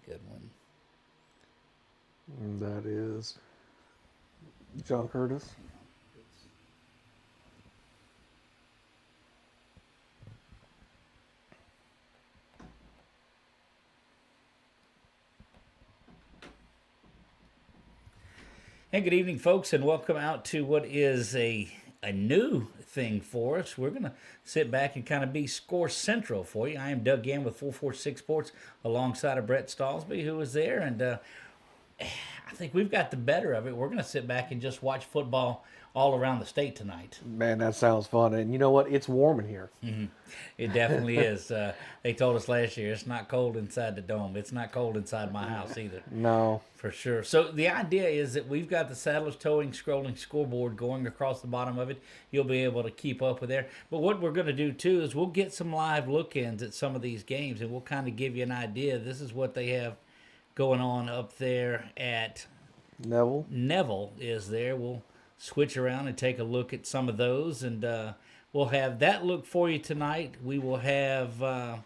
good one. And that is John Curtis. And good evening, folks, and welcome out to what is a new thing for us. We're going to sit back and kind of be score central for you. I am Doug Gann with 446 Sports alongside of Brett Stallsby, who is there. And I think we've got the better of it. We're going to sit back and just watch football all around the state tonight. Man, that sounds fun. And you know what? It's warm in here. It definitely is. They told us last year it's not cold inside the dome. It's not cold inside my house either. No. For sure. So the idea is that we've got the Saddlers Towing scrolling scoreboard going across the bottom of it. You'll be able to keep up with there. But what we're going to do too is we'll get some live look-ins at some of these games, and we'll kind of give you an idea. This is what they have going on up there at Neville. Neville is there. We'll switch around and take a look at some of those, and we'll have that look for you tonight. We will have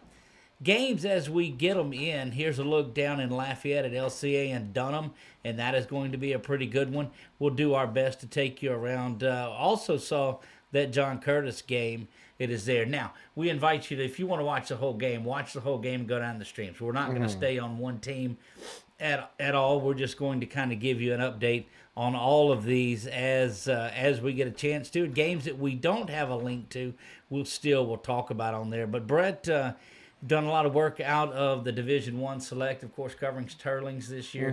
games as we get them in. Here's a look down in Lafayette at LCA and Dunham, and that is going to be a pretty good one. We'll do our best to take you around. Also saw that John Curtis game. It is there. Now, we invite you to, if you want to watch the whole game, watch the whole game and go down the streams. We're not going to stay on one team at all. We're just going to kind of give you an update on all of these as we get a chance to. Games that we don't have a link to, we'll talk about on there. But Brett, done a lot of work out of the Division One Select, of course, covering Sterling's this year,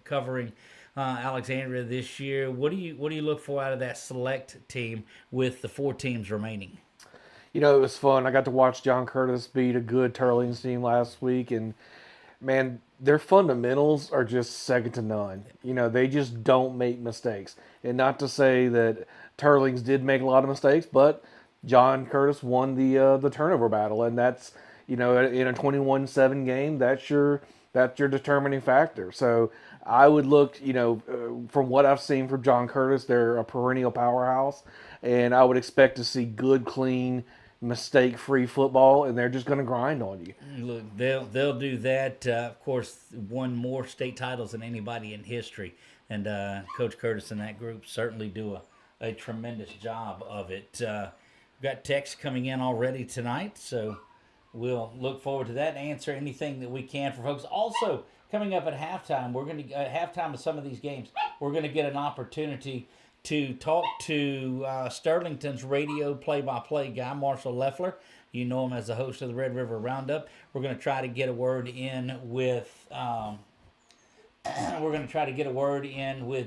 covering Alexandria this year. What do you look for out of that Select team with the 4 teams remaining? You know, it was fun. I got to watch John Curtis beat a good Turlings team last week, and man, their fundamentals are just second to none. You know, they just don't make mistakes. And not to say that Turlings did make a lot of mistakes, but John Curtis won the turnover battle, and that's, you know, in a 21-7 game, that's your determining factor. So I would look, you know, from what I've seen from John Curtis, they're a perennial powerhouse, and I would expect to see good, clean, mistake-free football, and they're just going to grind on you. Look, they'll do that. Of course, won more state titles than anybody in history, and Coach Curtis and that group certainly do a tremendous job of it. We've got texts coming in already tonight, so we'll look forward to that and answer anything that we can for folks. Also, coming up at halftime, we're going to halftime of some of these games. We're going to get an opportunity to talk to Sterlington's radio play-by-play guy, Marshall Leffler. You know him as the host of the Red River Roundup. We're going to try to get a word in with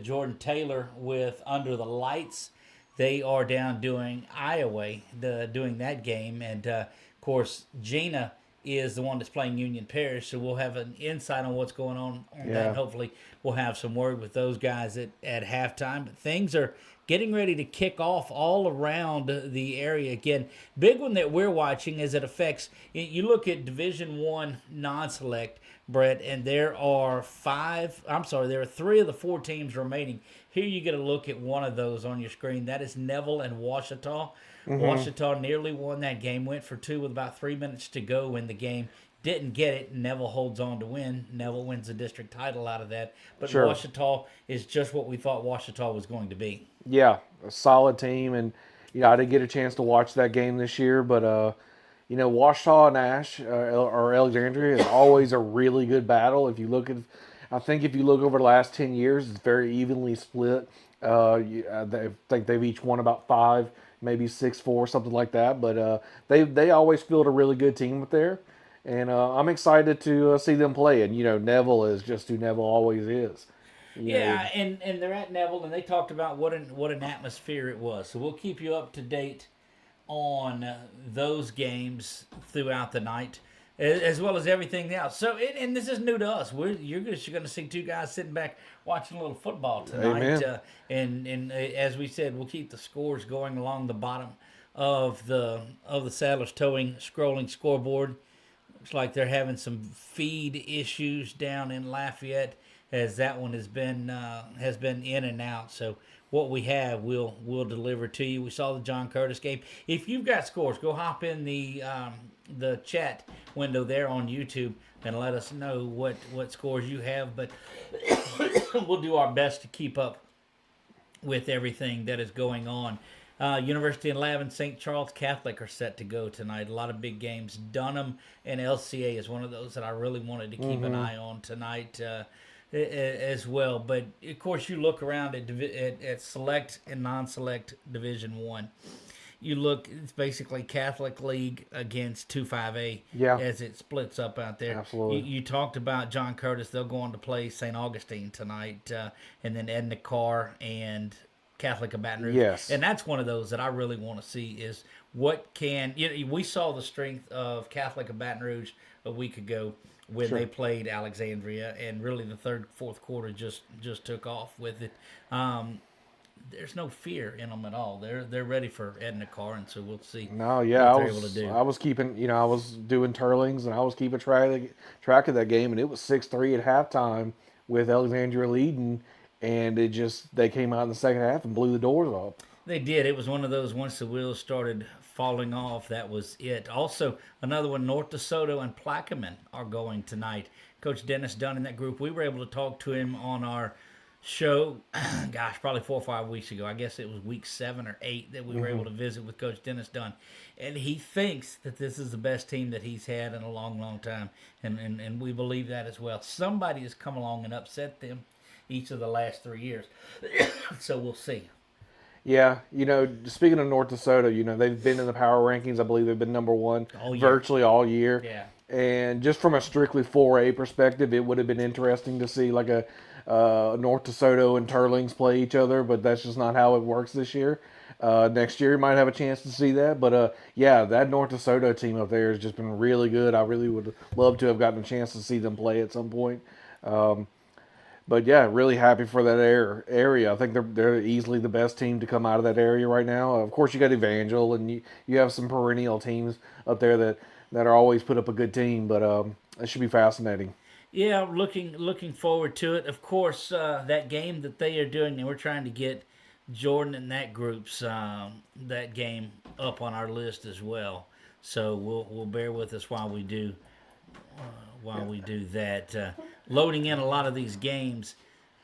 Jordan Taylor with Under the Lights. They are down doing Iowa, doing that game, and of course Gina is the one that's playing Union Parish, so we'll have an insight on what's going on that. And hopefully, we'll have some word with those guys at halftime. But things are getting ready to kick off all around the area again. Big one that we're watching as it affects. You look at Division One non-select, Brett, and there are 3 of the 4 teams remaining. Here you get a look at one of those on your screen. That is Neville and Ouachita. Ouachita nearly won that game, went for 2 with about 3 minutes to go in the game. Didn't get it. Neville holds on to win. Neville wins the district title out of that. But Sure. Ouachita is just what we thought Ouachita was going to be. Yeah, a solid team, and you know I didn't get a chance to watch that game this year, but you know Washita and Ash or Alexandria is always a really good battle. I think if you look over the last 10 years, it's very evenly split. I think they've each won about 5, maybe 6-4, something like that. But they always field a really good team up there, and I'm excited to see them play. And you know Neville is just who Neville always is. You know, Yeah, and they're at Neville, and they talked about what an atmosphere it was. So we'll keep you up to date on those games throughout the night, as well as everything else. So, and this is new to us. You're going to see 2 guys sitting back watching a little football tonight. Amen. And as we said, we'll keep the scores going along the bottom of the Saddlers Towing scrolling scoreboard. Looks like they're having some feed issues down in Lafayette, as that one has been in and out. So what we have, we'll deliver to you. We saw the John Curtis game. If you've got scores, go hop in the chat window there on YouTube. and let us know what scores you have. But we'll do our best to keep up with everything that is going on. University and Lab and St. Charles Catholic are set to go tonight. A lot of big games. Dunham and LCA is one of those that I really wanted to keep an eye on tonight as well. But of course, you look around at select and non-select Division One. You look, it's basically Catholic League against 2-5A Yeah, as it splits up out there. You, absolutely. you talked about John Curtis. They'll go on to play St. Augustine tonight, and then Edna Carr and Catholic of Baton Rouge. Yes. And that's one of those that I really want to see is what can, we saw the strength of Catholic of Baton Rouge a week ago when Sure. they played Alexandria, and really the third, fourth quarter just took off with it. There's no fear in them at all. They're ready for Edna Carr, and so we'll see No, yeah, what they're able to do. I was keeping, I was doing Turlings and I was keeping track of that game, and it was 6-3 at halftime with Alexandria leading, and they came out in the second half and blew the doors off. They did. It was one of those once the wheels started falling off, that was it. Also, another one, North DeSoto and Plaquemine are going tonight. Coach Dennis Dunn in that group. We were able to talk to him on our show, gosh, probably 4 or 5 weeks ago. I guess it was week 7 or 8 that we were able to visit with Coach Dennis Dunn. And he thinks that this is the best team that he's had in a long, long time. And we believe that as well. Somebody has come along and upset them each of the last 3 years. So we'll see. Yeah, speaking of North DeSoto, they've been in the power rankings. I believe they've been number one All year. virtually all year. Yeah. And just from a strictly 4A perspective, it would have been interesting to see like a North DeSoto and Turlings play each other, but that's just not how it works this year. Next year, you might have a chance to see that. But yeah, that North DeSoto team up there has just been really good. I really would love to have gotten a chance to see them play at some point. But yeah, really happy for that area. I think they're easily the best team to come out of that area right now. Of course, you got Evangel, and you have some perennial teams up there that are always put up a good team. But it should be fascinating. Yeah, looking forward to it. Of course, that game that they are doing, and we're trying to get Jordan and that group's that game up on our list as well. So we'll bear with us while we do that. Loading in a lot of these games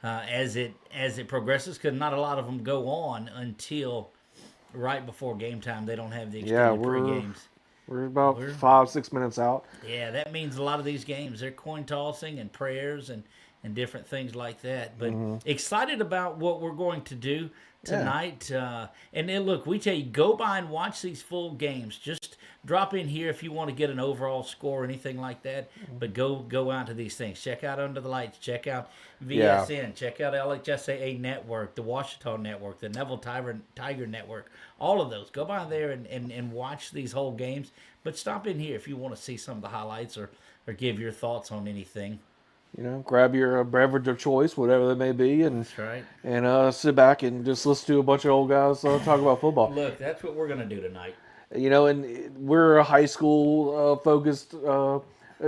as it progresses, because not a lot of them go on until right before game time. They don't have the Yeah, extended pre games. we're about We're 5-6 minutes out. Yeah, that means a lot of these games they're coin tossing and prayers and different things like that. But excited about what we're going to do tonight. And then look, we tell you, go by and watch these full games. Just drop in here if you want to get an overall score or anything like that. But go out to these things. Check out Under the Lights. Check out Yeah. VSN. Check out LHSAA Network, the Washita Network, the Neville Tiger Network. All of those. Go by there and watch these whole games. But stop in here if you want to see some of the highlights or give your thoughts on anything. Grab your beverage of choice, whatever that may be, That's right. and sit back and just listen to a bunch of old guys talk about football. Look, that's what we're going to do tonight. And we're a high school focused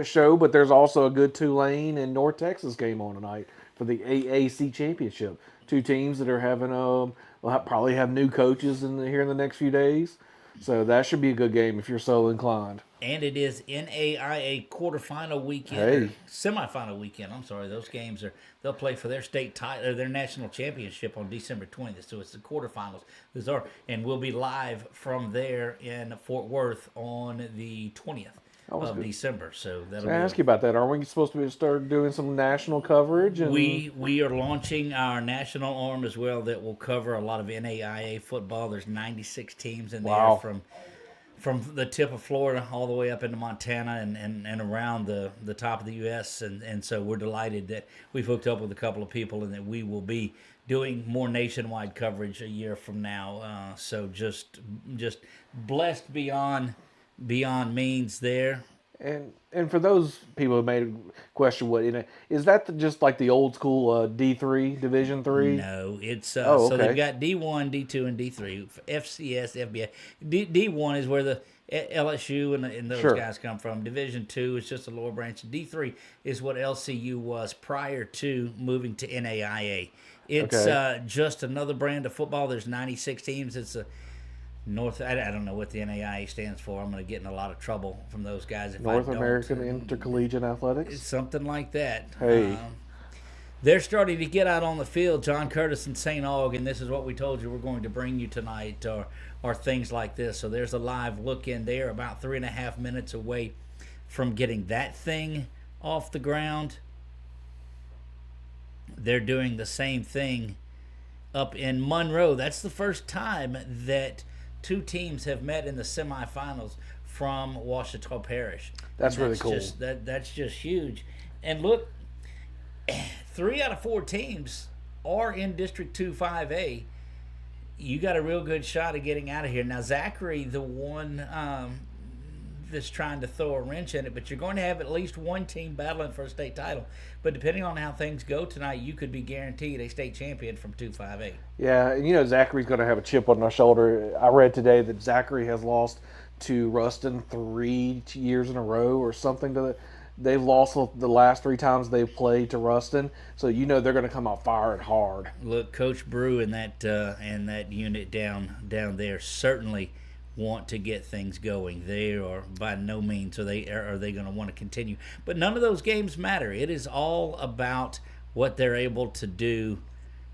show, but there's also a good Tulane and North Texas game on tonight for the AAC championship. Two teams that are having will probably have new coaches here in the next few days, so that should be a good game if you're so inclined. And it is NAIA quarterfinal weekend, or Hey. semifinal weekend. I'm sorry, those games they'll play for their state title or their national championship on December 20th. So it's the quarterfinals. Those are, and we'll be live from there in Fort Worth on the 20th of good. December. So that'll I be. ask you about that. Are we supposed to start doing some national coverage? And We are launching our national arm as well that will cover a lot of NAIA football. There's 96 teams in Wow. there from the tip of Florida all the way up into Montana and around the top of the U.S. And so we're delighted that we've hooked up with a couple of people and that we will be doing more nationwide coverage a year from now. So just blessed beyond means there. And for those people who may question is that just like the old school D3 Division 3? No, it's Oh, so they've okay. got D1, D2, and D3. FCS, FBA. D1 is where the LSU and those Sure. guys come from. Division 2 is just a lower branch. D3 is what LCU was prior to moving to NAIA. It's Okay. just another brand of football. There's 96 teams. I don't know what the NAIA stands for. I'm going to get in a lot of trouble from those guys if I North don't. American Intercollegiate It's Athletics. something like that. Hey, They're starting to get out on the field. John Curtis and St. Aug, and this is what we told you we're going to bring you tonight, or things like this. So there's a live look in there, about 3.5 minutes away from getting that thing off the ground. They're doing the same thing up in Monroe. That's the first time that two teams have met in the semifinals from Ouachita Parish. that's really cool. That's just huge. And look, 3 out of 4 teams are in District 2 5A. You got a real good shot of getting out of here. Now, Zachary, the one that's trying to throw a wrench in it, but you're going to have at least one team battling for a state title. But depending on how things go tonight, you could be guaranteed a state champion from 2 5A. Yeah, and you know Zachary's going to have a chip on their shoulder. I read today that Zachary has lost to Ruston 3 years in a row or something. They've lost the last 3 times they've played to Ruston, so you know they're going to come out firing hard. Look, Coach Brew and that unit down there certainly want to get things going. They are by no means are they going to want to continue. But none of those games matter. It is all about what they're able to do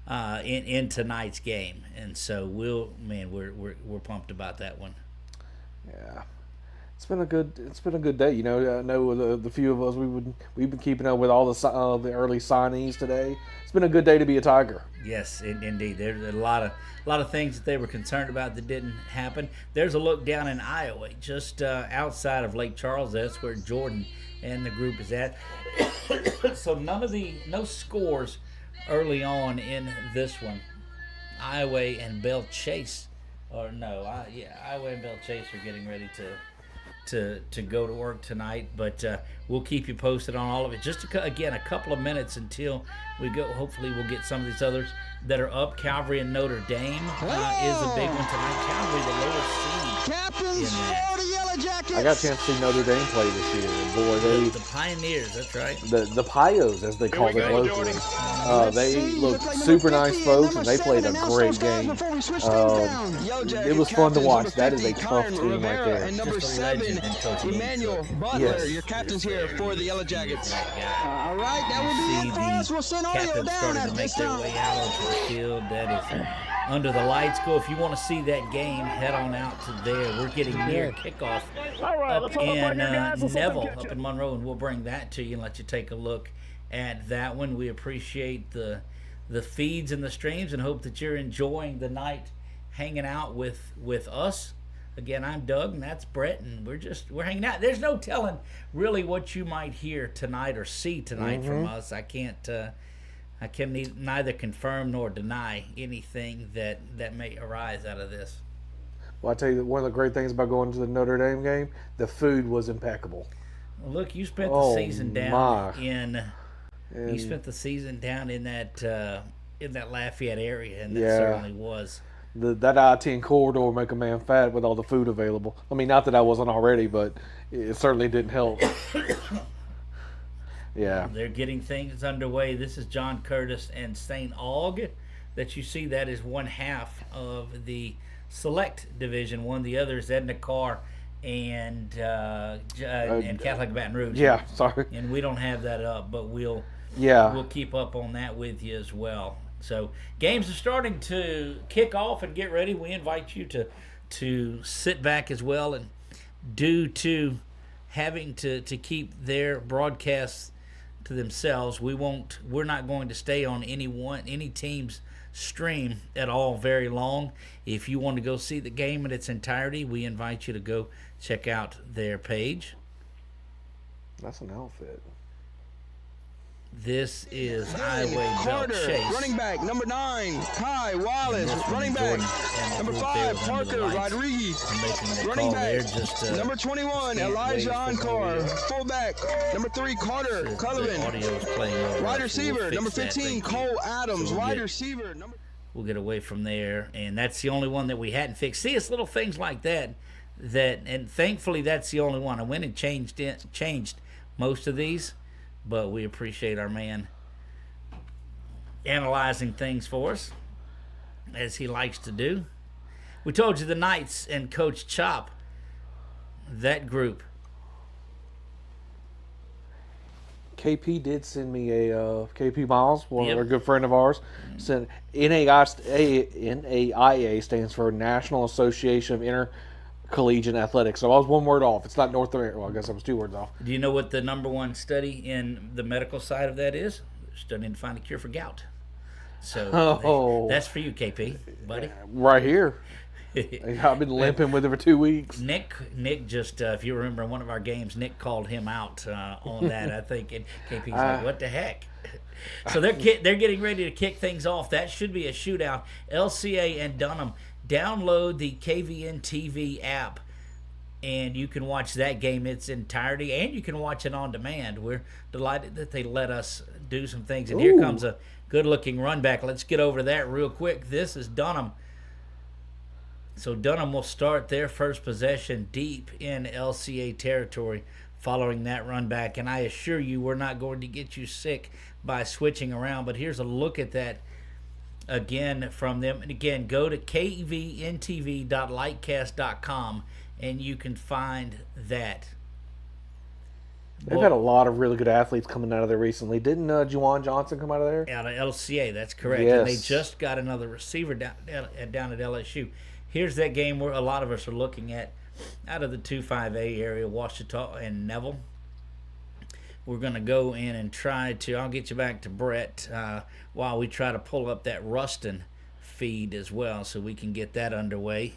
in tonight's game. And so we're pumped about that one. Yeah, it's been a good day. You know, I know the few of us we've been keeping up with all the early signees today. It's been a good day to be a Tiger. Yes, indeed. There's a lot of things that they were concerned about that didn't happen. There's a look down in Iowa, just outside of Lake Charles. That's where Jordan and the group is at. So no scores early on in this one. Iowa and Belle Chase, Iowa and Belle Chase are getting ready to go to work tonight, but we'll keep you posted on all of it. Just again, a couple of minutes until we go. Hopefully, we'll get some of these others that are up. Calvary and Notre Dame is a big one tonight. Calvary, the lowest seed. Captains for the Yellow Jackets. I got a chance to see Notre Dame play this year. Boy, The Pioneers, that's right. the Pios, as they call it locally. They look super nice folks, and they played a great game. It was fun to watch. That is a tough team right there. And number Just a legend 7, in Coach Emmanuel Lee. Butler, Yes. your captains here for the Yellow Jackets. All right, that See will be it for us. We'll the send audio captains down starting at to make this their time. way out onto the field. That is under the lights. Go if you want to see that game. Head on out to there. We're getting near kickoff up in Neville, up in Monroe, and we'll bring that to you and let you take a look at that one. We appreciate the feeds and the streams, and hope that you're enjoying the night hanging out with us. Again, I'm Doug, and that's Brett, and we're hanging out. There's no telling really what you might hear tonight or see tonight from us. I can neither confirm nor deny anything that may arise out of this. Well, I tell you that one of the great things about going to the Notre Dame game, the food was impeccable. Well, look, you spent the season down And you spent the season down in that Lafayette area, and that Yeah. certainly was. that I-10 corridor make a man fat with all the food available. I mean, not that I wasn't already, but it certainly didn't help. Yeah. They're getting things underway. This is John Curtis and St. Aug that you see. That is one half of the select division. One, the other is Edna Carr and Catholic Baton Rouge. Yeah, sorry. And we don't have that up, but we'll keep up on that with you as well. So games are starting to kick off and get ready. We invite you to sit back as well, and due to having to keep their broadcasts to themselves, we're not going to stay on any team's stream at all very long. If you want to go see the game in its entirety, we invite you to go check out their page. That's an outfit. This is Highway Belle Carter, Chase. running back, number 9, Ty Wallace, And this one, running back, Jordan and the number group 5, there was under Parker the lights Rodriguez, and making the running call back, there. Just number 21, can't Elijah wait for Encore, the fullback, number 3, Carter The Cullivan, audio is playing over wide us, so we'll receiver, fix number that. 15, Thank you. Cole Adams, So wide receiver, number... We'll get away from there, and that's the only one that we hadn't fixed. See, it's little things like that, and thankfully that's the only one. I went and changed most of these, but we appreciate our man analyzing things for us, as he likes to do. We told you the Knights and Coach Chop, that group. KP did send me a KP Miles, Yep. a good friend of ours. Sent NAIA stands for National Association of Intercollegiate Athletics. So I was one word off. It's not North America. Well, I guess I was 2 words off. Do you know what the number one study in the medical side of that is? Studying to find a cure for gout. So that's for you, KP, buddy. Right here. I've been limping with it for 2 weeks. Nick just, if you remember in one of our games, Nick called him out on that, I think, and KP's like, what the heck? So they're getting ready to kick things off. That should be a shootout. LCA and Dunham, download the KVN TV app, and you can watch that game in its entirety, and you can watch it on demand. We're delighted that they let us do some things. And here comes a good-looking run back. Let's get over that real quick. This is Dunham. So Dunham will start their first possession deep in LCA territory following that run back. And I assure you, we're not going to get you sick by switching around. But here's a look at that again from them. And again, go to kvntv.lightcast.com and you can find that. They've had a lot of really good athletes coming out of there recently. Didn't Juwan Johnson come out of there? Out of LCA, that's correct. Yes. And they just got another receiver down at LSU. Here's that game where a lot of us are looking at out of the 2-5A area, Washita and Neville. We're going to go in and try to, I'll get you back to Brett while we try to pull up that Ruston feed as well so we can get that underway.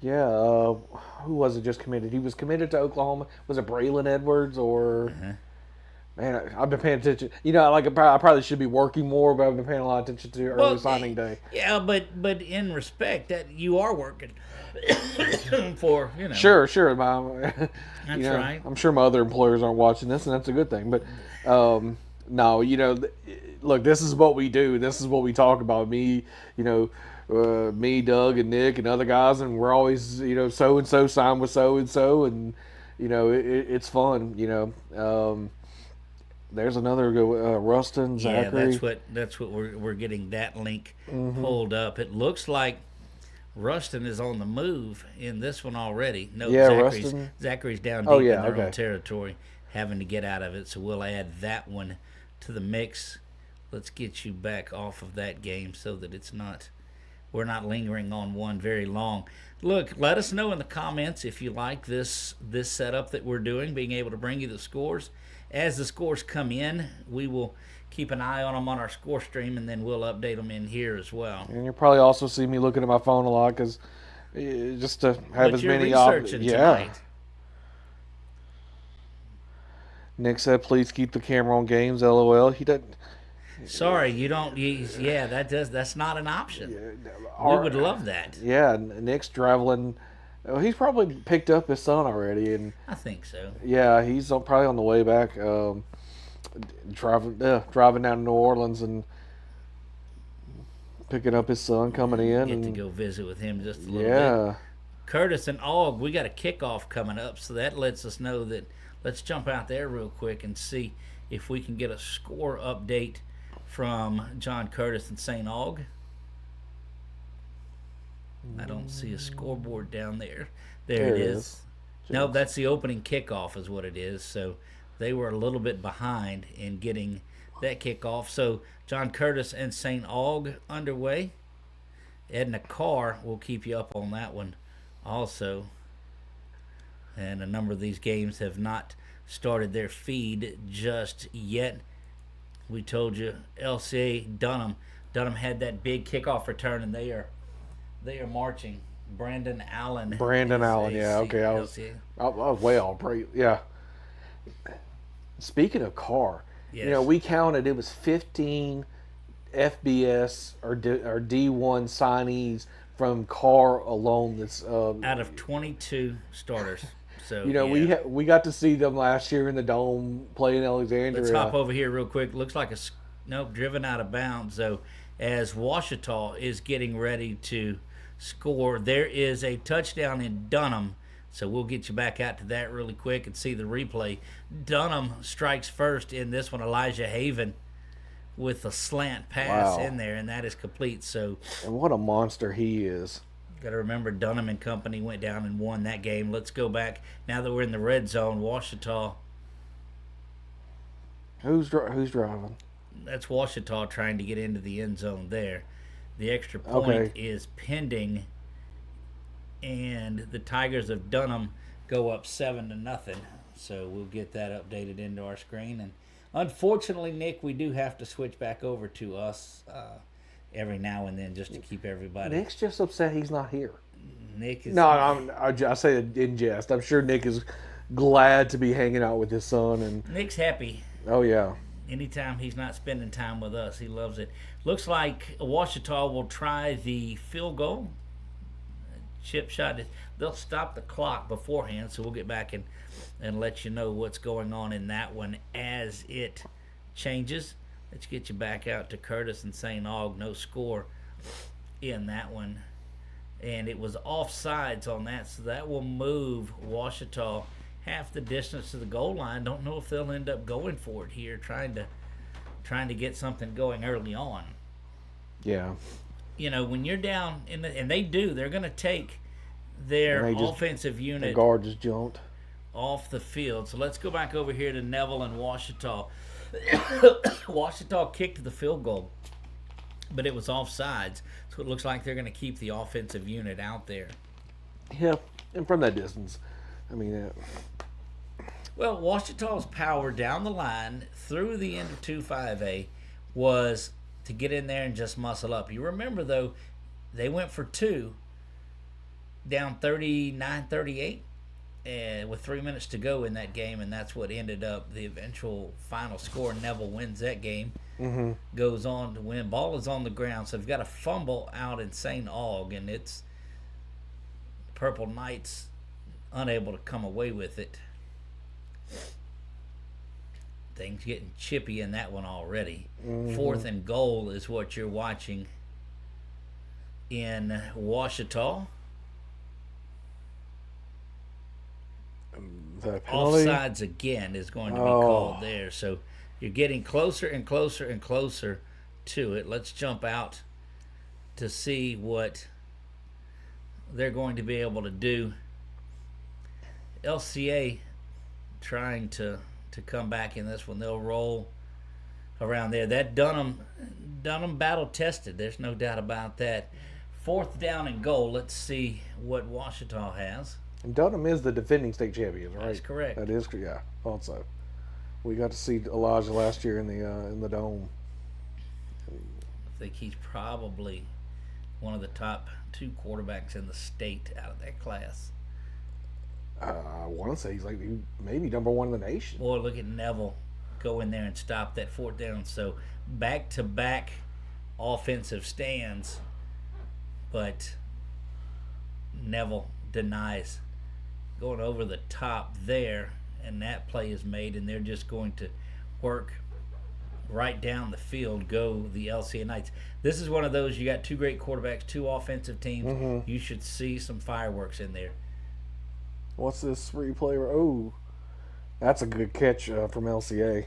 Yeah, who was it just committed? He was committed to Oklahoma. Was it Braylon Edwards or... Man, I've been paying attention. You know, like I probably should be working more, but I've been paying a lot of attention to early signing day. Yeah, but in respect that you are working for, you know. Sure. That's right. I'm sure my other employers aren't watching this, and that's a good thing. But no, look, this is what we do. This is what we talk about. Me, me, Doug, and Nick, and other guys, and we're always, so and so signed with so and so, and it's fun. There's another Rustin, Zachary. Yeah, that's what we're getting that link pulled up. It looks like Rustin is on the move in this one already. No, yeah, Zachary's down deep in their okay. own territory, having to get out of it. So we'll add that one to the mix. Let's get you back off of that game so that we're not lingering on one very long. Look, let us know in the comments if you like this setup that we're doing, being able to bring you the scores. As the scores come in, we will keep an eye on them on our score stream, and then we'll update them in here as well. And you'll probably also see me looking at my phone a lot because just to have as many options. Yeah. Nick said, "Please keep the camera on games." LOL. He doesn't. Sorry, you don't. That's not an option. We would love that. Yeah, Nick's traveling. He's probably picked up his son already, and I think so. Yeah, he's probably on the way back, driving down to New Orleans and picking up his son coming in. Get to go visit with him just a little bit. Curtis and Aug, we got a kickoff coming up, so that lets us know that. Let's jump out there real quick and see if we can get a score update from John Curtis and St. Aug. I don't see a scoreboard down there. There it is. No, that's the opening kickoff is what it is. So they were a little bit behind in getting that kickoff. So John Curtis and St. Aug underway. Edna Carr will keep you up on that one also. And a number of these games have not started their feed just yet. We told you LCA Dunham. Dunham had that big kickoff return, and they are marching. Brandon Allen. Yeah, okay. I was way off. Yeah. Speaking of Carr, we counted. It was 15 FBS or D1 signees from Carr alone. That's out of 22 starters. So we got to see them last year in the Dome playing Alexandria. Let's hop over here real quick. Looks like driven out of bounds. So as Washita is getting ready to score, there is a touchdown in Dunham. So we'll get you back out to that really quick and see the replay. Dunham strikes first in this one. Elijah Haven with a slant pass in there, and that is complete. So, and what a monster he is. Got to remember Dunham and company went down and won that game. Let's go back. Now that we're in the red zone, Washita. Who's driving? That's Washita trying to get into the end zone there. The extra point Okay. is pending, and the Tigers of Dunham go up 7-0. So we'll get that updated into our screen. And unfortunately, Nick, we do have to switch back over to us every now and then just to keep everybody. Nick's just upset he's not here. Nick is No, I say it in jest. I'm sure Nick is glad to be hanging out with his son. And Nick's happy. oh yeah, Anytime he's not spending time with us, he loves it. Looks like Washita will try the field goal. Chip shot. They'll stop the clock beforehand, so we'll get back and let you know what's going on in that one as it changes. Let's get you back out to Curtis and St. Aug. No score in that one. And it was offsides on that, so that will move Washita half the distance to the goal line. Don't know if they'll end up going for it here, trying to get something going early on. yeah. You know, when you're down and they do, they're going to take their offensive The unit guard just jumped. off the field. So let's go back over here to Neville and Washita. Washita kicked the field goal, but it was offsides. So it looks like they're going to keep the offensive unit out there. Yeah, and from that distance, I mean, Well, Washita's power down the line through the end of 2-5A was to get in there and just muscle up. You remember, though, they went for two, down 39-38, with 3 minutes to go in that game, and that's what ended up the eventual final score. Neville wins that game, goes on to win. Ball is on the ground, so they've got a fumble out in St. Aug, and it's Purple Knights unable to come away with it. Things getting chippy in that one already. 4th and goal is what you're watching in Washita. the penalty. Offsides again is going to be called there. So you're getting closer and closer and closer to it. Let's jump out to see what they're going to be able to do. LCA trying to come back in this one. They'll roll around there. That Dunham battle tested. There's no doubt about that. 4th down and goal. Let's see what Washita has. And Dunham is the defending state champions, right? That's correct. That is, yeah. Thought so. We got to see Elijah last year in the dome. I think he's probably one of the top 2 quarterbacks in the state out of that class. I want to say he's like maybe number 1 in the nation. Boy, look at Neville go in there and stop that 4th down. So back-to-back offensive stands, but Neville denies going over the top there, and that play is made, and they're just going to work right down the field, go the LCA Knights. This is one of those, you got 2 great quarterbacks, 2 offensive teams. You should see some fireworks in there. What's this replay? Oh, that's a good catch from LCA.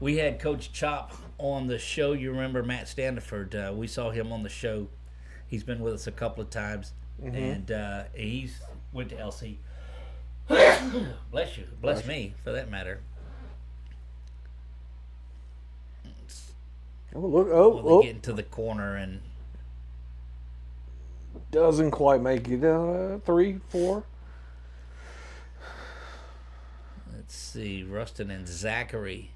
We had Coach Chop on the show. You remember Matt Standiford. We saw him on the show. He's been with us a couple of times, and he's went to LC. Bless you. Bless me, for that matter. Oh, look. They get into the corner and Doesn't quite make it. 3, 4. let's see. Rustin and Zachary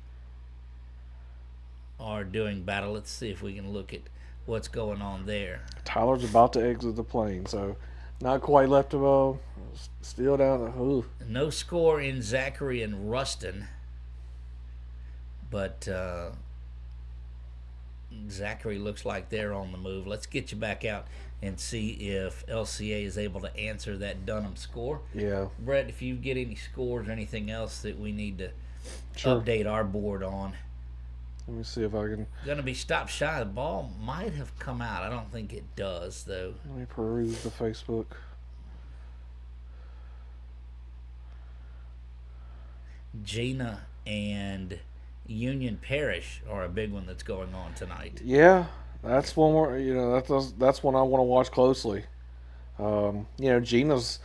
are doing battle. Let's see if we can look at what's going on there. Tyler's about to exit the plane, so not quite left to go. Still down. Ooh. No score in Zachary and Rustin, but Zachary looks like they're on the move. Let's get you back out and see if LCA is able to answer that Dunham score. Yeah. Brett, if you get any scores or anything else that we need to Sure. update our board on. Let me see if I can. Going to be stopped shy. The ball might have come out. I don't think it does, though. Let me peruse the Facebook. Gina and Union Parish are a big one that's going on tonight. Yeah, That's one more. That's one I want to watch closely. Gina's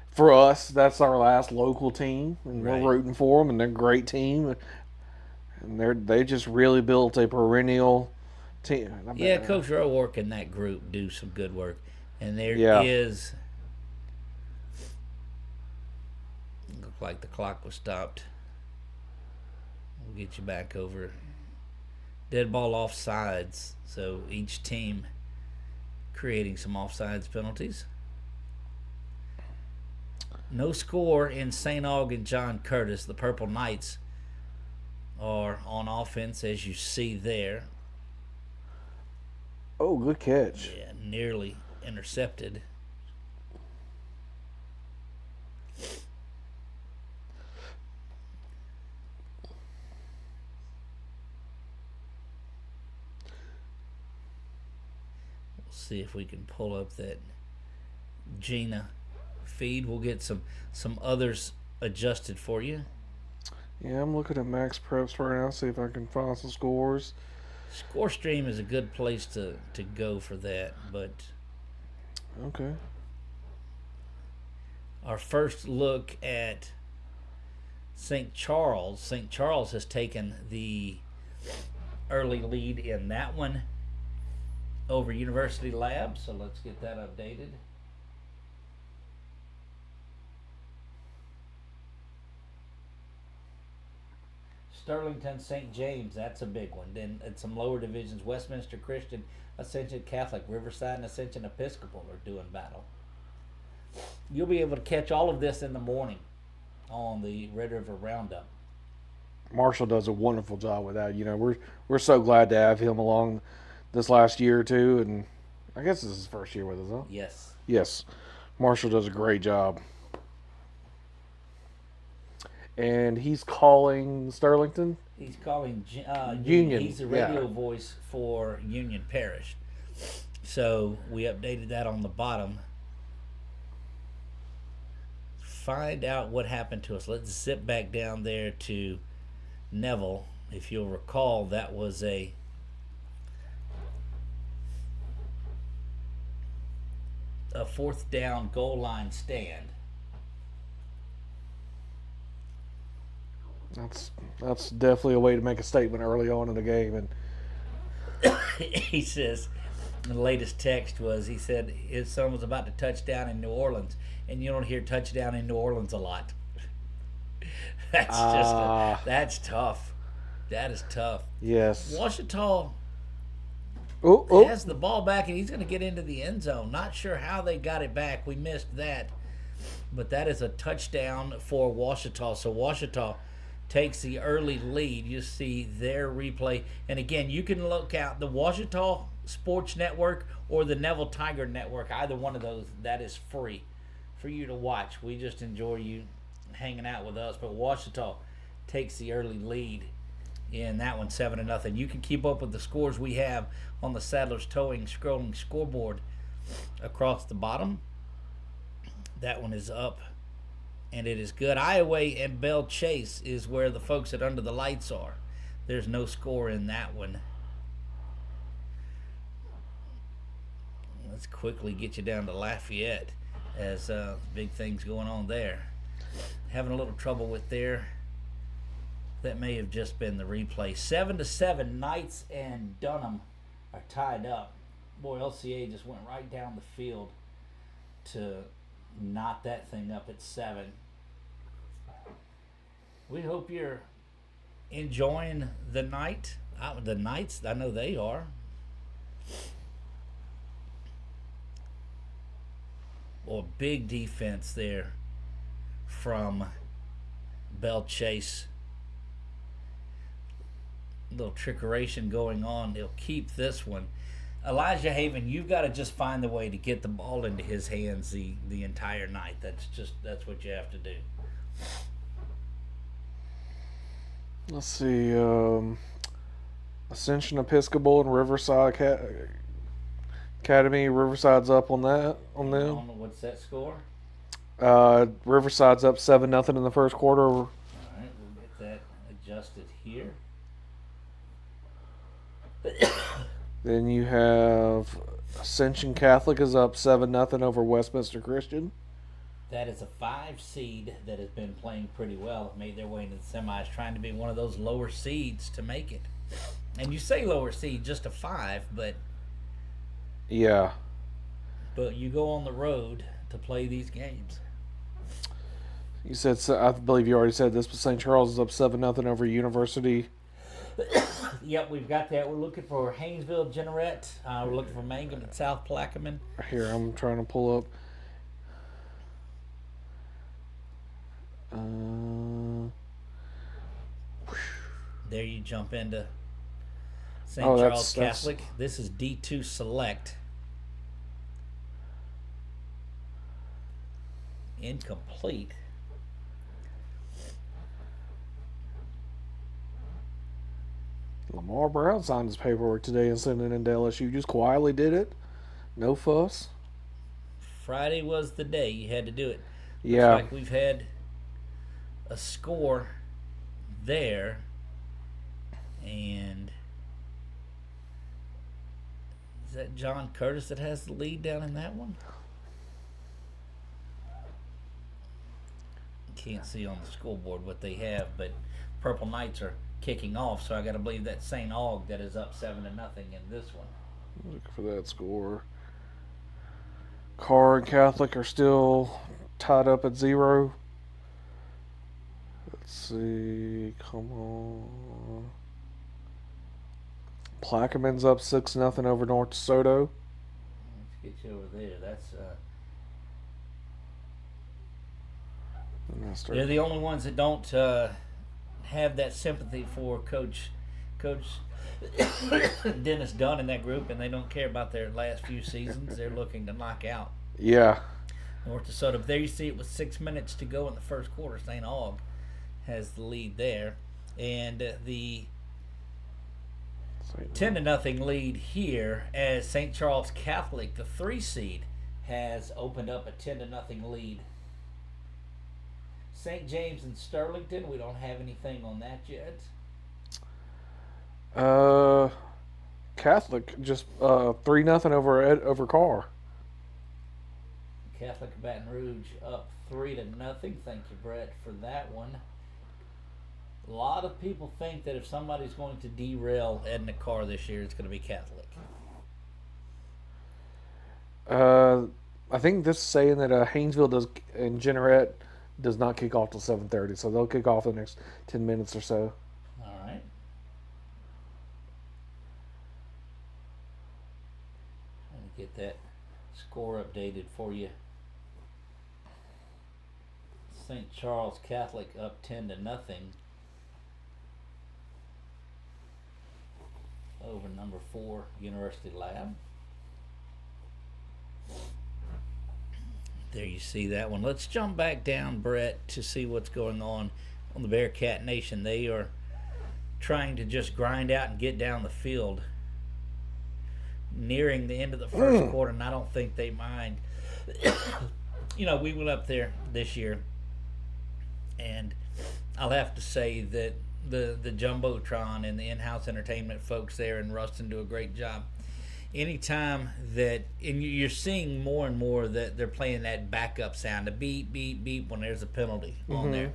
for us. That's our last local team, and we're Right. rooting for them. And they're a great team, and they just really built a perennial team. Yeah, Coach Roark and that group do some good work. And there Yeah. is. Looked like the clock was stopped. We'll get you back over. Dead ball offsides. So each team creating some offsides penalties. No score in St. Aug and John Curtis. The Purple Knights are on offense, as you see there. Oh, good catch. Yeah, nearly intercepted. We'll see if we can pull up that Gina feed. We'll get some others adjusted for you. Yeah, I'm looking at Max Preps right now, see if I can find some scores. Score Stream is a good place to go for that, but Okay. our first look at St. Charles. St. Charles has taken the early lead in that one over University Lab, so let's get that updated. Sterlington, St. James, that's a big one. Then in some lower divisions, Westminster Christian, Ascension Catholic, Riverside, and Ascension Episcopal are doing battle. You'll be able to catch all of this in the morning on the Red River Roundup. Marshall does a wonderful job with that. We're so glad to have him along this last year or two, and I guess this is his first year with us, huh? Yes. Yes. Marshall does a great job. And he's calling Sterlington? He's calling Union. He's the radio voice for Union Parish. So we updated that on the bottom. Find out what happened to us. Let's zip back down there to Neville. If you'll recall, that was a fourth down goal line stand. That's definitely a way to make a statement early on in the game. And He says, the latest text was, he said his son was about to touch down in New Orleans, and you don't hear touchdown in New Orleans a lot. That's tough. That is tough. Yes. Washita Oh. has the ball back, and he's going to get into the end zone. Not sure how they got it back. We missed that. But that is a touchdown for Washita. So Washita takes the early lead. You see their replay. And again, you can look out the Washita Sports Network or the Neville Tiger Network. Either one of those, that is free for you to watch. We just enjoy you hanging out with us. But Washita takes the early lead in that one, 7-0. You can keep up with the scores we have on the Sadler's Towing scrolling scoreboard across the bottom. That one is up, and it is good. Iowa and Bell Chase is where the folks at Under the Lights are. There's no score in that one. Let's quickly get you down to Lafayette, as big things going on there. Having a little trouble with there. That may have just been the replay. 7-7. Knights and Dunham are tied up. Boy, LCA just went right down the field to knot that thing up at 7. We hope you're enjoying the night. The Knights, I know they are. Well, big defense there from Bell Chase. Little trickeration going on. They'll keep this one. Elijah Haven, you've got to just find the way to get the ball into his hands the entire night. That's what you have to do. Let's see. Ascension Episcopal and Riverside Academy. Riverside's up on that. On them. What's that score? Riverside's up 7-0 in the first quarter. All right, we'll get that adjusted here. Then you have Ascension Catholic is up 7-0 over Westminster Christian. That is a 5 seed that has been playing pretty well. Made their way into the semis, trying to be one of those lower seeds to make it. And you say lower seed, just a 5, but Yeah. you go on the road to play these games. You said, I believe you already said this, but St. Charles is up 7-0 over University. Yep, we've got that. We're looking for Haynesville, Jeanerette. We're looking for Mangum and South Plaquemine. Here, I'm trying to pull up. There you jump into St. Oh, Charles that's- Catholic. This is D2 Select. Incomplete. Lamar Brown signed his paperwork today and sent it into LSU. Just quietly did it. No fuss. Friday was the day you had to do it. Yeah. Looks like we've had a score there, and is that John Curtis that has the lead down in that one? Can't see on the scoreboard what they have, but Purple Knights are kicking off, so I got to believe that St. Aug that is up 7-0 in this one. Look for that score. Carr and Catholic are still tied up at 0. Let's see. Come on. Plaquemine's up 6-0 over North DeSoto. Let's get you over there. They're the only ones that don't have that sympathy for Coach Dennis Dunn in that group, and they don't care about their last few seasons. They're looking to knock out Yeah. North DeSoto. But there you see it with 6 minutes to go in the first quarter. St. Aug has the lead there, and the 10-0 lead here as St. Charles Catholic, the 3 seed, has opened up a 10-0 lead. St. James and Sterlington, we don't have anything on that yet. Catholic just 3-0 over Carr. Catholic of Baton Rouge up 3-0. Thank you, Brett, for that one. A lot of people think that if somebody's going to derail Edna Carr this year, it's going to be Catholic. I think this is saying that Haynesville and Jeanerette does not kick off till 7:30, so they'll kick off in the next 10 minutes or so. All right. Trying to get that score updated for you. St. Charles Catholic up 10-0 over number 4 University Lab. There you see that one. Let's jump back down, Brett, to see what's going on the Bearcat Nation. They are trying to just grind out and get down the field. Nearing the end of the first quarter, and I don't think they mind. We went up there this year, and I'll have to say that the Jumbotron and the in-house entertainment folks there in Ruston do a great job. Anytime that, and you're seeing more and more that they're playing that backup sound, the beep, beep, beep, when there's a penalty on there.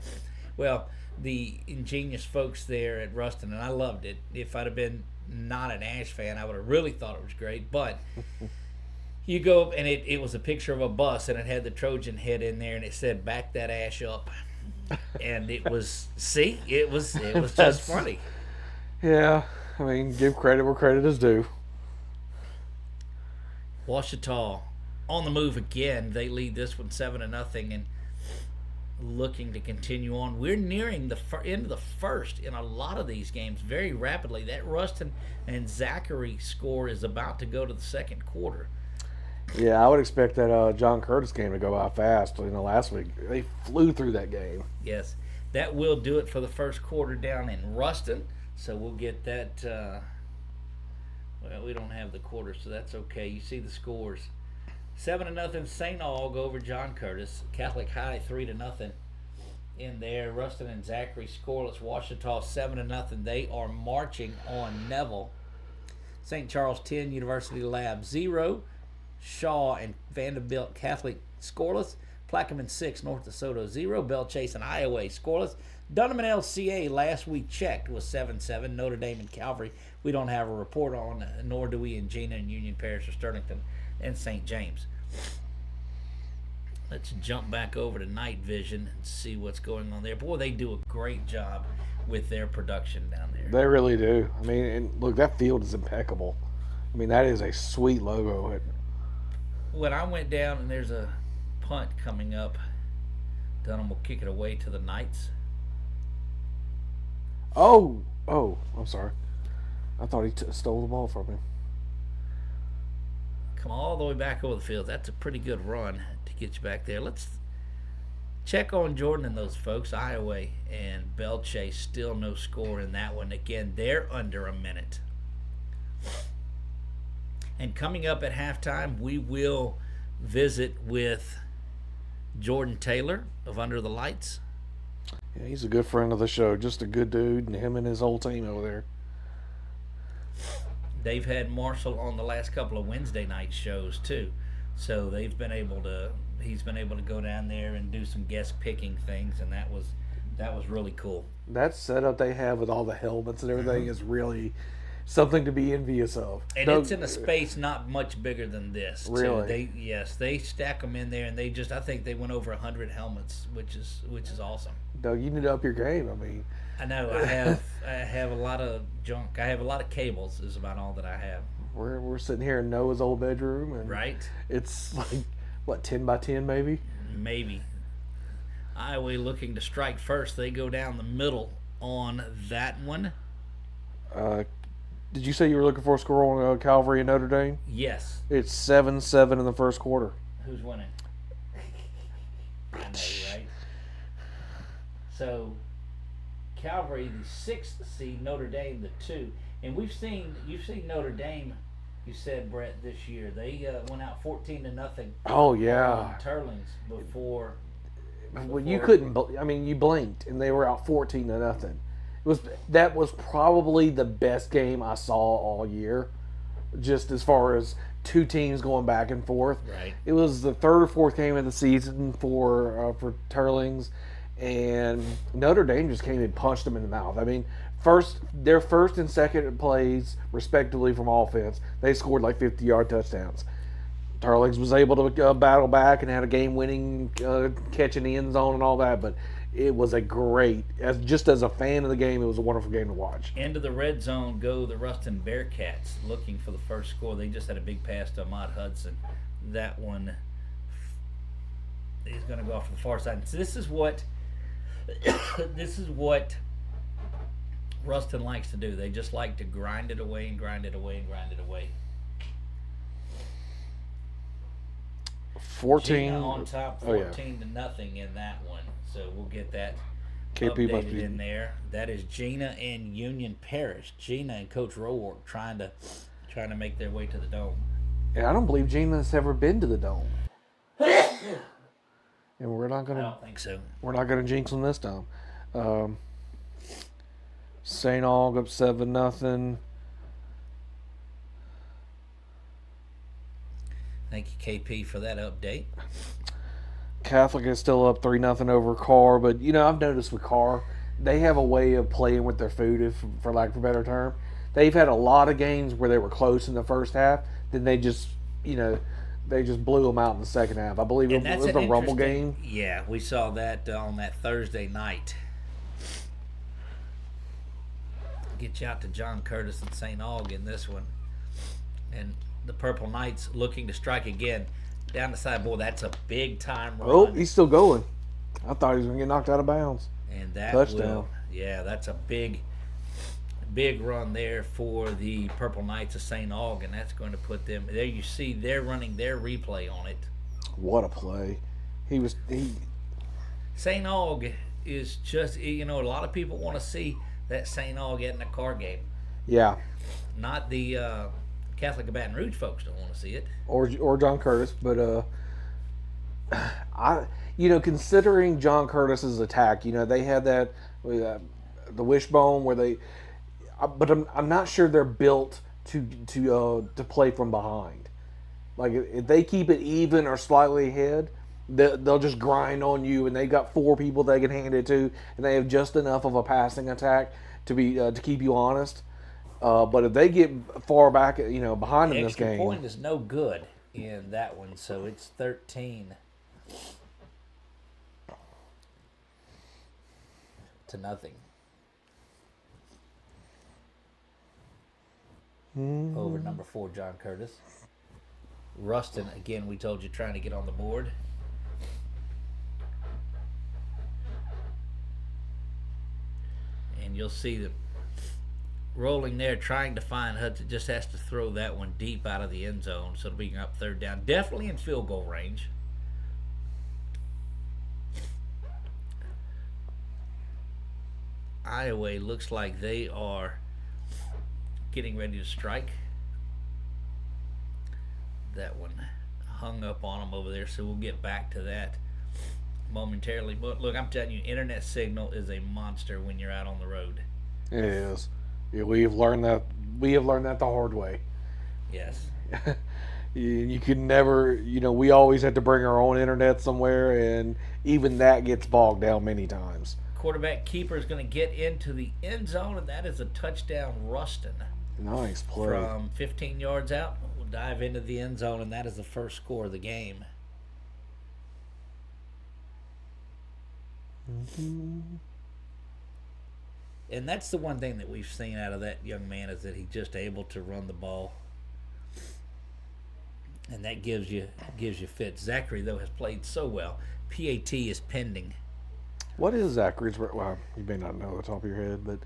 Well, the ingenious folks there at Ruston, and I loved it. If I'd have been not an Ash fan, I would have really thought it was great. But you go up, and it was a picture of a bus, and it had the Trojan head in there, and it said, "Back that Ash up." And it was, it was just funny. Yeah, I mean, give credit where credit is due. Ouachita on the move again. They lead this one 7-0 and looking to continue on. We're nearing the end of the first in a lot of these games very rapidly. That Ruston and Zachary score is about to go to the second quarter. Yeah, I would expect that John Curtis game to go by fast. Last week they flew through that game. Yes, that will do it for the first quarter down in Ruston. So we'll get that. Well, we don't have the quarters, so that's okay. You see the scores: 7-0 St. Aug over John Curtis. Catholic High 3-0 in there. Ruston and Zachary scoreless. Ouachita 7-0. They are marching on Neville. St. Charles 10, University Lab 0. Shaw and Vanderbilt Catholic scoreless. Plaquemine 6, North DeSoto 0. Bell Chase and Iowa scoreless. Dunham and LCA last we checked was 7-7. Notre Dame and Calvary we don't have a report on, nor do we in Gina and Union Parish or Sterlington and St. James. Let's jump back over to Night Vision and see what's going on there. Boy, they do a great job with their production down there. They really do. I mean, and look, that field is impeccable. I mean, that is a sweet logo. When I went down and there's a punt coming up, Dunham will kick it away to the Knights. Oh, I'm sorry. I thought he stole the ball from him. Come all the way back over the field. That's a pretty good run to get you back there. Let's check on Jordan and those folks. Iowa and Bell Chase, still no score in that one. Again, they're under a minute. And coming up at halftime, we will visit with Jordan Taylor of Under the Lights. Yeah, he's a good friend of the show. Just a good dude, and him and his whole team over there. They've had Marshall on the last couple of Wednesday night shows too, so he's been able to go down there and do some guest picking things, and that was really cool. That setup they have with all the helmets and everything is really something to be envious of. And it's in a space not much bigger than this. Too. Really? They stack them in there, and I think they went over 100 helmets, which is awesome. Doug, you need to up your game. I mean, I know I have a lot of junk. I have a lot of cables. Is about all that I have. we're sitting here in Noah's old bedroom, and Right. it's like what 10 by 10 maybe. Maybe. Iowa looking to strike first. They go down the middle on that one. Did you say you were looking for a score on Calvary and Notre Dame? Yes. It's 7-7 in the first quarter. Who's winning? I know, right? So, Calvary, the 6th seed, Notre Dame, the 2. And you've seen Notre Dame, you said, Brett, this year. They went out 14-0. Oh, yeah. On Turlings before. Well, you couldn't. I mean, you blinked, and they were out 14-0. That was probably the best game I saw all year, just as far as two teams going back and forth. Right. It was the third or fourth game of the season for Turlings, and Notre Dame just came and punched them in the mouth. I mean, their first and second plays, respectively, from offense, they scored like 50-yard touchdowns. Turlings was able to battle back and had a game-winning catch in the end zone and all that, but it was a great, just as a fan of the game, it was a wonderful game to watch. Into the red zone go the Ruston Bearcats, looking for the first score. They just had a big pass to Ahmad Hudson. That one is going to go off to the far side. So this is what Ruston likes to do. They just like to grind it away and grind it away and grind it away. 14 Gina on top, 14 to nothing in that one. So we'll get that KP must updated be in there. That is Gina and Union Parish. Gina and Coach Rowark trying to make their way to the Dome. And I don't believe Gina's ever been to the Dome. And we're not I gonna. don't think so. We're not gonna jinx them this time. St. Aug up 7-0. Thank you, KP, for that update. Catholic is still up 3-0 over Carr, but I've noticed with Carr, they have a way of playing with their food, for lack of a better term. They've had a lot of games where they were close in the first half, then they just blew them out in the second half. I believe it was the Rumble game. Yeah, we saw that on that Thursday night. Get you out to John Curtis and St. Aug in this one. And the Purple Knights looking to strike again. Down the side, boy, that's a big time run. Oh, he's still going. I thought he was going to get knocked out of bounds. And that touchdown. That's a big run there for the Purple Knights of St. Aug, and that's going to put them there. You see, they're running their replay on it. What a play! St. Aug is just a lot of people want to see that St. Aug getting a car game. Yeah. Not the Catholic of Baton Rouge folks don't want to see it. Or John Curtis, but considering John Curtis's attack, they had that the wishbone where they, but I'm not sure they're built to play from behind. Like if they keep it even or slightly ahead, they'll just grind on you, and they got 4 people they can hand it to, and they have just enough of a passing attack to keep you honest. But if they get far back, behind in this Extra game, point is no good in that one, so it's 13 to nothing. Over number 4, John Curtis. Rustin, again, we told you, trying to get on the board. And you'll see them rolling there, trying to find Hudson. Just has to throw that one deep out of the end zone, so it'll be up third down. Definitely in field goal range. Iowa looks like they are getting ready to strike. That one hung up on them over there, so we'll get back to that momentarily. But look, I'm telling you, internet signal is a monster when you're out on the road. it is. Yeah, we have learned that the hard way. Yes. You can never, we always had to bring our own internet somewhere, and even that gets bogged down many times. Quarterback keeper is going to get into the end zone, and that is a touchdown, Rustin. Nice play. From 15 yards out, we'll dive into the end zone, and that is the first score of the game. Mm-hmm. And that's the one thing that we've seen out of that young man, is that he's just able to run the ball. And that gives you fits. Zachary, though, has played so well. PAT is pending. What is Zachary's? Well, you may not know off the top of your head, but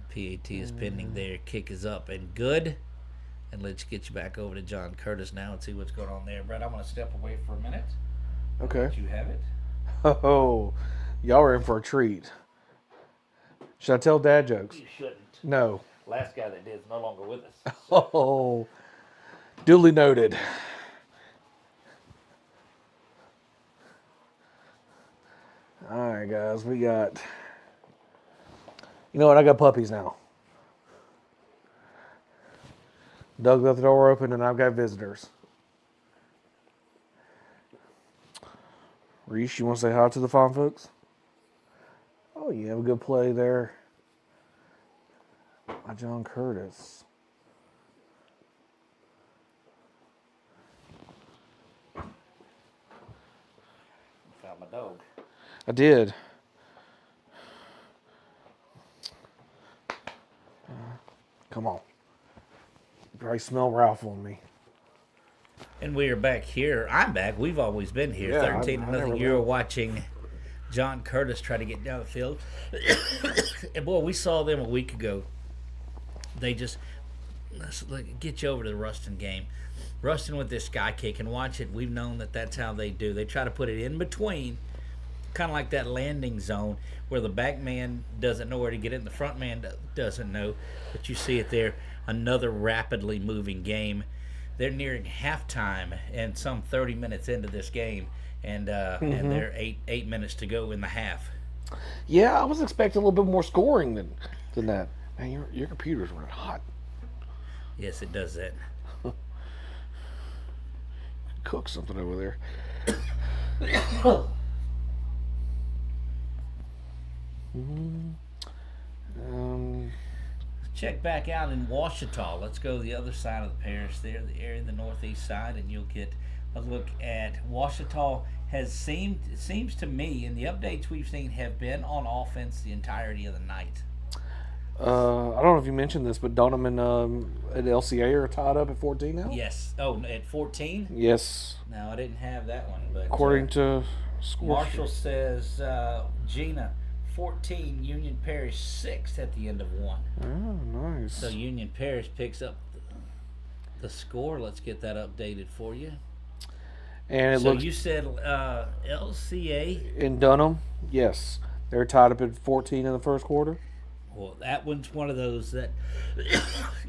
PAT is pending there. Kick is up and good. And let's get you back over to John Curtis now and see what's going on there. Brett, I'm going to step away for a minute. okay. Let you have it. Oh, y'all are in for a treat. Should I tell dad jokes? You shouldn't. No. Last guy that did is no longer with us. Oh, duly noted. All right, guys, we got. You know what? I got puppies now. Doug left the door open, and I've got visitors. Reese, you want to say hi to the fine folks? Oh, you have a good play there by John Curtis. Found my dog. I did. Come on. You probably smell Ralph on me. And we are back here. I'm back. We've always been here. Yeah, 13 I to never nothing. You're left. watching John Curtis try to get down the field. And boy, we saw them a week ago. They just get you over to the Rustin game. Rustin with this sky kick, and watch it. We've known that that's how they do. They try to put it in between, kind of like that landing zone where the back man doesn't know where to get it and the front man doesn't know. But you see it there. Another rapidly moving game. They're nearing halftime and some 30 minutes into this game, and and they're eight minutes to go in the half. Yeah, I was expecting a little bit more scoring than that. Man, your computer's running hot. Yes, it does that. Cook something over there. Check back out in Washita. Let's go to the other side of the parish there, the area in the northeast side, and you'll get a look at Washita. Seems to me, and the updates we've seen have been on offense the entirety of the night. I don't know if you mentioned this, but Dunham and LCA are tied up at 14 now? Yes. Oh, at 14? Yes. No, I didn't have that one. But According to Score Marshall says Gina 14, Union Parish 6 at the end of 1. Oh, nice. So Union Parish picks up the score. Let's get that updated for you. And it So looks you said LCA. in Dunham, yes. They're tied up at 14 in the first quarter. Well, that one's one of those that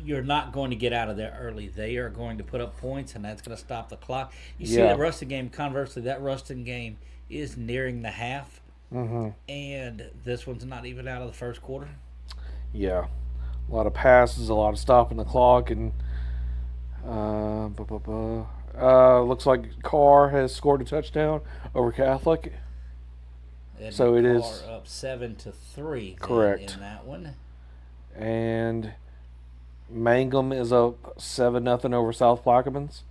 you're not going to get out of there early. They are going to put up points, and that's going to stop the clock. You see Yeah. that Ruston game, conversely, that Ruston game is nearing the half, Mm-hmm. and this one's not even out of the first quarter. Yeah, a lot of passes, a lot of stopping the clock, and looks like Carr has scored a touchdown over Catholic. And So it Carr is up 7-3 then correct. in that one. And Mangum is up 7-0 over South Plaquemines.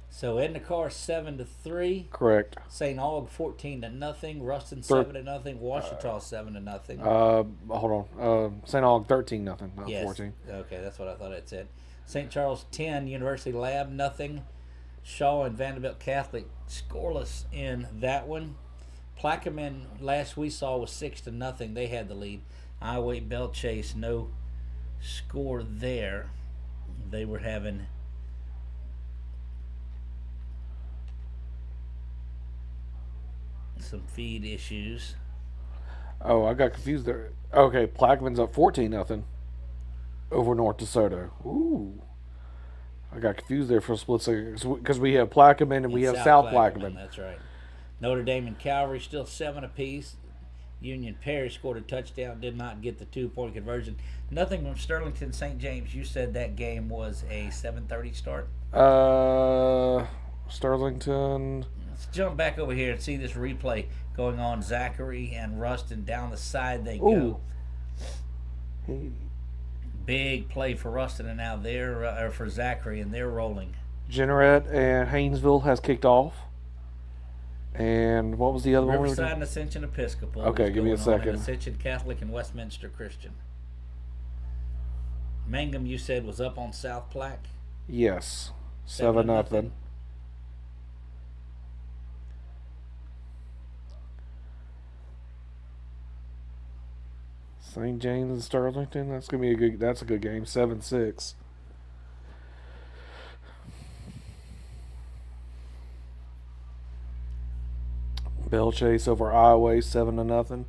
So Edna Carr 7-3. Correct. St. Aug 14-0. Ruston Thir- 7-0. Washita 7-0. Hold on. St. Aug 13-0, not Yes. 14. Okay, that's what I thought it said. St. Charles 10. University Lab nothing. Shaw and Vanderbilt Catholic scoreless in that one. Plaquemine last we saw was 6-0. They had the lead. Iowa Bell Chase no score there. They were having some feed issues. Oh, I got confused there. Okay, Plaquemines up 14-0 over North DeSoto. Ooh. I got confused there for a split second because we have Plaquemine and we have South Plaquemine. That's right. Notre Dame and Calvary still 7 apiece. Union Parish scored a touchdown, did not get the 2-point conversion. Nothing from Sterlington St. James. You said that game was a 7:30 start. Sterlington. Let's jump back over here and see this replay going on. Zachary and Ruston down the side they go. Ooh. Hey. Big play for Ruston, and now they're or for Zachary, and they're rolling. Jeanerette and Haynesville has kicked off. And what was the other one? Riverside and Ascension Episcopal. Okay, give me a second. Ascension Catholic and Westminster Christian. Mangum, you said, was up on South Plaque. Yes, 7-0. St. James and Sterlington. That's gonna be a good. That's a good game. 7-6. Bell Chase over Iowa 7-0 in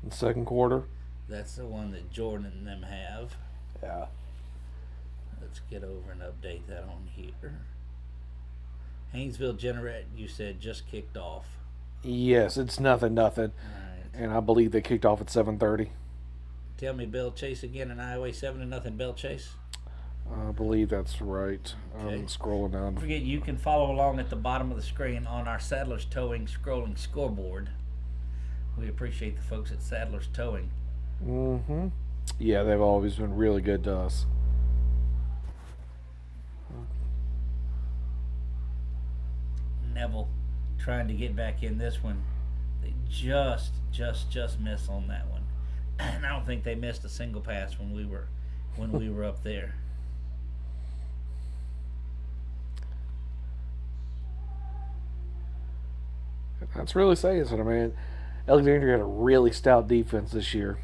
the second quarter. That's the one that Jordan and them have. Yeah. Let's get over and update that on here. Haynesville Jeanerette, you said, just kicked off. Yes, it's 0-0, All right. and I believe they kicked off at 7:30. Tell me Bell Chase again in Iowa 7-0 Bell Chase. I believe that's right. Okay. I'm scrolling down. Don't forget, you can follow along at the bottom of the screen on our Sadler's Towing scrolling scoreboard. We appreciate the folks at Sadler's Towing. Mm-hmm. Yeah, they've always been really good to us. Neville trying to get back in this one. They just miss on that one. And I don't think they missed a single pass when we were up there. That's really saying something, man. Alexandria had a really stout defense this year.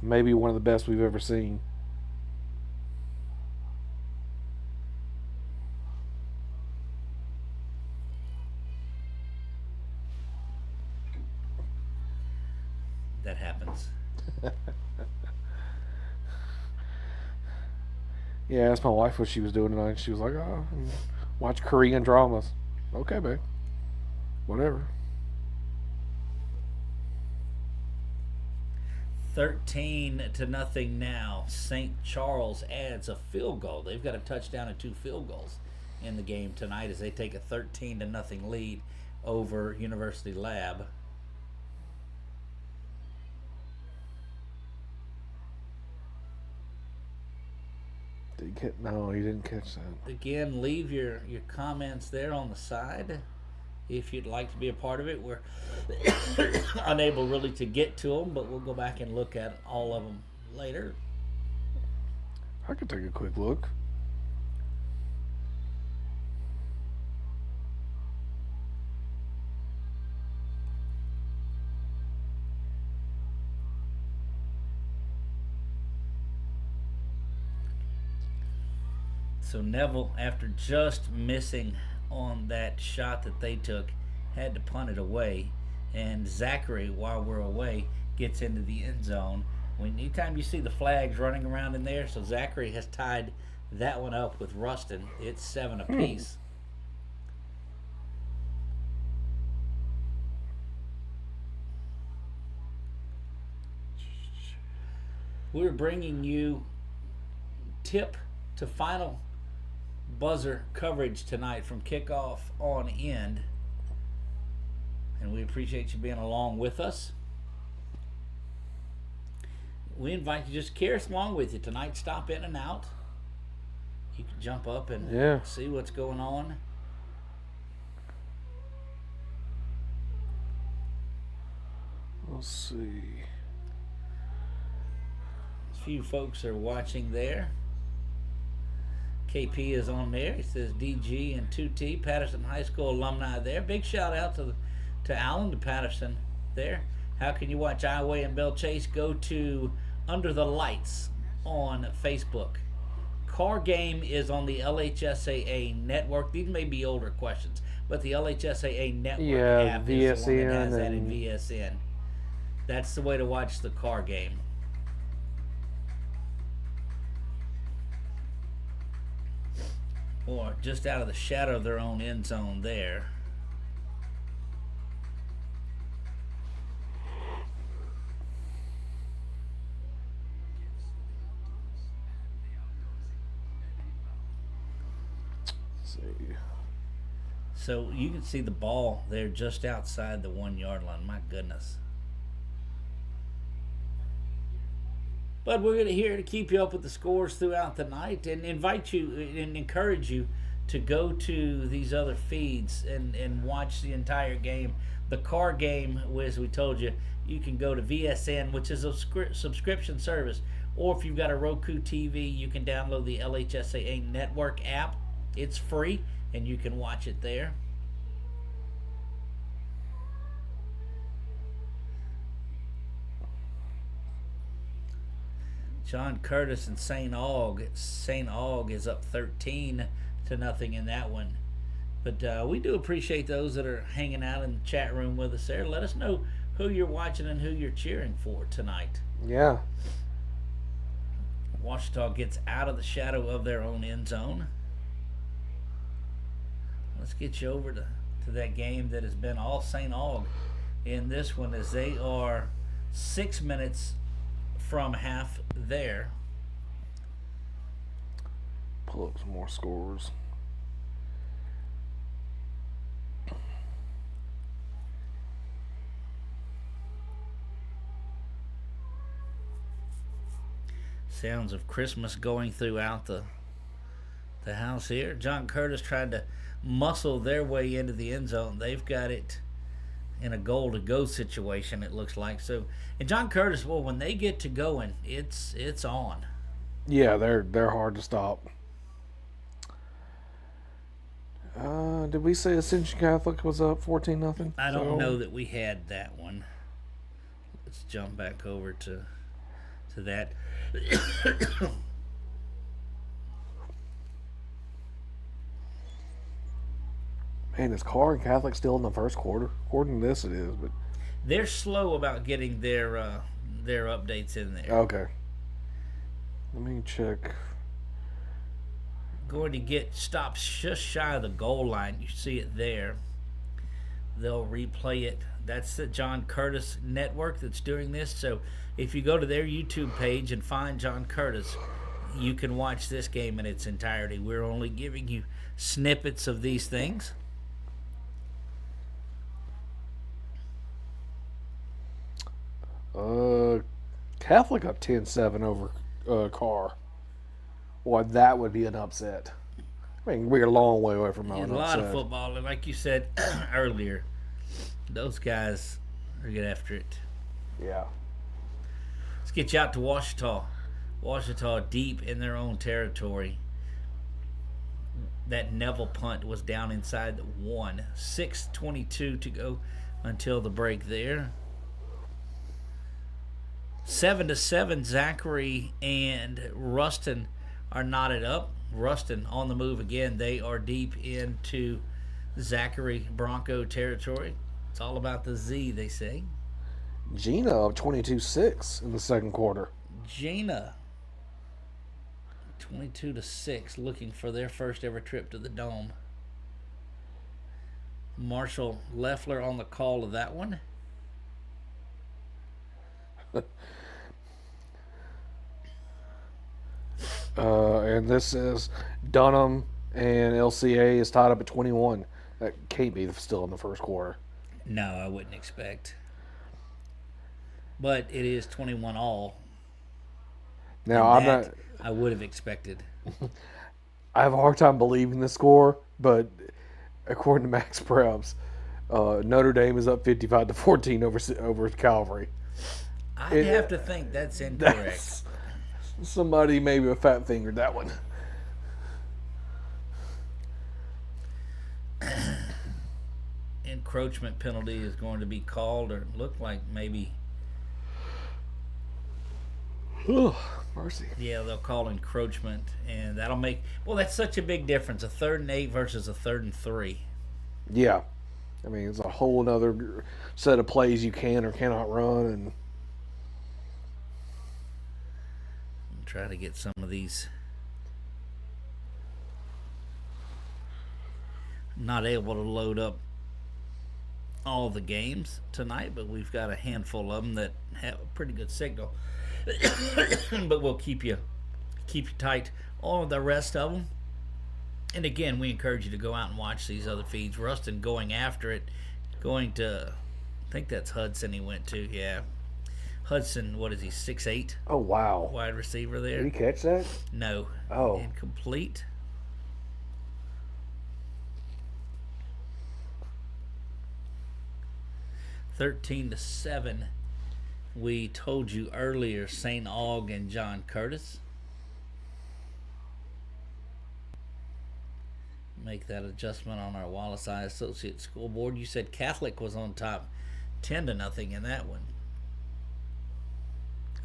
Maybe one of the best we've ever seen. That happens. Yeah, I asked my wife what she was doing tonight. She was like, "Oh, watch Korean dramas." Okay, babe. Whatever. 13-0 now. St. Charles adds a field goal. They've got a touchdown and 2 field goals in the game tonight as they take a 13-0 lead over University Lab. No, he didn't catch that. Again, leave your comments there on the side if you'd like to be a part of it. We're unable really to get to them, but we'll go back and look at all of them later. I could take a quick look. So Neville, after just missing on that shot that they took, had to punt it away. And Zachary, while we're away, gets into the end zone. Anytime you see the flags running around in there, so Zachary has tied that one up with Ruston. It's 7 apiece. We're bringing you tip to final buzzer coverage tonight from kickoff on end. And we appreciate you being along with us. We invite you just carry us along with you tonight. Stop in and out. You can jump up and see what's going on. Let's see. A few folks are watching there. KP is on there. It says DG and 2T, Patterson High School alumni there. Big shout out to Allen, to Patterson there. How can you watch Iowa and Bell Chase? Go to Under the Lights on Facebook. Car Game is on the LHSAA network. These may be older questions, but the LHSAA network app VSN is the one that has that in VSN. That's the way to watch the Car Game. Or just out of the shadow of their own end zone there. So you can see the ball there just outside the 1 yard line. My goodness. But we're here to keep you up with the scores throughout the night and invite you and encourage you to go to these other feeds and watch the entire game. The Car Game, as we told you, you can go to VSN, which is a subscription service. Or if you've got a Roku TV, you can download the LHSAA Network app. It's free, and you can watch it there. John Curtis and St. Aug. St. Aug is up 13-0 in that one. But we do appreciate those that are hanging out in the chat room with us there. Let us know who you're watching and who you're cheering for tonight. Yeah. Washita gets out of the shadow of their own end zone. Let's get you over to that game that has been all St. Aug in this one, as they are 6 minutes from half there. Pull up some more scores. Sounds of Christmas going throughout the house here. John Curtis tried to muscle their way into the end zone. They've got it in a goal-to-go situation, it looks like. So, and John Curtis, well, when they get to going, it's on. Yeah, they're hard to stop. Did we say Ascension Catholic was up 14-0? I don't know that we had that one. Let's jump back over to that. Man, is Carr and Catholic still in the first quarter? According to this, it is, but they're slow about getting their updates in there. Okay. Let me check. Going to get stopped just shy of the goal line. You see it there. They'll replay it. That's the John Curtis Network that's doing this. So if you go to their YouTube page and find John Curtis, you can watch this game in its entirety. We're only giving you snippets of these things. Catholic up 10-7 over Carr. Boy, that would be an upset. I mean, we're a long way away from an upset. A lot of football, and like you said earlier, those guys are good after it. Yeah. Let's get you out to Washita. Washita deep in their own territory. That Neville punt was down inside the 1. 6:22 to go until the break there. 7-7, Zachary and Ruston are knotted up. Ruston on the move again. They are deep into Zachary Bronco territory. It's all about the Z, they say. Gina up 22-6 in the second quarter. Gina 22-6, looking for their first ever trip to the Dome. Marshall Leffler on the call of that one. And this is Dunham and LCA is tied up at 21. That can't be still in the first quarter. No, I wouldn't expect. But it is 21 all. Now, I would have expected. I have a hard time believing the score, but according to Max Preps, Notre Dame is up 55-14 over Calvary. I'd have to think that's incorrect. Somebody maybe a fat fingered that one. Encroachment penalty is going to be called, or look like maybe. Mercy. Yeah, they'll call encroachment, and that'll make. Well, that's such a big difference: a 3rd and 8 versus a 3rd and 3. Yeah, I mean it's a whole other set of plays you can or cannot run, and Try to get some of these. Not able to load up all the games tonight, but we've got a handful of them that have a pretty good signal. But we'll keep you tight on the rest of them. And again, we encourage you to go out and watch these other feeds. Rustin going after it, going to, I think that's Hudson he went to, yeah. Hudson, what is he, 6'8"? oh wow, Wide receiver there. did he catch that? No. Oh. Incomplete. (13-7). We told you earlier, St. Aug and John Curtis. Make that adjustment on our Wallace Eye Associate School Board. You said Catholic was on top 10-0 in that one.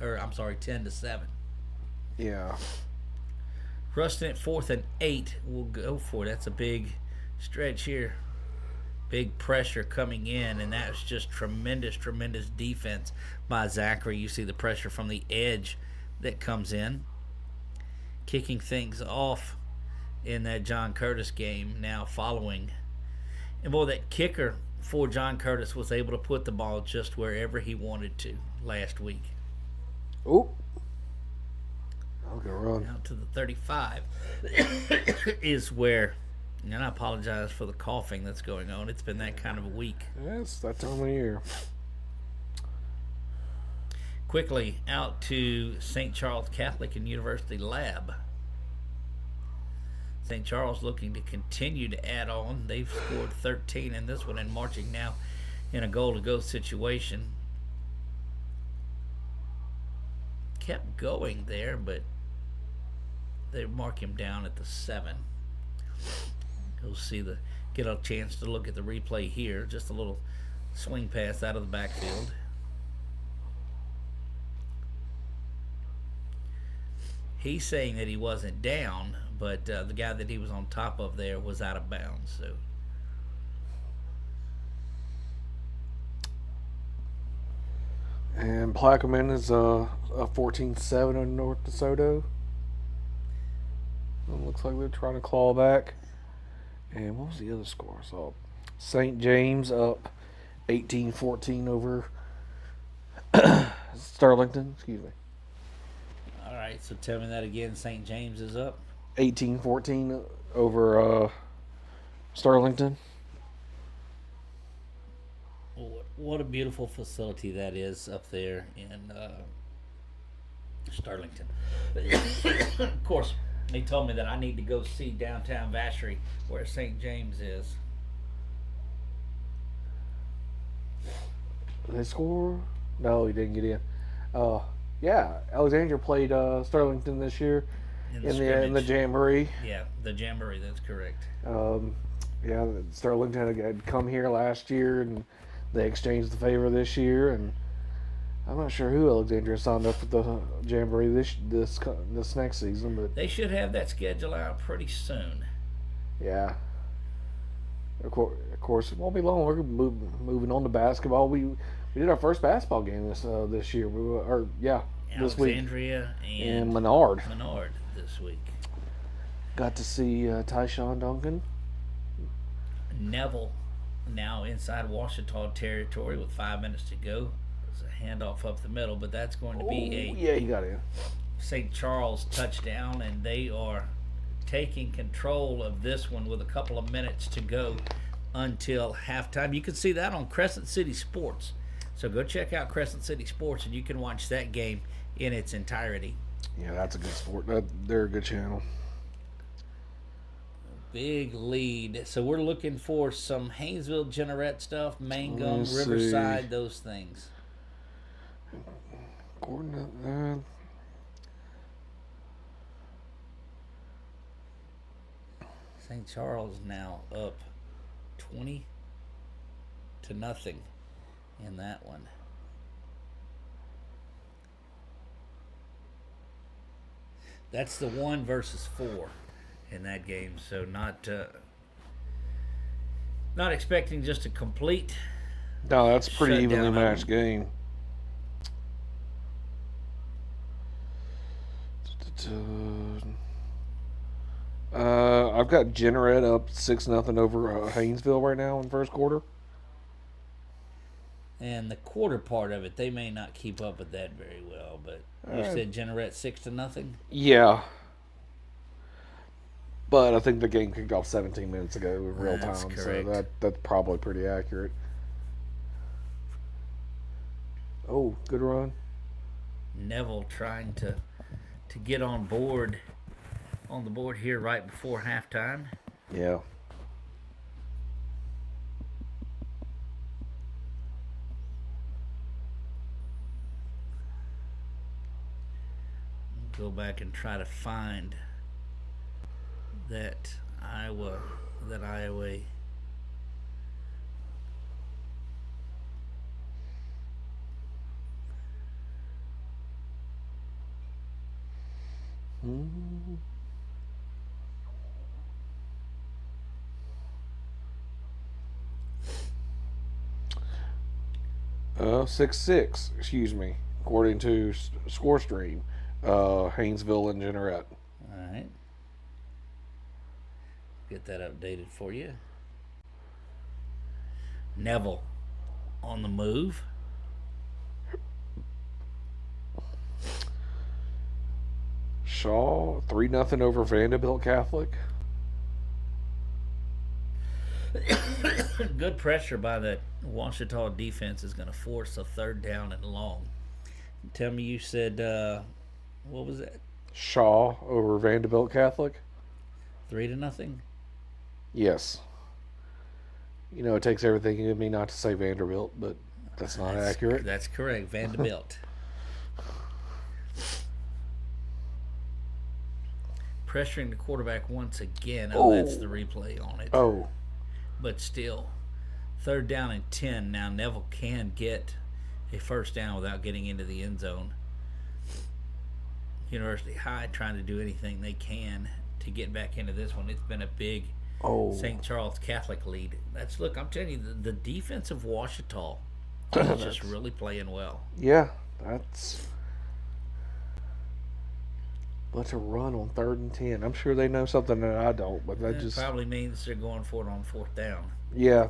Or, I'm sorry, 10-7. Yeah. Rustin at 4th and 8. We'll go for it. That's a big stretch here. Big pressure coming in, and that's just tremendous defense by Zachary. You see the pressure from the edge that comes in. Kicking things off in that John Curtis game now following. And boy, that kicker for John Curtis was able to put the ball just wherever he wanted to last week. Oh. Okay, run. Out to the 35 is where, and I apologize for the coughing that's going on. It's been that kind of a week. Yes, that time of year. Quickly out to St. Charles Catholic and University Lab. St. Charles looking to continue to add on. They've scored 13 in this one and marching now in a goal-to-go situation. Kept going there, but they mark him down at the 7. You'll get a chance to look at the replay here. Just a little swing pass out of the backfield. He's saying that he wasn't down, but the guy that he was on top of there was out of bounds. So. And Plaquemine is a 14-7 on North DeSoto. It looks like they're trying to claw back. And what was the other score? So St. James up 18-14 over Sterlington. Excuse me. All right, so tell me that again. St. James is up. 18-14 over Sterlington. What a beautiful facility that is up there in Sterlington. Of course, they told me that I need to go see downtown Vacherie where St. James is. Did they score? No, he didn't get in. Yeah, Alexandria played Sterlington this year in the Jamboree. Yeah, the Jamboree, that's correct. Yeah, Sterlington had come here last year, and they exchanged the favor this year, and I'm not sure who Alexandria signed up for the Jamboree this next season, but they should have that schedule out pretty soon. Yeah. Of course, it won't be long. We're moving on to basketball. We did our first basketball game this year. This week. Alexandria and Menard. this week. Got to see Tyshawn Duncan. Neville now inside Washita territory with 5 minutes to go. It's a handoff up the middle, but that's going to be Yeah, he got in. St. Charles touchdown, and they are taking control of this one with a couple of minutes to go until halftime. You can see that on Crescent City Sports. So go check out Crescent City Sports, and you can watch that game in its entirety. Yeah, that's a good sport. They're a good channel. Big lead. So we're looking for some Haynesville, Jeanerette stuff, Mangum, Riverside, those things. Gordon, St. Charles now up 20-0 in that one. That's the 1 versus 4 in that game. So not expecting just a complete. No, that's a pretty shutdown evenly matched game. I've got Jeanerette up 6-0 over Haynesville right now in first quarter. And the quarter part of it, they may not keep up with that very well. But you said Jeanerette 6-0. Yeah. But I think the game kicked off 17 minutes ago in real That's time, correct. so that's probably pretty accurate. Oh, good run. Neville trying to get on the board here right before halftime. Yeah. Go back and try to find that Iowa. Hmm. 6-6, excuse me, according to ScoreStream. Haynesville and Jeanerette. All right. Get that updated for you. Neville on the move. Shaw 3-0 over Vanderbilt Catholic. Good pressure by the Washita defense is going to force a 3rd down and long. Tell me you said, what was that? Shaw over Vanderbilt Catholic. 3-0? Yes. You know, it takes everything in me not to say Vanderbilt, but that's not accurate. That's correct. Vanderbilt. Pressuring the quarterback once again. Oh, that's the replay on it. Oh. But still, 3rd down and 10. Now Neville can get a 1st down without getting into the end zone. University High trying to do anything they can to get back into this one. It's been a big St. Charles Catholic lead. Look, I'm telling you, the defense of Washita is just really playing well. Yeah, that's. But to run on 3rd and 10, I'm sure they know something that I don't. But that just probably means they're going for it on 4th down. Yeah.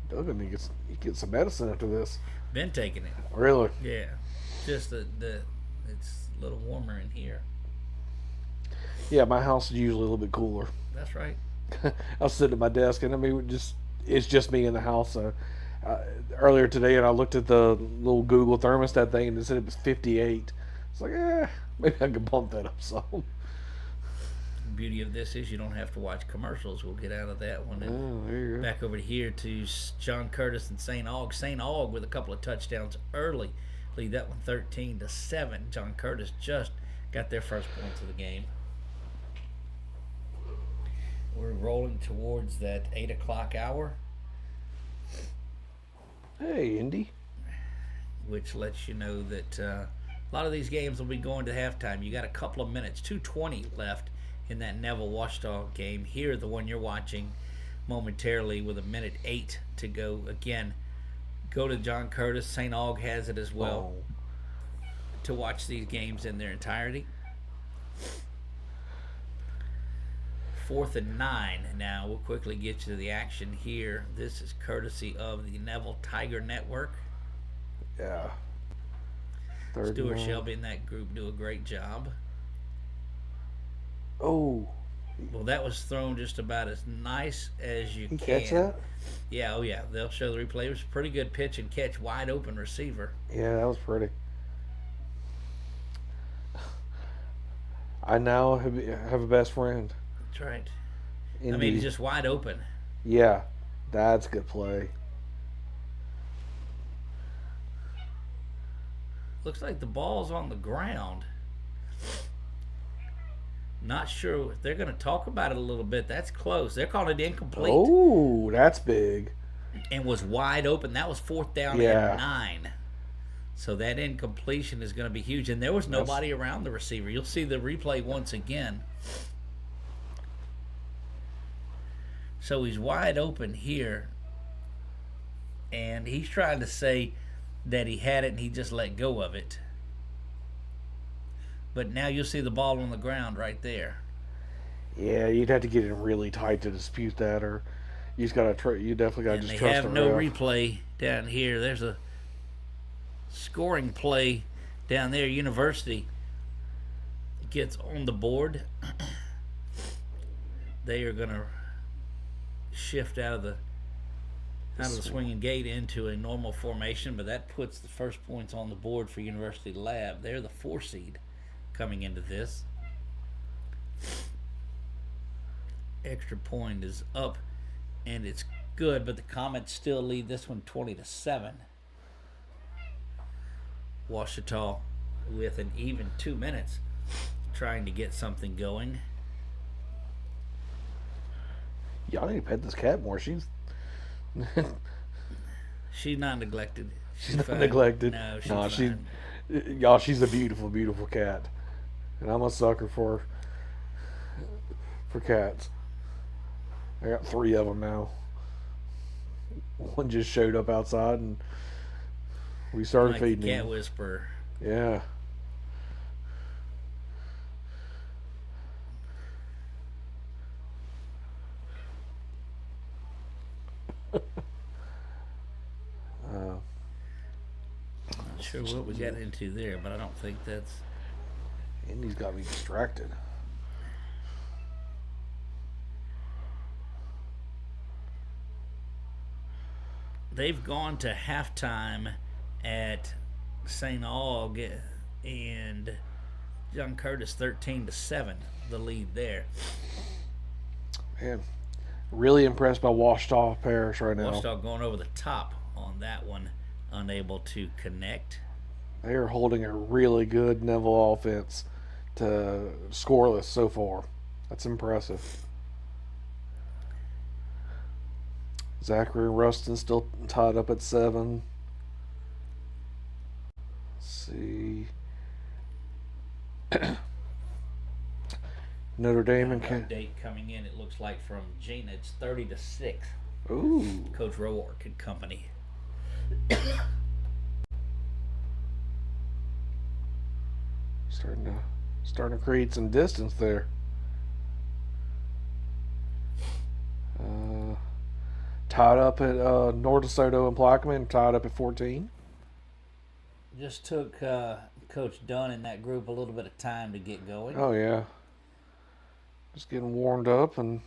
Duggan, he gets some medicine after this. Been taking it. Really? Yeah. Just it's a little warmer in here. Yeah, my house is usually a little bit cooler. That's right. I was sitting at my desk, and I mean, it's just me in the house. So earlier today, and I looked at the little Google thermostat thing, and it said it was 58. It's like, maybe I could bump that up some. The beauty of this is you don't have to watch commercials. We'll get out of that one. And there you go. Back over here to John Curtis and St. Aug. St. Aug with a couple of touchdowns early. Lead that one 13-7. John Curtis just got their first points of the game. We're rolling towards that 8 o'clock hour. Hey, Indy. Which lets you know that a lot of these games will be going to halftime. You got a couple of minutes, 2:20 left in that Neville Washita game. Here, the one you're watching momentarily with 1:08 to go. Again, go to John Curtis. St. Aug has it as well Oh. to watch these games in their entirety. 4th and 9. Now we'll quickly get you to the action here. This is courtesy of the Neville Tiger Network. Yeah. Third Stuart and 9. Shelby and that group do a great job. Oh. Well, that was thrown just about as nice as you He can. catch that? Yeah, oh yeah. They'll show the replay. It was a pretty good pitch and catch, wide open receiver. Yeah, that was pretty. I now have a best friend. That's right. Indy. I mean, he's just wide open. Yeah, that's a good play. Looks like the ball's on the ground. Not sure. They're going to talk about it a little bit. That's close. They're calling it incomplete. Oh, that's big. And was wide open. That was 4th down Yeah. and 9. So that incompletion is going to be huge. And there was nobody around the receiver. You'll see the replay once again. So he's wide open here. And he's trying to say that he had it and he just let go of it. But now you'll see the ball on the ground right there. Yeah, you'd have to get in really tight to dispute that, or you just gotta. You definitely gotta And just they trust have the no ref. replay down here. There's a scoring play down there. University gets on the board. They are going to shift out of the swinging gate into a normal formation, but that puts the first points on the board for University Lab. They're the 4 seed coming into this. Extra point is up, and it's good, but the Comets still lead this one 20-7. Ouachita with an even 2 minutes, trying to get something going. Y'all need to pet this cat more. She's She's not neglected. she's not fine. neglected. No, she's No, fine. y'all. She's a beautiful, beautiful cat, and I'm a sucker for cats. I got 3 of them now. One just showed up outside, and we started Like feeding the cat him. whisperer. Yeah. Not sure what we got into there, but I don't think that's. Indy's got me distracted. They've gone to halftime at St. Aug, and John Curtis 13-7, the lead there. Man, really impressed by Ouachita Parish right now. Ouachita going over the top on that one, unable to connect. They are holding a really good Neville offense to scoreless so far. That's impressive. Zachary and Rustin still tied up at 7. Let's see. Notre Dame and Update coming in, it looks like from Gina, it's 30-6. Ooh. Coach Roark and company. Starting to create some distance there. Tied up at North DeSoto and Plaquemine, tied up at 14. Just took Coach Dunn and that group a little bit of time to get going. Oh yeah. Just getting warmed up and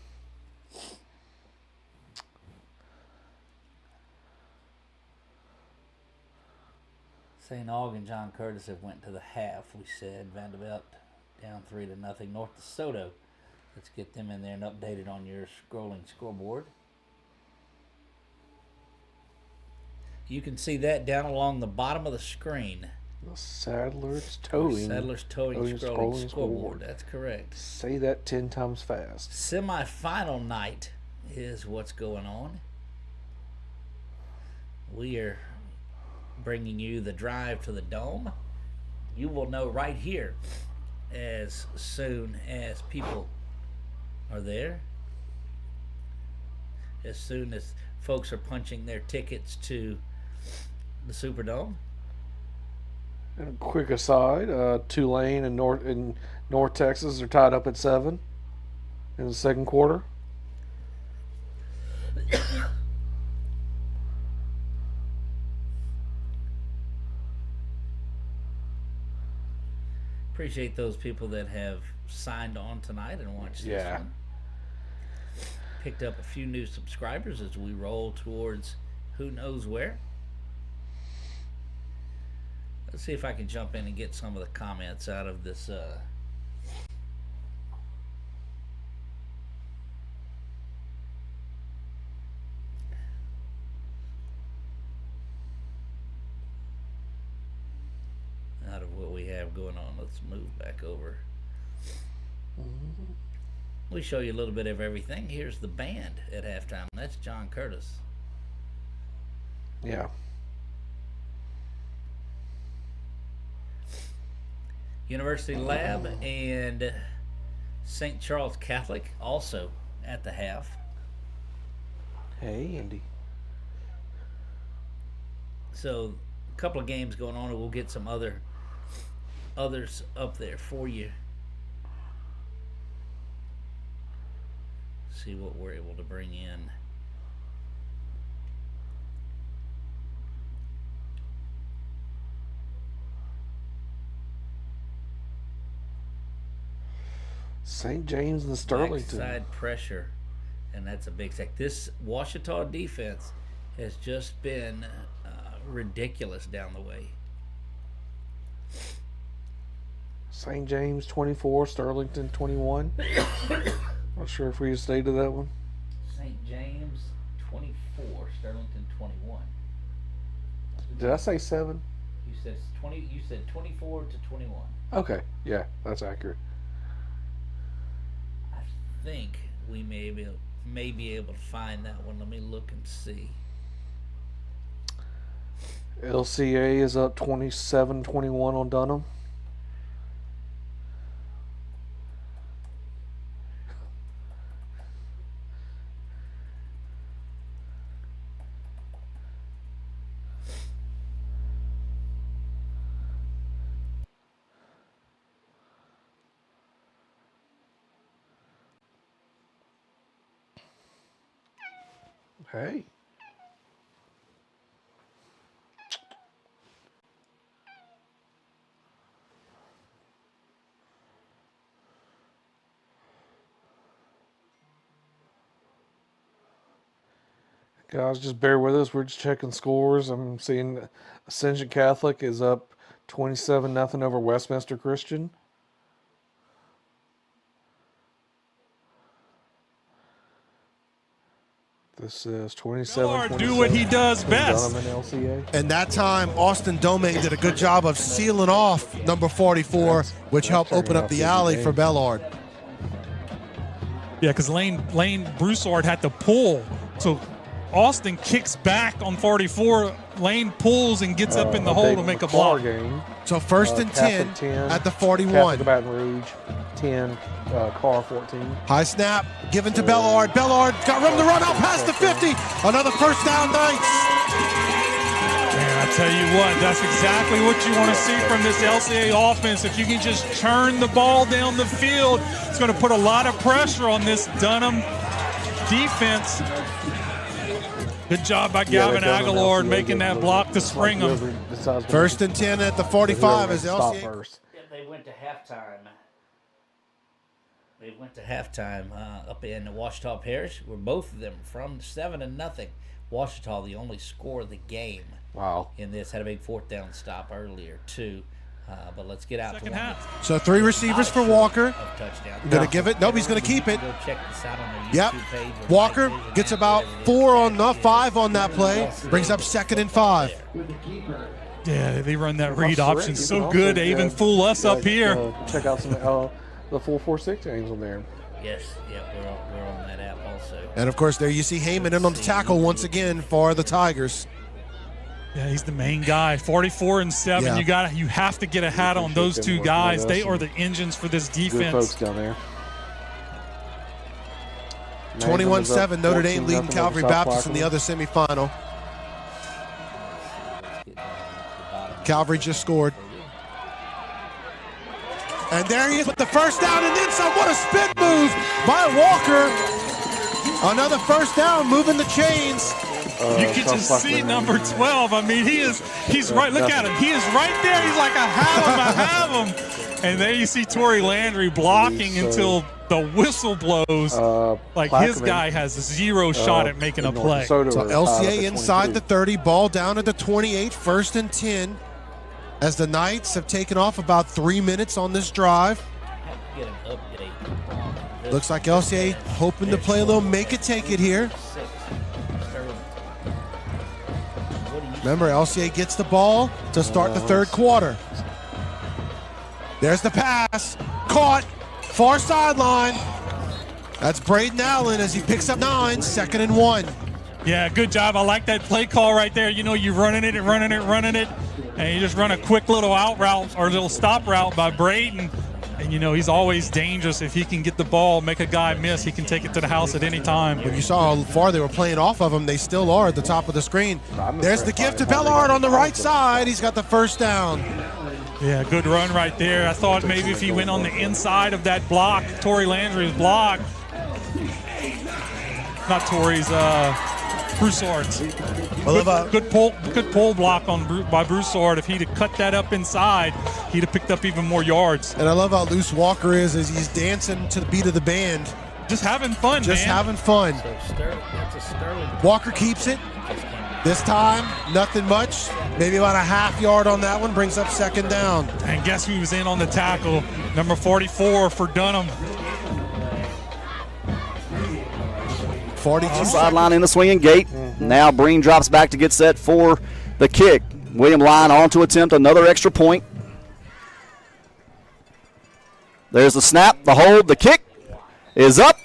St. Aug and John Curtis have went to the half, we said. Vanderbilt down 3-0. North DeSoto. Let's get them in there and updated on your scrolling scoreboard. You can see that down along the bottom of the screen. the Sadler's Towing. Sadler's Towing scrolling scoreboard. That's correct. Say that 10 times fast. Semifinal night is what's going on. We are bringing you the drive to the Dome. You will know right here as soon as people are there. As soon as folks are punching their tickets to The Superdome. And a quick aside, Tulane and North Texas are tied up at 7 in the second quarter. Appreciate those people that have signed on tonight and watched this one. Picked up a few new subscribers as we roll towards who knows where. Let's see if I can jump in and get some of the comments out of this. Out of what we have going on. Let's move back over. We show you a little bit of everything. Here's the band at halftime. That's John Curtis. Yeah. University Lab and St. Charles Catholic also at the half. Hey, Andy. So a couple of games going on, and we'll get some others up there for you. See what we're able to bring in. St. James and Sterlington. Backside pressure, and that's a big sack. This Ouachita defense has just been ridiculous down the way. St. James 24, Sterlington 21. Not sure if we stated that one. St. James 24, Sterlington 21. Did I say 7? You said 20. You said 24 to 21. Okay, yeah, that's accurate. I think we may be able to find that one. Let me look and see. LCA is up 27-21 on Dunham. Hey. Guys, just bear with us. We're just checking scores. I'm seeing Ascension Catholic is up 27-0 over Westminster Christian. This is 27-26. Do what he does best. And that time, Austin Domingue did a good job of sealing off number 44, which helped open up the alley for Bellard. Yeah, because Lane Broussard had to pull. So Austin kicks back on 44. Lane pulls and gets up in the hole to make a block. So first and 10 at the 41. Catholic Baton Rouge 10, Carr 14. High snap given to Bellard. Bellard got room to run out past the 50. Another first down, Knights. Man, I tell you what, that's exactly what you want to see from this LCA offense. If you can just turn the ball down the field, it's going to put a lot of pressure on this Dunham defense. Good job by Gavin Aguilar making that block to spring them. First and 10 at the 45 as LCA. They went to halftime. They went to halftime up in Ouachita Parish, where both of them from 7-0. Ouachita, the only score of the game. Wow. In this, had a big fourth down stop earlier too. But let's get out Second to half. So 3 receivers for Walker. Touchdown. Going to give it. Nope, he's going to keep it. Go check this out on the Yep. YouTube page. Walker gets about 5 on that play. Brings up 2nd and 5. Yeah, they run that read option so good. They even fool us up here. Check out some the 446 games on there. Yes, we're on that app also. And of course, there you see Heyman in on the tackle once again for the Tigers. Yeah, he's the main guy. 44 and 7. Yeah. You have to get a hat on those two guys. They are the engines for this Good defense. folks down there. 21-7, Notre Dame leading Calvary Baptist in the other semifinal. Calvary just scored. And there he is with the first down and then some. What a spin move by Walker. Another first down, moving the chains. You can just see number 12. I mean, he's right. Look at him. He is right there. He's like, I have him. And there you see Tory Landry blocking until the whistle blows. Like his guy has zero shot at making a play. So LCA inside the 30, ball down at the 28, 1st and 10. As the Knights have taken off about 3 minutes on this drive. Get an update. Looks like LCA hoping to play a little make it take it here. Remember, LCA gets the ball to start the third quarter. There's the pass. Caught. Far sideline. That's Braden Allen as he picks up 9, 2nd and 1. Yeah, good job. I like that play call right there. You know, you're running it, and you just run a quick little out route or little stop route by Braden. And, you know, he's always dangerous. If he can get the ball, make a guy miss, he can take it to the house at any time. If you saw how far they were playing off of him, they still are at the top of the screen. There's the give to Bellard on the right side. He's got the first down. Yeah, good run right there. I thought maybe if he went on the inside of that block, Tory Landry's block. Not Tory's, Broussard's. Good pull block by Broussard. If he'd have cut that up inside, he'd have picked up even more yards. And I love how loose Walker is as he's dancing to the beat of the band. Just having fun, Just having fun. That's a Sterling. Walker keeps it. This time, nothing much. Maybe about a half yard on that one. Brings up 2nd down. And guess who was in on the tackle? Number 44 for Dunham. 42. Sideline in the swinging gate. Now Breen drops back to get set for the kick. William Lyon on to attempt another extra point. There's the snap, the hold, the kick is up.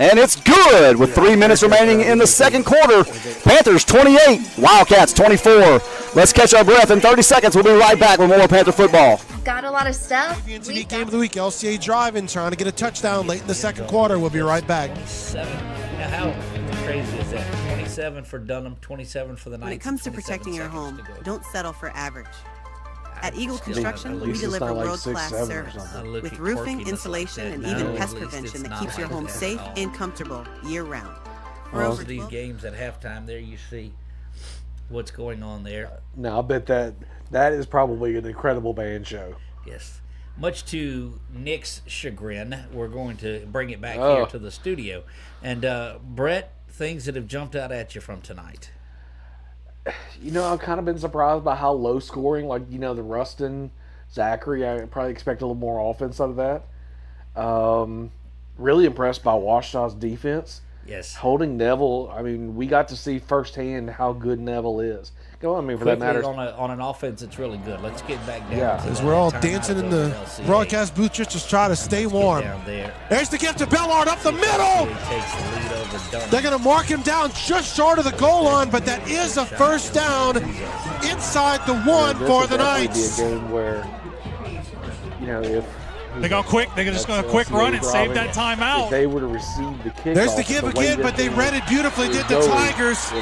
And it's good with 3 minutes remaining in the second quarter. Panthers 28, Wildcats 24. Let's catch our breath in 30 seconds. We'll be right back with more Panther football. Got a lot of stuff. Game of the week, LCA driving, trying to get a touchdown late in the second quarter. We'll be right back. 7. Now, how crazy is that? 27 for Dunham, 27 for the Knights. When it comes to protecting your home, don't settle for average. At Eagle Construction, we deliver world-class service with roofing, insulation, and even pest prevention that keeps your home safe and comfortable year-round. For Most over of these 12 games at halftime, there you see what's going on there. Now, I bet that is probably an incredible band show. Yes. Much to Nick's chagrin, we're going to bring it back here to the studio. And Brett, things that have jumped out at you from tonight. You know, I've kind of been surprised by how low scoring, like, you know, the Rustin, Zachary, I probably expect a little more offense out of that. Really impressed by Washaw's defense. Yes. Holding Neville, I mean, we got to see firsthand how good Neville is. Go on, I mean, for that matter. On an offense, it's really good. Let's get back down. Yeah. To As that we're all timeout dancing in over the LCA. broadcast booth just to try to stay warm. Down there. There's the gift to Bellard up the middle. He takes the lead over Dunham. They're going to mark him down just short of the goal line, but that is a first down inside the 1 for the Knights. This would definitely be a game where, you know, if They go quick. They're just going to quick run and save that if timeout. they were to receive the kick, There's the give again, but they read it beautifully, did the Tigers.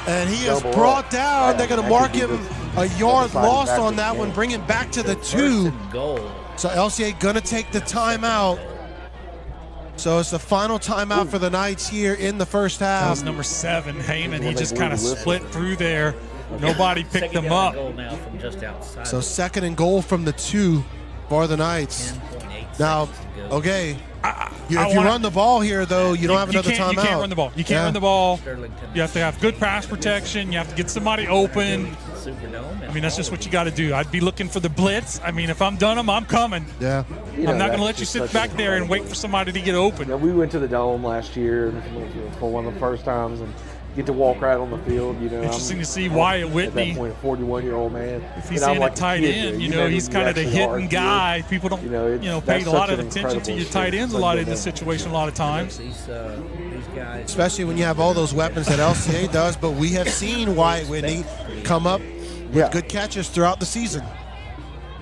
And he is brought down. They're going to mark him a yard loss on that one, bring him back to the 2. Goal. So LCA going to take the timeout. So it's the final timeout for the Knights here in the first That half. was number 7, Heyman. He just kind of split through there. Nobody picked him up. Goal now from just outside. So 2nd and goal from the 2 for the Knights. 10.8 Now, seconds to go. okay, if you run the ball here, though, you don't have another timeout. You can't run the ball. You can't run the ball. Sterlington. You have to have good pass protection. You have to get somebody open. Superdome. I mean, that's just what you got to do. I'd be looking for the blitz. I mean, if I'm Dunham, I'm coming. Yeah. I'm not going to let you sit back there and wait for somebody to get open. Yeah, we went to the Dome last year for one of the first times and get to walk right on the field. You know, Interesting to see Wyatt Whitney. At that point, a 41-year-old man. If he's And I'm in like at a tight kid, end, man. you know, never he's knew kind of the actually hitting hard guy. People don't, that's paid a lot such of an attention to incredible your tight ends a skill. lot in this situation a lot of times. These guys. Especially when you have all those weapons that LCA does, but we have seen Wyatt Whitney come up with good catches throughout the season.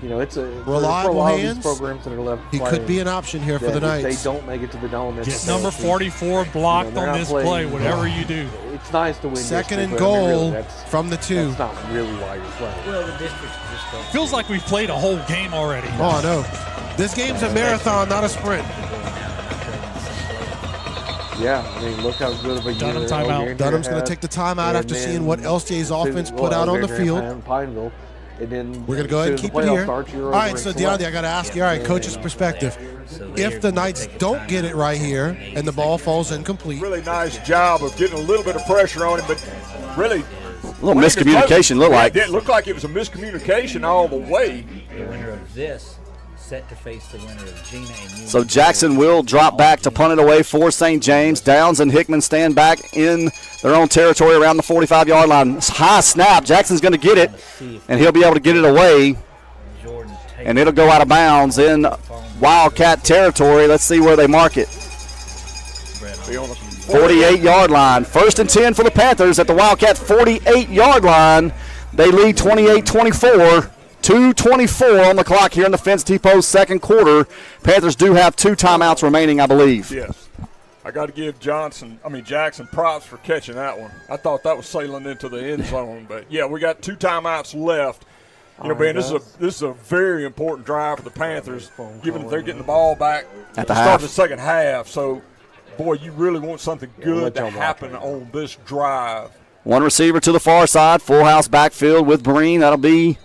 You know, it's a reliable for a lot hands. Of these programs that are left. He could be an option here for the Knights. If they don't make it to the Dome. Get number 44 blocked on this play, whatever you do. It's nice to win. Second and goal from the 2. That's not really why you're playing. Well, the district's just don't. Feels like we've played a whole game already. Oh, I know. This game's a marathon, not a sprint. Yeah, I mean, look how good of a Dunham year timeout. Dunham's going to take the timeout after seeing what LCA's offense put out on the field. Pineville. And then we're going to go ahead and keep it here. All right, so Deontay, I got to ask you, all right, coach's perspective. If the Knights don't get it right here and the ball falls incomplete. Really nice job of getting a little bit of pressure on him, but really. A little miscommunication, looked like. It looked like it was a miscommunication all the way. The winner of this set to face the winner of Gina and Union. So Jackson will drop back to punt it away for St. James. Downs and Hickman stand back in their own territory around the 45-yard line. High snap. Jackson's going to get it, and he'll be able to get it away. And it'll go out of bounds in Wildcat territory. Let's see where they mark it. 48-yard line. 1st and 10 for the Panthers at the Wildcat 48-yard line. They lead 28-24. 2:24 on the clock here in the Fence Depot second quarter. Panthers do have 2 timeouts remaining, I believe. Yes. I got to give Jackson props for catching that one. I thought that was sailing into the end zone. But, yeah, we got 2 timeouts left. You know, Ben, this is a very important drive for the Panthers, given that they're getting the ball back at the start of the second half. So, boy, you really want something good to happen on this drive. One receiver to the far side, full house backfield with Breen. That'll be,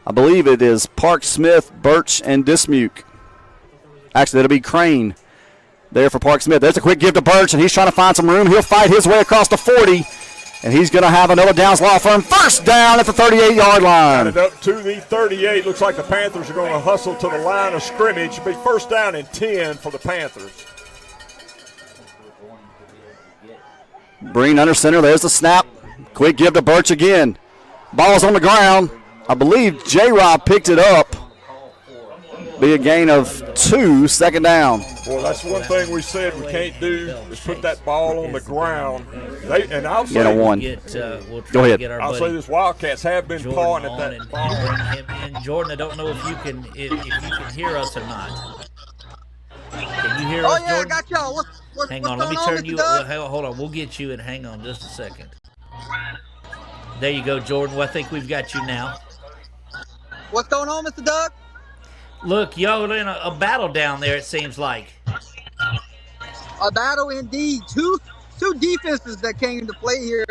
I believe it is Park Smith, Birch, and Dismuke. Actually, that'll be Crane there for Park Smith. There's a quick give to Birch, and he's trying to find some room. He'll fight his way across the 40, and he's going to have another Downs Law Firm first down at the 38-yard line. Got it up to the 38. Looks like the Panthers are going to hustle to the line of scrimmage. It'll be first down and 10 for the Panthers. Breen under center. There's the snap. Quick give to Birch again. Ball's on the ground. I believe J-Rob picked it up. Be a gain of 2, second down. Well, that's one thing we said we can't do is put that ball on the ground. I'll say, get a 1. Go ahead. I'll say this: Wildcats have been pawing at that ball. And Jordan, I don't know if you can hear us or not. Can you hear us, Jordan? I got y'all. Hang on, let me turn you. Hold on, we'll get you in. Hang on, just a second. There you go, Jordan. Well, I think we've got you now. What's going on, Mr. Doug? Look, y'all are in a battle down there, it seems like. A battle indeed. Two defenses that came into play here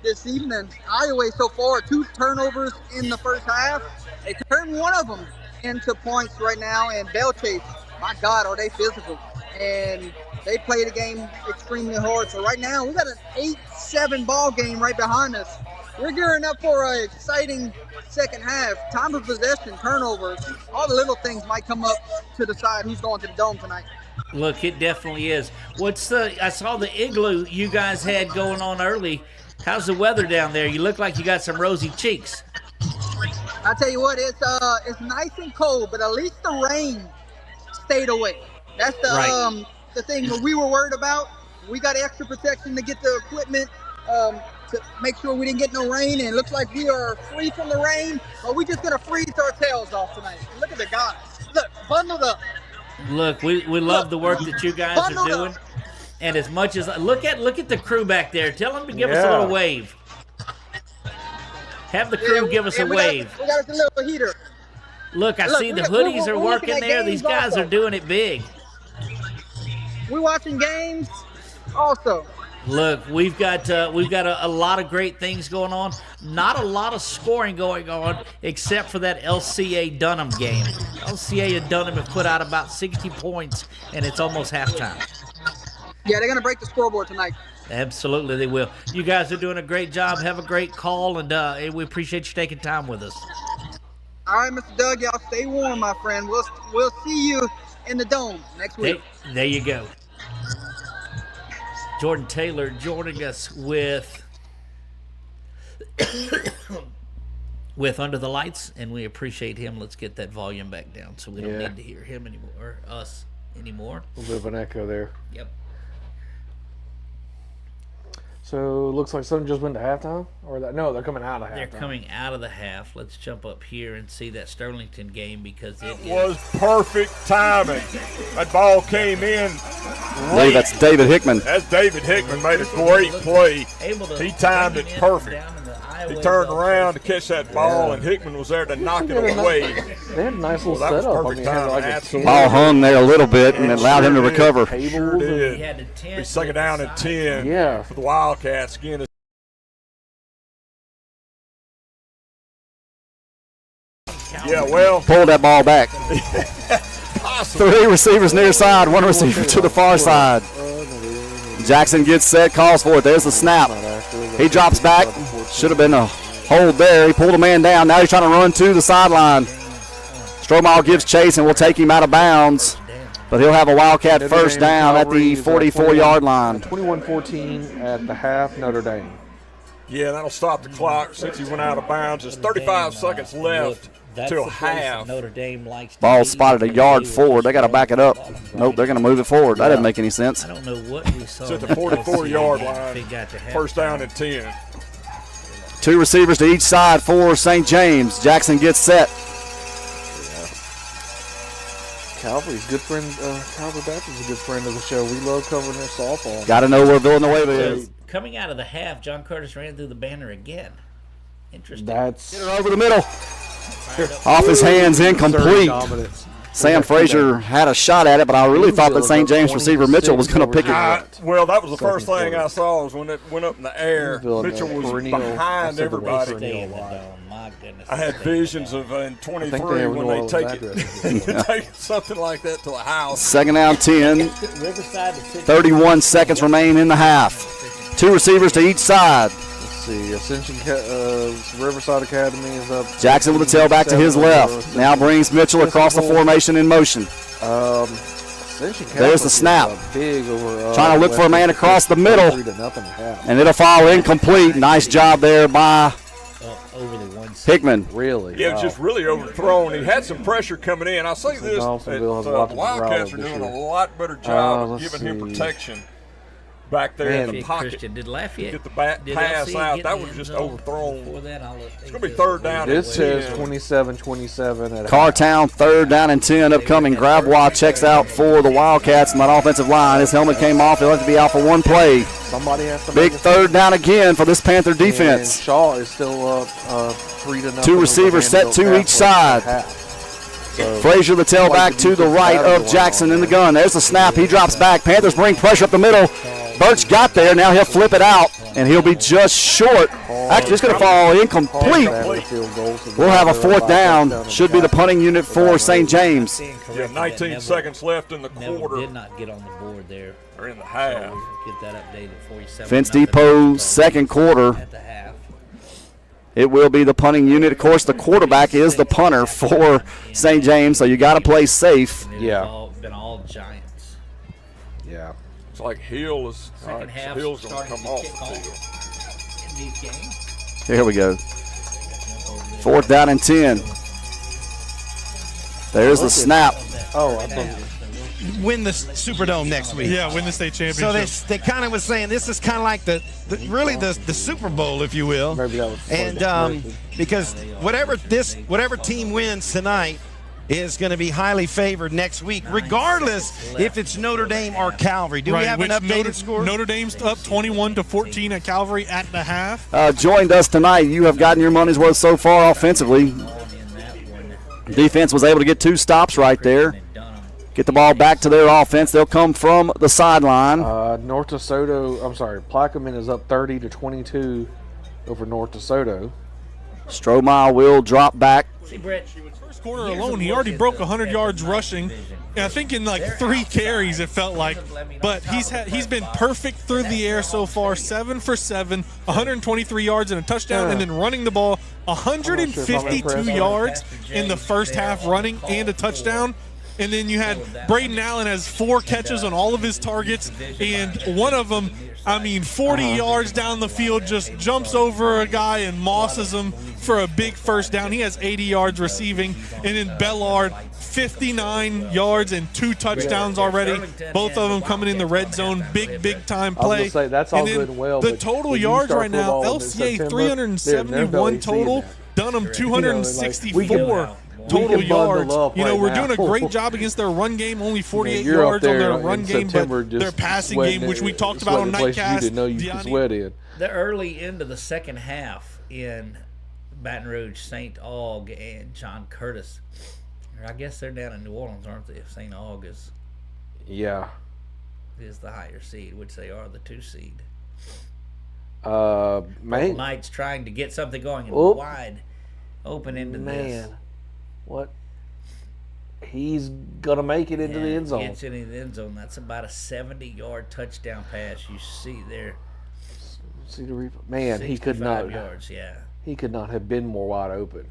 this evening. Iowa so far, 2 turnovers in the first half. They turned one of them into points right now, and Bell Chase, my God, are they physical. And they play the game extremely hard. So right now, we got an 8-7 ball game right behind us. We're gearing up for an exciting second half. Time of possession, turnovers, all the little things might come up to decide who's going to the Dome tonight. Look, it definitely is. I saw the igloo you guys had going on early. How's the weather down there? You look like you got some rosy cheeks. I tell you what, it's nice and cold, but at least the rain stayed away. That's the thing that we were worried about. We got extra protection to get the equipment to make sure we didn't get no rain, and it looks like we are free from the rain, but we're just going to freeze our tails off tonight. Look at the guys. Look, bundled up. Look, we love the work that you guys are doing. And as much as look at the crew back there. Tell them to give us a little wave. Have the crew give us a wave. We got us a little heater. Look, I see the hoodies are working there. These guys are doing it big. We're watching games also. Look, we've got a lot of great things going on. Not a lot of scoring going on, except for that LCA Dunham game. LCA and Dunham have put out about 60 points, and it's almost halftime. Yeah, they're going to break the scoreboard tonight. Absolutely, they will. You guys are doing a great job. Have a great call, and we appreciate you taking time with us. All right, Mr. Doug, y'all stay warm, my friend. We'll see you in the Dome next week. There you go. Jordan Taylor joining us with Under the Lights, and we appreciate him. Let's get that volume back down so we don't need to hear him anymore, or us anymore. A little bit of an echo there. Yep. So it looks like Southern just went to halftime, or that? No, they're coming out of halftime. They're coming out of the half. Let's jump up here and see that Sterlington game because it was perfect timing. That ball came in. I believe that's David Hickman. That's David Hickman made a great play. He timed it perfect. He turned around to catch that ball, and Hickman was there to knock it away. They had a nice little setup. Ball hung there a little bit and allowed him to recover. Sure did. He stuck it down at 10 for the Wildcats. Again, pulled that ball back. 3 receivers near side, 1 receiver to the far side. Jackson gets set, calls for it. There's the snap. He drops back. Should have been a hold there. He pulled a man down. Now he's trying to run to the sideline. Strohmeyer gives chase and will take him out of bounds. But he'll have a Wildcat first down at the 44-yard line. 21-14 at the half, Notre Dame. Yeah, that'll stop the clock since he went out of bounds. There's 35 seconds left till half. Notre Dame likes ball spotted a yard forward. They got to back it up. Nope, they're going to move it forward. That didn't make any sense. I don't know what we saw. It's at the 44-yard line. First down and 10. 2 receivers to each side for St. James. Jackson gets set. Calvary's good friend. Calvary Baptist is a good friend of the show. We love covering their softball. Got to know where Villanova is. Coming out of the half, John Curtis ran through the banner again. Interesting. That's get it over the middle. Off his hands, incomplete. Sam Frazier had a shot at it, but I really thought that St. James receiver Mitchell was going to pick it. Well, that was the first thing I saw was when it went up in the air. Mitchell was behind everybody. I had visions of in 23 when they take it, take something like that to the house. Second down 10. 31 seconds remain in the half. 2 receivers to each side. See, Ascension Riverside Academy is up. Jackson with the tailback to his left. Now brings Mitchell across the formation in motion. There's the snap. Trying to look for a man across the middle. And it'll fall incomplete. Nice job there by Hickman. Really? Yeah, it was just really overthrown. He had some pressure coming in. I'll say this, the Wildcats are doing a lot better job of giving him protection. Back there in the pocket. Christian, did Lafayette get the pass out? That was just overthrown. It's going to be third down. This says 27-27. Cartown, third down and 10 upcoming. Gravois checks out for the Wildcats on that offensive line. His helmet came off. He'll have to be out for 1 play. Somebody has to big third down again for this Panther defense. And Shaw is still up 3-0. 2 receivers set to each side. Frazier, the tailback to the right of Jackson in the gun. There's the snap. He drops back. Panthers bring pressure up the middle. Birch got there. Now he'll flip it out, and he'll be just short. Actually, it's going to fall incomplete. We'll have a 4th down. Should be the punting unit for St. James. Yeah, 19 seconds left in the quarter. Did not get on the board there. Or in the half. Get that updated for you. Fence Depot, second quarter. At the half. It will be the punting unit. Of course, the quarterback is the punter for St. James, so you got to play safe. Yeah. Been all Giants. Yeah. It's like Hill is. Second half Hill's going to come off the field. In these games. Here we go. 4th down and 10. There's the snap. Oh, I thought win the Superdome next week. Yeah, win the state championship. So they kind of was saying this is kind of like the Super Bowl, if you will. Maybe that was and because whatever team wins tonight is going to be highly favored next week, regardless if it's Notre Dame or Calvary. Do we have an updated score? Notre Dame's up 21-14 at Calvary at the half. Joined us tonight. You have gotten your money's worth so far offensively. Defense was able to get 2 stops right there. Get the ball back to their offense. They'll come from the sideline. North DeSoto, Plaquemine is up 30-22 over North DeSoto. Strohmeyer will drop back. See, Brett, first quarter alone, he already broke 100 yards rushing. And I think in like 3 carries it felt like. But he's been perfect through the air so far. 7 for 7, 123 yards and a touchdown, and then running the ball 152 yards in the first half running and a touchdown. and then you had Braden Allen has 4 catches on all of his targets, and one of them, 40 yards down the field, just jumps over a guy and mosses him for a big first down. He has 80 yards receiving, and then Bellard, 59 yards and 2 touchdowns already. Both of them coming in the red zone. Big time play. I was gonna say, that's all good and well. The total yards right now, LCA 371 total, Dunham 264 total yards. We're doing a great job against their run game. Only 48 yards on their run game, but their passing game, which we talked about on Nightcast. You didn't know you could sweat in. The early end of the second half in Baton Rouge, St. Aug and John Curtis. I guess they're down in New Orleans, aren't they? If St. Aug is the higher seed, which they are the 2 seed. Knights trying to get something going and wide open into this. What? He's gonna make it into the end zone. Gets into the end zone. That's about a 70-yard touchdown pass. You see there. See the replay. Man, he could not. Yards, yeah. He could not have been more wide open.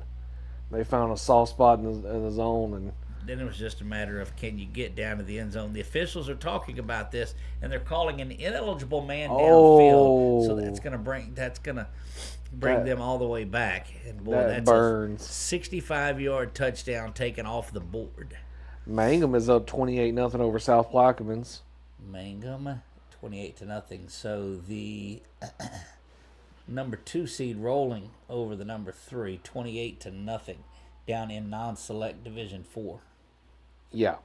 They found a soft spot in the zone, and then it was just a matter of, can you get down to the end zone? The officials are talking about this, and they're calling an ineligible man downfield. So that's gonna bring them all the way back. And boy, that's burns. A 65-yard touchdown taken off the board. Mangum is up 28-0 over South Plaquemines. Mangum 28-0. So the number 2 seed rolling over the number 3, 28-0, down in non-select Division 4. Yeah.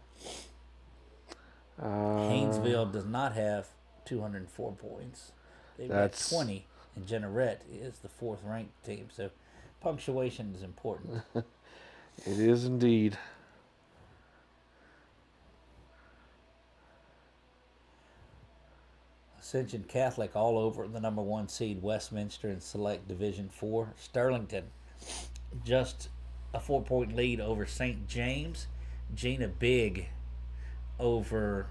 Haynesville does not have 204 points. They've got 20, and Jeanerette is the 4th ranked team. So punctuation is important. It is indeed. Ascension Catholic all over the number 1 seed, Westminster, in select Division 4. Sterlington just a 4-point lead over St. James. Gina Big over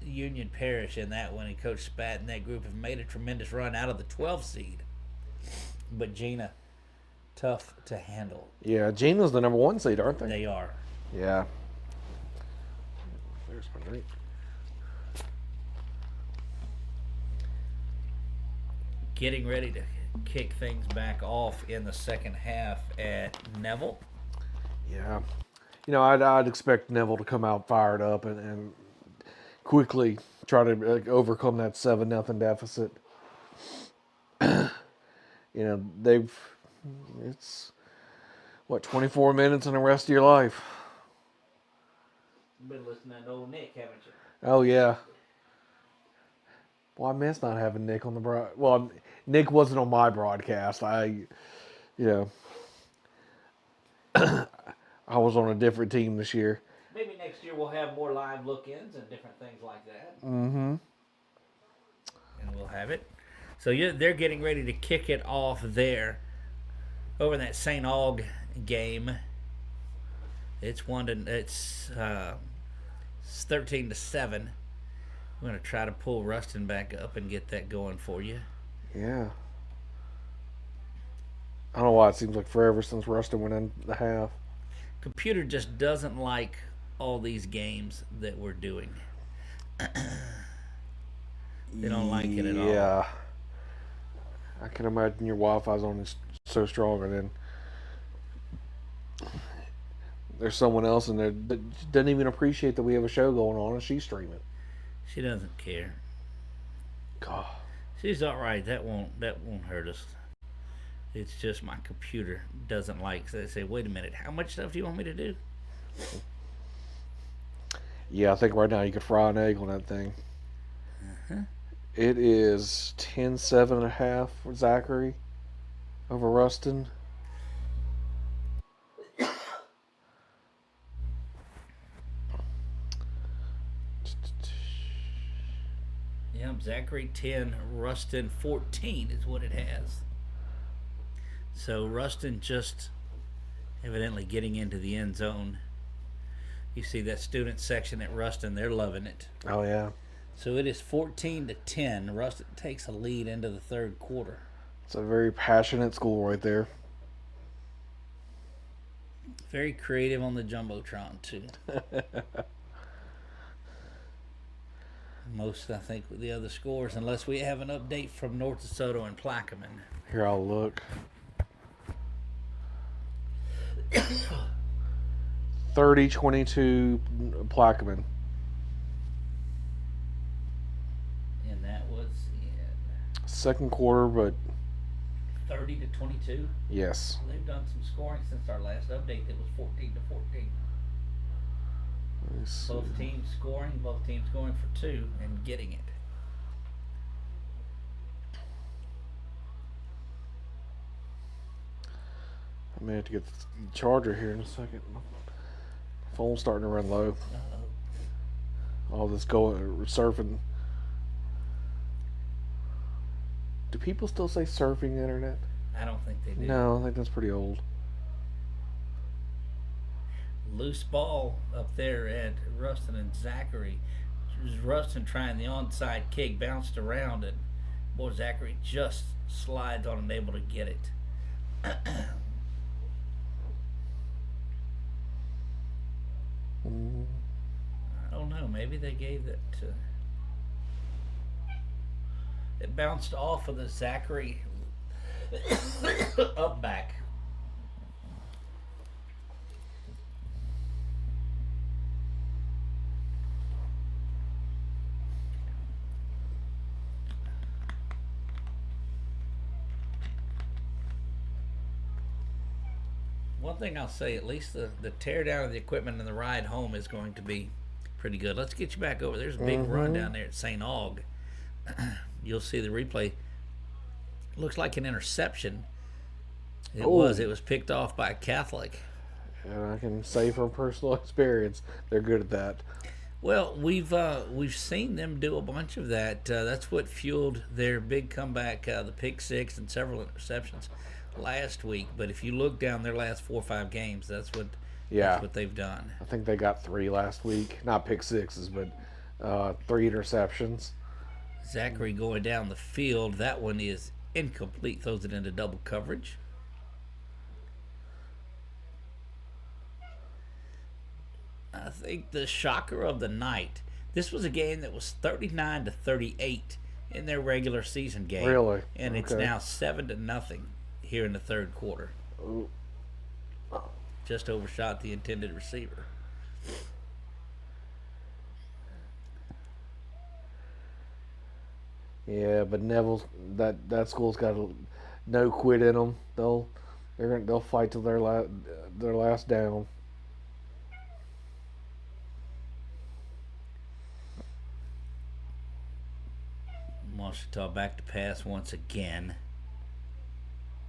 Union Parish in that one, and Coach Spat and that group have made a tremendous run out of the 12 seed. But Gina, tough to handle. Yeah, Gina's the number 1 seed, aren't they? They are. Yeah. There's my drink. Getting ready to kick things back off in the second half at Neville. Yeah. I'd expect Neville to come out fired up and quickly try to overcome that 7-0 deficit. It's 24 minutes and the rest of your life. Been listening to old Nick, haven't you? Oh, yeah. Well, I miss not having Nick on the Well, Nick wasn't on my broadcast. I was on a different team this year. Maybe next year we'll have more live look-ins and different things like that. Mm-hmm. And we'll have it. So they're getting ready to kick it off there over in that St. Aug game. It's 13-7. I'm going to try to pull Ruston back up and get that going for you. Yeah. I don't know why it seems like forever since Ruston went in the half. Computer just doesn't like all these games that we're doing. They don't like it at all. Yeah. I can imagine your Wi-Fi's on is so strong, and then there's someone else in there that doesn't even appreciate that we have a show going on and she's streaming. She doesn't care. God. She's all right. That won't hurt us. It's just my computer doesn't like. So they say, wait a minute, how much stuff do you want me to do? Yeah, I think right now you could fry an egg on that thing. Uh-huh. It is 10-7.5 for Zachary over Ruston. Yep, Zachary 10, Ruston 14 is what it has. So Ruston just evidently getting into the end zone. You see that student section at Ruston, they're loving it. Oh, yeah. So it is 14-10. Ruston takes a lead into the third quarter. It's a very passionate school right there. Very creative on the Jumbotron, too. Most, I think, with the other scores, unless we have an update from North DeSoto and Plaquemine. Here, I'll look. 30-22 Plaquemine. And that was in second quarter, but 30-22. Yes. They've done some scoring since our last update. That was 14-14. Both teams going for 2 and getting it. I may have to get the charger here in a second. My phone's starting to run low. All this surfing. Do people still say surfing the internet? I don't think they do. No, I think that's pretty old. Loose ball up there at Rustin and Zachary. Rustin trying the onside kick, bounced around, and boy, Zachary just slides on and able to get it. I don't know. Maybe they gave that to. It bounced off of the Zachary up back. One thing I'll say, at least the tear down of the equipment and the ride home is going to be pretty good. Let's get you back over. There's a big run down there at St. Aug. You'll see the replay. Looks like an interception. It was picked off by a Catholic. And I can say from personal experience, they're good at that. Well, we've seen them do a bunch of that. That's what fueled their big comeback, the pick six and several interceptions last week. But if you look down their last 4 or 5 games, that's what they've done. I think they got 3 last week. Not pick sixes, but 3 interceptions. Zachary going down the field. That one is incomplete. Throws it into double coverage. I think the shocker of the night. This was a game that was 39-38 in their regular season game. Really? And it's now 7-0 here in the third quarter. Ooh. Just overshot the intended receiver. Yeah, but Neville's that school's got no quit in them. They'll fight till their last down. Washita back to pass once again.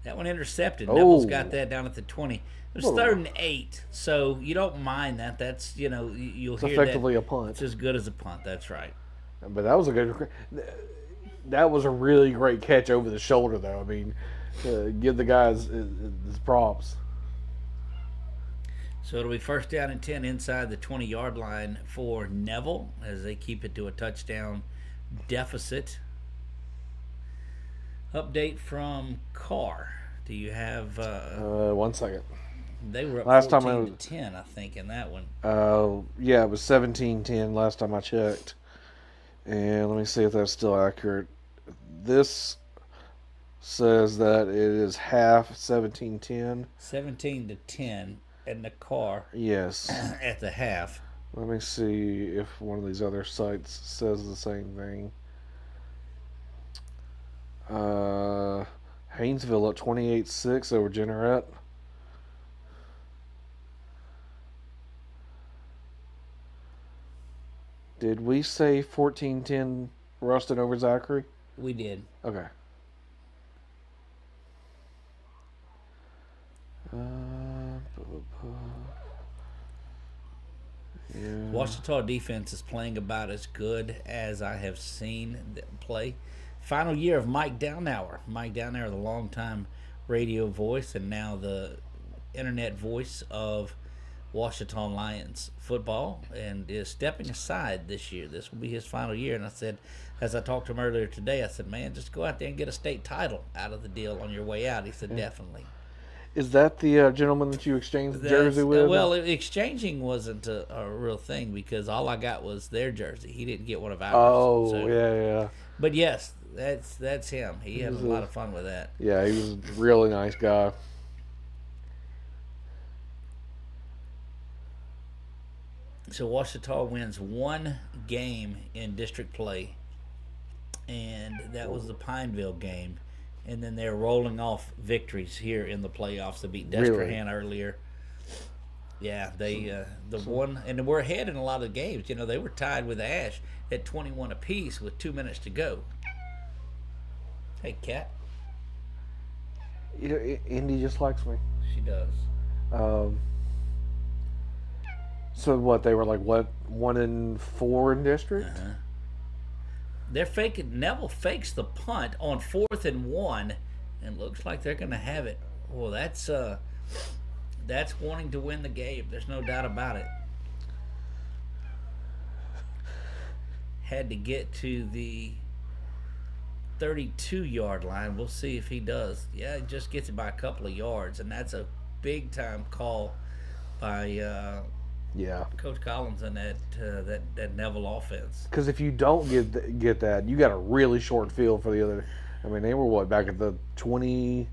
That one intercepted. Neville's got that down at the 20. It was 3rd and 8, so you don't mind that. That's, you'll it's hear effectively that. A punt. It's as good as a punt. That's right. But that was a good. That was a really great catch over the shoulder, though. I mean, give the guys his props. So it'll be 1st down and 10 inside the 20-yard line for Neville as they keep it to a touchdown deficit. Update from Carr. Do you have? 1 second. They were up last 14-10, I think, in that one. Yeah, it was 17-10 last time I checked. And let me see if that's still accurate. This says that it is half 17-10. 17-10 in the Carr. Yes. At the half. Let me see if one of these other sites says the same thing. Haynesville at 28-6 over Jeanerette. Did we say 14-10 Rustin over Zachary? We did. Okay. Yeah. Washita defense is playing about as good as I have seen them play. Final year of Mike Downauer. Mike Downauer, the longtime radio voice and now the internet voice of Washita Lions football, and is stepping aside this year. This will be his final year. And I said, as I talked to him earlier today, I said, man, just go out there and get a state title out of the deal on your way out. He said, definitely. Is that the gentleman that you exchanged the jersey with? Well, exchanging wasn't a real thing because all I got was their jersey. He didn't get one of ours. Oh, so. yeah. But yes, that's him. He had a lot of fun with that. Yeah, he was a really nice guy. So Ouachita wins one game in district play, and that was the Pineville game. And then they're rolling off victories here in the playoffs. They beat Destrehan earlier. Yeah, they one, and we're ahead in a lot of games. You know, they were tied with Ash at 21 apiece with 2 minutes to go. Hey, Kat. You know, Indy just likes me. She does. So what? They were like what, 1-4 in district? Uh-huh. They're faking. Neville fakes the punt on 4th and 1, and looks like they're going to have it. Well, that's wanting to win the game. There's no doubt about it. Had to get to the 32-yard line. We'll see if he does. Yeah, he just gets it by a couple of yards, and that's a big-time call by Coach Collins and that Neville offense. Because if you don't get that, you got a really short field for the other. I mean, they were what, back at the 20,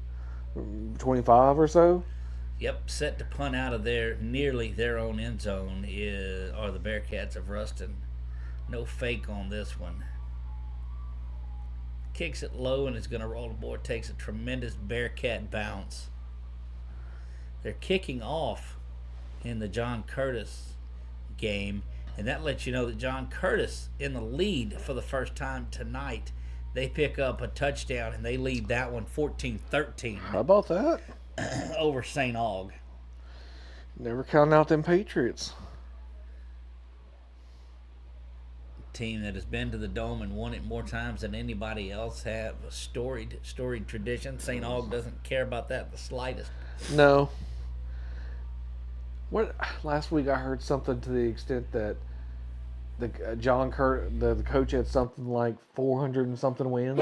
25 or so? Yep, set to punt out of nearly their own end zone are the Bearcats of Ruston. No fake on this one. Kicks it low and is going to roll the board. Takes a tremendous Bearcat bounce. They're kicking off in the John Curtis game, and that lets you know that John Curtis in the lead for the first time tonight. They pick up a touchdown and they lead that one 14-13. How about that? Over St. Aug. Never counting out them Patriots. Team that has been to the Dome and won it more times than anybody else have. A storied tradition. St. Aug doesn't care about that the slightest. No. What last week I heard something to the extent that the the coach had something like 400 and something wins.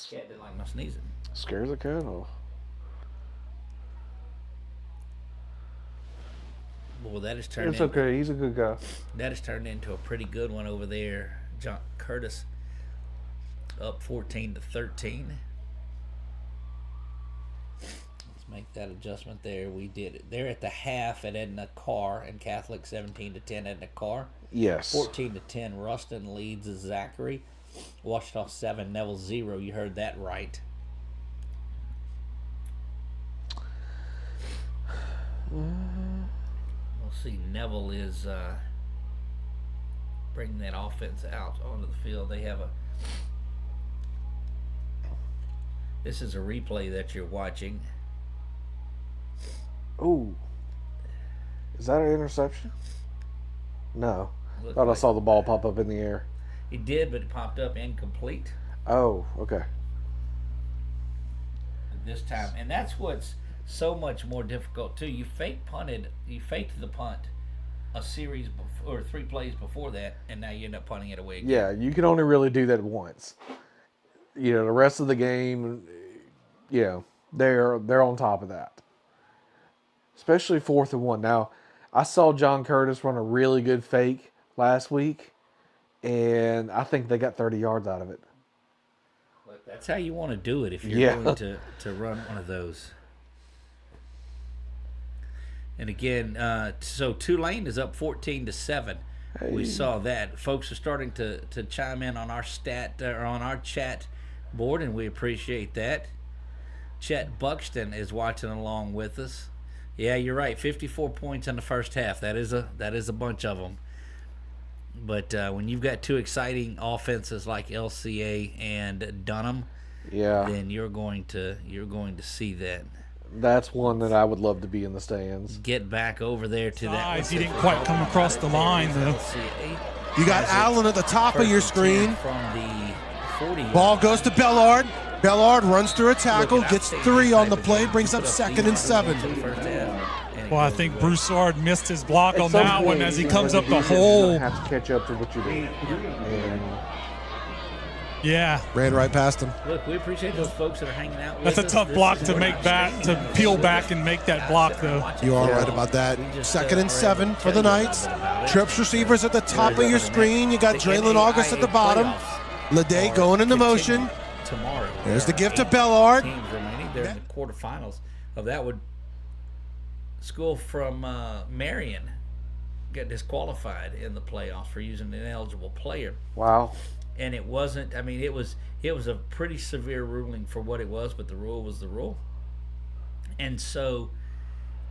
Cat didn't like my sneezing. Scares a cat off. Well, that has turned. It's okay. He's a good guy. That has turned into a pretty good one over there. John Curtis up 14-13. Let's make that adjustment there. We did it. They're at the half at Edna Carr and Catholic 17-10 Edna Carr. Yes. 14-10 Ruston leads Zachary. Ouachita 7 Neville 0. You heard that right. We'll see. Neville is bringing that offense out onto the field. They have this is a replay that you're watching. Ooh. Is that an interception? No. I saw the ball pop up in the air. He did, but it popped up incomplete. Oh, okay. This time. And that's what's so much more difficult, too. You faked the punt a series or 3 plays before that, and now you end up punting it away again. Yeah, you can only really do that once. You know, the rest of the game, they're on top of that. Especially 4th and 1. Now, I saw John Curtis run a really good fake last week, and I think they got 30 yards out of it. Look, that's how you want to do it if you're going to run one of those. And again, so Tulane is up 14-7. Hey. We saw that. Folks are starting to chime in on our on our chat board, and we appreciate that. Chet Buxton is watching along with us. Yeah, you're right. 54 points in the first half. That is a bunch of them. But when you've got 2 exciting offenses like LCA and Dunham, then you're going to see that. That's one that I would love to be in the stands. Get back over there to that. He didn't quite come across the line, though. You got Allen at the top of your screen. From the 40. Ball goes to Bellard. Bellard runs through a tackle, gets 3 on the play, brings up 2nd and 7. Well, I think Broussard missed his block on that one as he comes up the hole. You have to catch up to what you do. Yeah. Ran right past him. Look, we appreciate those folks that are hanging out with That's us. a tough block to make back, to peel back and make that block, though. You are right about that. 2nd and 7 for the Knights. Trips receivers at the top of your screen. You got Draylon August at the bottom. Lede going into motion. Tomorrow. There's the gift to Bellard. Teams remaining. They're in the quarterfinals of that. Would school from Marion get disqualified in the playoffs for using an ineligible player? Wow. And it wasn't. I mean, it was a pretty severe ruling for what it was, but the rule was the rule. And so,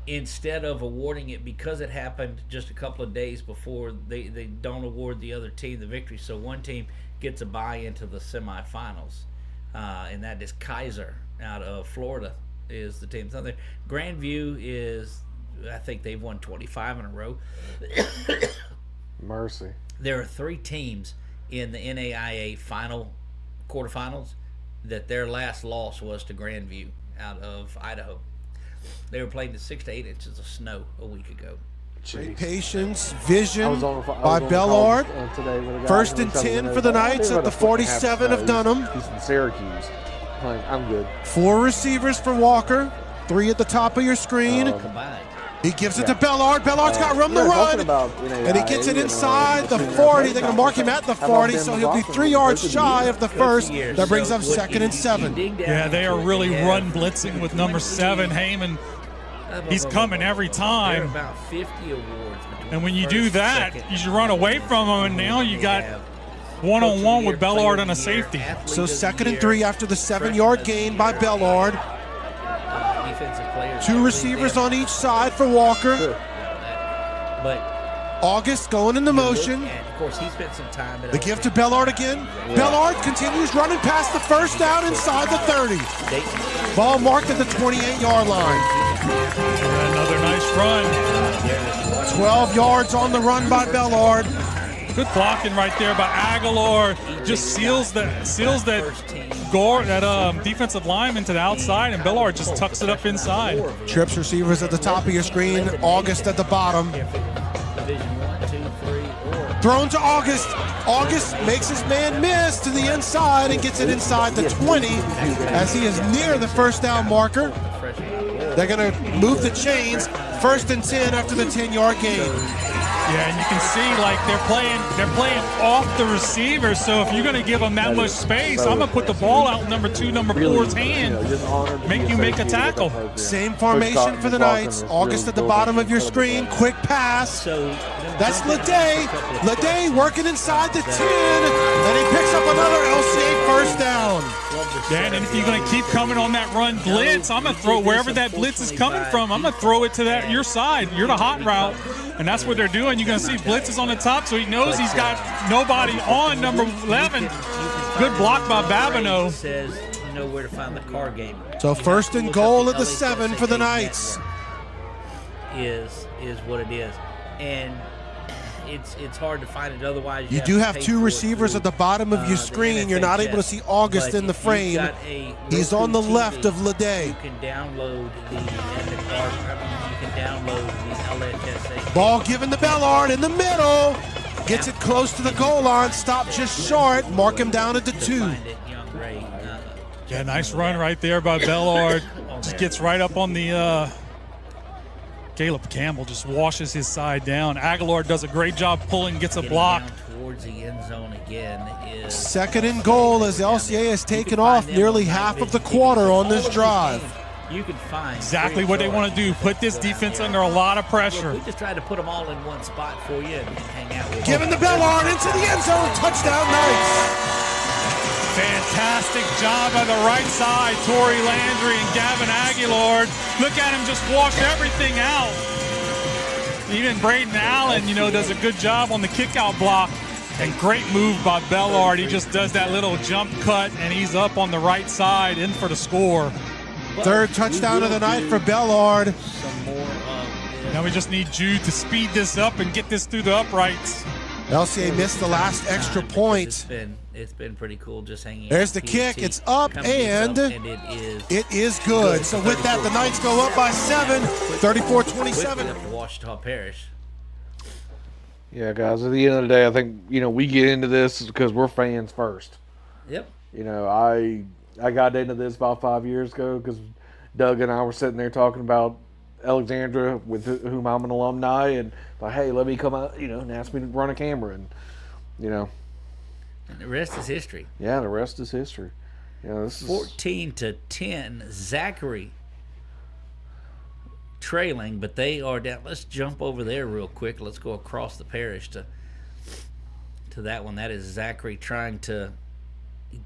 instead of awarding it, because it happened just a couple of days before, they don't award the other team the victory. So one team gets a bye into the semifinals, and that is Kaiser out of Florida is the team. So there, Grandview is, I think they've won 25 in a row. Mercy. There are 3 teams in the NAIA quarterfinals that their last loss was to Grandview out of Idaho. They were playing to 6 to 8 inches of snow a week ago. Great patience, vision by Bellard. Today with a guy 1st and 10 for the Knights at the 47 of Dunham. He's from Syracuse. I'm good. 4 receivers for Walker. 3 at the top of your screen. Combined. He gives it to Bellard. Bellard's got room to run. And he gets it inside the 40. They're going to mark him at the 40, so he'll be 3 yards shy of the first. That brings up 2nd and 7. Yeah, they are really run blitzing with number 7, Heyman. He's coming every time. About 50 awards. And when you do that, you run away from him, and now you got one-on-one with Bellard on a safety. So 2nd and 3 after the 7-yard gain by Bellard. 2 receivers on each side for Walker. But August going into motion. and of course, he spent some time at The gift to Bellard again. Bellard continues running past the first down inside the 30. Ball marked at the 28-yard line. Another nice run. 12 yards on the run by Bellard. Good blocking right there by Aguilar. Just seals that defensive lineman to the outside, and Bellard just tucks it up inside. Trips receivers at the top of your screen. August at the bottom. Thrown to August. August makes his man miss to the inside and gets it inside the 20 as he is near the first down marker. They're going to move the chains. 1st and 10 after the 10-yard gain. Yeah, and you can see like they're playing off the receiver. So if you're going to give them that much space, I'm going to put the ball out in number 2, number 4's hand. Make you make a tackle. Same formation for the Knights. August at the bottom of your screen. Quick pass. That's Lede. Lede working inside the 10. And he picks up another LCA first down. Yeah, and if you're going to keep coming on that run blitz, I'm going to throw wherever that blitz is coming from. I'm going to throw it to your side. You're the hot route. And that's what they're doing. You're going to see blitzes on the top, so he knows he's got nobody on number 11. Good block by Babineau. Says you know where to find the car game. So 1st and goal at the 7 for the Knights. Is what it is. And it's hard to find it otherwise. You do have 2 receivers at the bottom of your screen. You're not able to see August in the frame. He's on the left of Lede. You can download the LHSA. Ball given to Bellard in the middle. Gets it close to the goal line. Stop just short. Mark him down at the 2. Yeah, nice run right there by Bellard. Just gets right up on the Caleb Campbell just washes his side down. Aguilar does a great job pulling, gets a block. Towards the end zone again is 2nd and goal as LCA has taken off nearly half of the quarter on this drive. You can find exactly what they want to do. Put this defense under a lot of pressure. We just tried to put them all in one spot for you and hang out with you. Giving the Bellard into the end zone. Touchdown, Knights. Fantastic job by the right side, Torrey Landry and Gavin Aguilar. Look at him just wash everything out. Even Braden Allen, does a good job on the kick-out block. And great move by Bellard. He just does that little jump cut, and he's up on the right side in for the score. 3rd touchdown of the night for Bellard. Now we just need Jude to speed this up and get this through the uprights. LCA missed the last extra point. It's been pretty cool just hanging out. There's the kick. It's up, and it is good. So with that, the Knights go up by 7, 34-27. Up to Washita Parish. Yeah, guys, at the end of the day, I think, we get into this because we're fans first. Yep. You know, I got into this about 5 years ago because Doug and I were sitting there talking about Alexandria, with whom I'm an alumni, and like, hey, let me come out, and ask me to run a camera, and And the rest is history. Yeah, the rest is history. This 14-10, Zachary trailing, but they are down. Let's jump over there real quick. Let's go across the parish to that one. That is Zachary trying to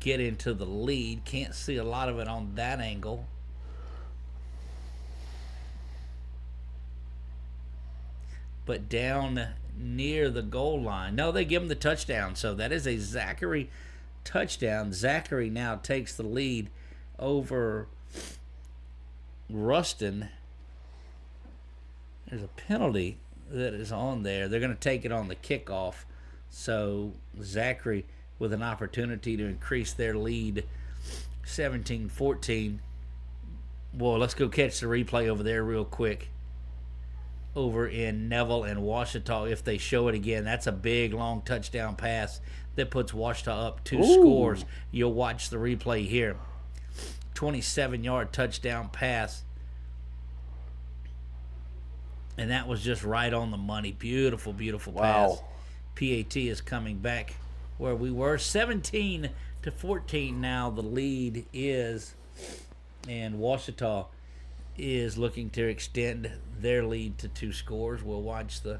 get into the lead. Can't see a lot of it on that angle. But down near the goal line. No, they give him the touchdown. So that is a Zachary touchdown. Zachary now takes the lead over Ruston. There's a penalty that is on there. They're going to take it on the kickoff. So Zachary with an opportunity to increase their lead 17-14. Well, let's go catch the replay over there real quick. Over in Neville and Washita, if they show it again, that's a big, long touchdown pass that puts Washita up 2 scores. You'll watch the replay here. 27-yard touchdown pass. And that was just right on the money. Beautiful, beautiful pass. PAT is coming back where we were. 17-14 now the lead is. And Washita is looking to extend their lead to 2 scores. We'll watch the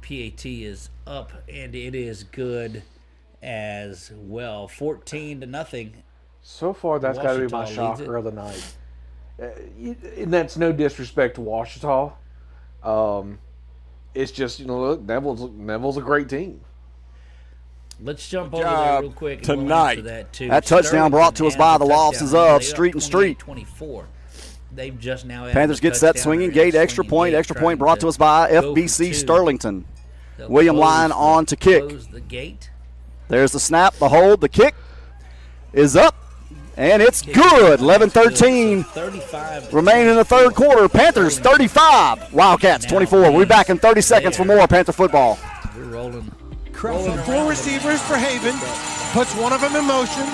PAT is up, and it is good as well. 14-0. So far, that's got to be my shocker of the night. And that's no disrespect to Washita. It's just, look, Neville's a great team. Let's jump over there real quick tonight. That touchdown brought to us by the losses of Street and Street. 24. They've just now Panthers get set swinging gate, extra point brought to us by FBC Sterlington. William Lyon on to kick. There's the snap, the hold, the kick is up, and it's good. 11-13 remaining in the third quarter. Panthers 35, Wildcats 24. We'll be back in 30 seconds for more Panther football. We're rolling. 4 receivers for Haven. Puts one of them in motion.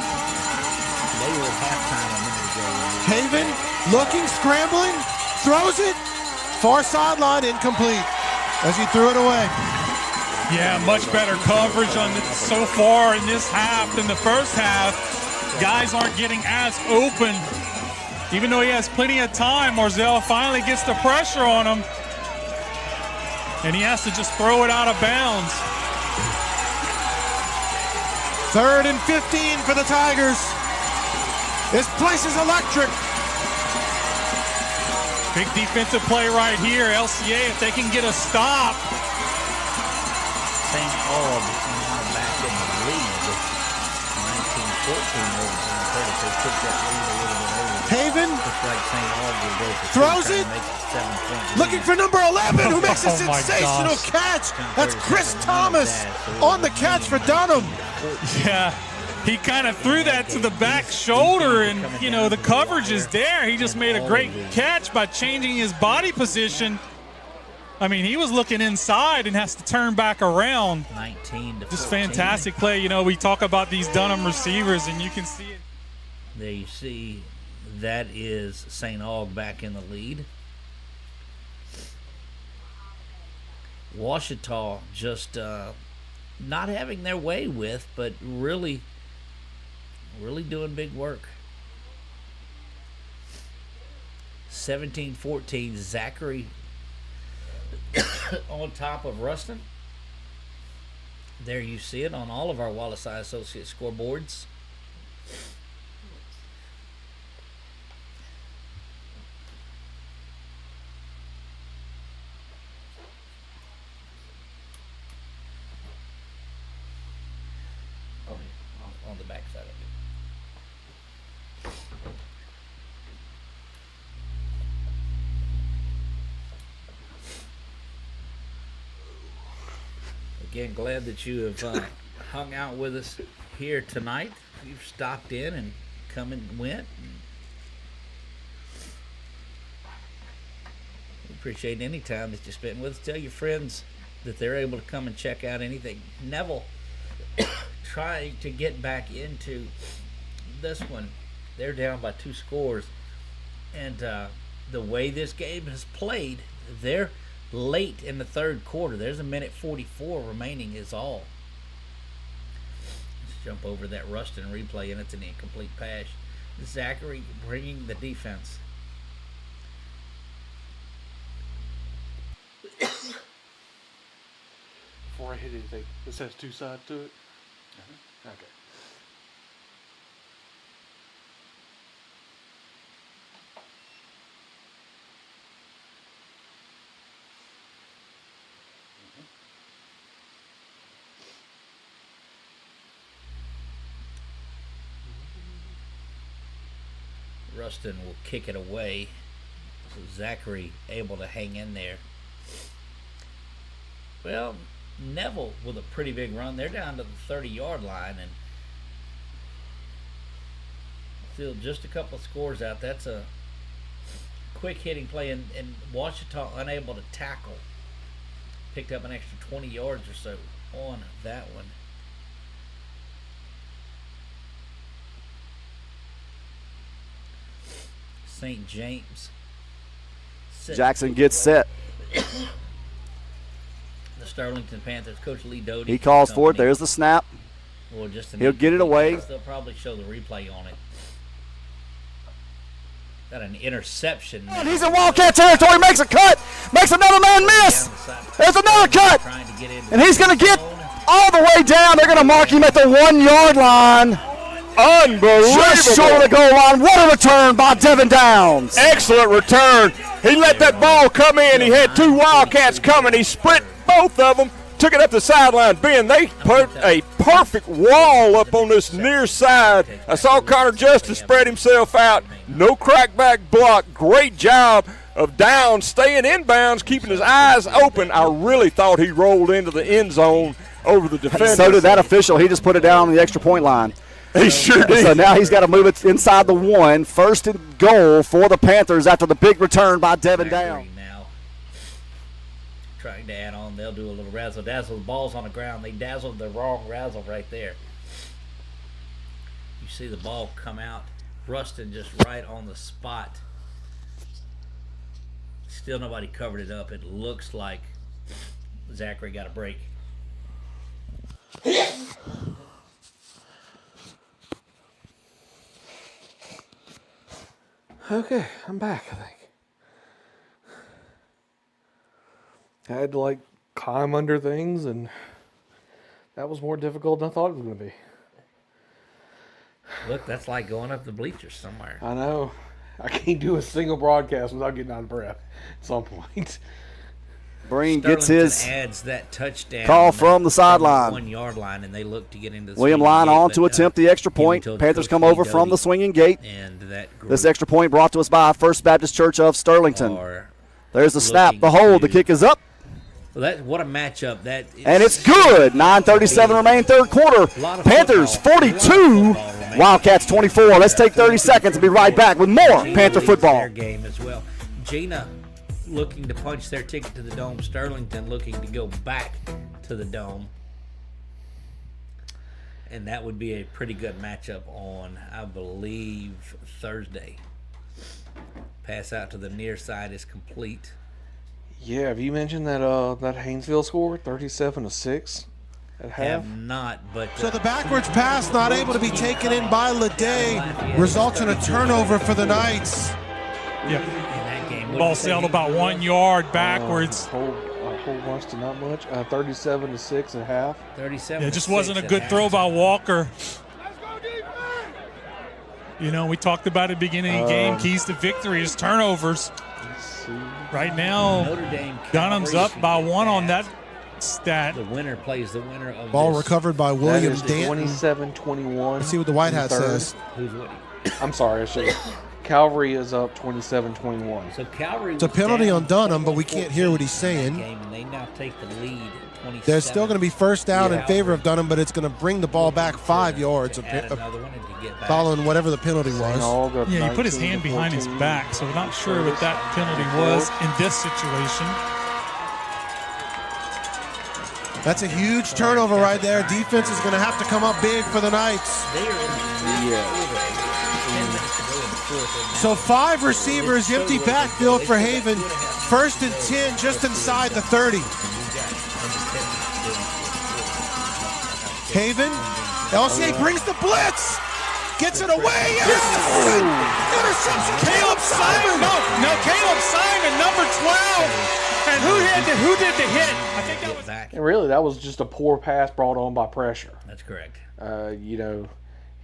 Haven looking, scrambling, throws it. Far sideline, incomplete as he threw it away. Yeah, much better coverage on it so far in this half than the first half. Guys aren't getting as open. Even though he has plenty of time, Marzell finally gets the pressure on him. And he has to just throw it out of bounds. 3rd and 15 for the Tigers. This place is electric. Big defensive play right here. LCA, if they can get a stop. St. Aug now back in the lead. 19-14 over St. Curtis. They took that lead a little bit over. Haven looks like St. Aug will go for throws it. Looking for number 11, who makes a sensational catch. That's Chris Thomas on the catch for Dunham. Yeah, he kind of threw that to the back shoulder, and, the coverage is there. He just made a great catch by changing his body position. I mean, he was looking inside and has to turn back around. 19-14. Just fantastic play. We talk about these Dunham receivers, and you can see it. There you see that is St. Aug back in the lead. Washita just not having their way with, but really doing big work. 17-14, Zachary on top of Ruston. There you see it on all of our Wallace-I Associates scoreboards. On the back side of it. Again, glad that you have hung out with us here tonight. You've stopped in and come and went. We appreciate any time that you spend with us. Tell your friends that they're able to come and check out anything Neville trying to get back into this one. They're down by 2 scores. And the way this game has played, they're late in the third quarter. There's a minute 44 remaining is all. Let's jump over that Rustin replay, and it's an incomplete pass. Zachary bringing the defense. Before I hit anything, this has 2 sides to it? Okay. Rustin will kick it away. So Zachary able to hang in there. Well, Neville with a pretty big run. They're down to the 30-yard line and still just a couple of scores out. That's a quick hitting play, and Ouachita unable to tackle. Picked up an extra 20 yards or so on that one. St. James. Jackson gets set. The Sterlington Panthers, Coach Lee Doty. He calls for it. There's the snap. Well, just he'll get it away. They'll probably show the replay on it. Got an interception. And he's in Wildcat territory. Makes a cut. Makes another man miss. There's another cut. And he's going to get all the way down. They're going to mark him at the 1-yard line. Unbelievable. Just short of the goal line. What a return by Devin Downs. Excellent return. He let that ball come in. He had 2 Wildcats coming. He sprint both of them, took it up the sideline. Ben, they put a perfect wall up on this near side. I saw Connor Justice spread himself out. No crackback block. Great job of Downs staying inbounds, keeping his eyes open. I really thought he rolled into the end zone over the defender. So did that official. He just put it down on the extra point line. He sure did. So now he's got to move it inside the 1. First and goal for the Panthers after the big return by Devin Downs. Now trying to add on. They'll do a little razzle-dazzle. The ball's on the ground. They dazzled the wrong razzle right there. You see the ball come out. Rustin just right on the spot. Still nobody covered it up. It looks like Zachary got a break. Okay, I'm back, I think. I had to, climb under things, and that was more difficult than I thought it was going to be. Look, that's like going up the bleachers somewhere. I know. I can't do a single broadcast without getting out of breath at some point. Breen gets his adds that touchdown call from the sideline. 1-yard line, and they look to get into the William Line on to attempt the extra point. Panthers come over from the swinging gate. And this extra point brought to us by First Baptist Church of Sterlington. There's the snap, the hold, the kick is up. Well, what a matchup that is. And it's good. 9:37 remaining third quarter. Panthers 42, Wildcats 24. Let's take 30 seconds and be right back with more Panther football. Their game as well. Gina looking to punch their ticket to the Dome. Sterlington looking to go back to the Dome. And that would be a pretty good matchup on, I believe, Thursday. Pass out to the near side is complete. Yeah, have you mentioned that that Haynesville score, 37-6 at half? Have not, but so the backwards pass not able to be taken in by Leday results in a turnover for the Knights. Yep. Ball sailed about 1 yard backwards. A whole bunch to not much. 37-6 at half. 37. Yeah, it just wasn't a good throw by Walker. You know, we talked about at the beginning of the game. Keys to victory is turnovers. Right now, Dunham's up by 1 on that stat. The winner plays the winner of ball this. recovered by William Danton. 27-21. Let's see what the white hat says. Who's winning? I'm sorry, I should. Calvary is up 27-21. So Calvary. It's a penalty on Dunham, but we can't hear what he's saying. And they now take the lead. There's still going to be first down in favor of Dunham, but it's going to bring the ball back 5 yards following whatever the penalty was. Yeah, he put his hand behind his back, so we're not sure what that penalty was in this situation. That's a huge turnover right there. Defense is going to have to come up big for the Knights. So 5 receivers, empty backfield for Haven. 1st and 10, just inside the 30. Haven, LCA brings the blitz. Gets it away. Interception. Interception. Caleb Simon. No, Caleb Simon, number 12. And who did the hit? I think that was. And really, that was just a poor pass brought on by pressure. That's correct.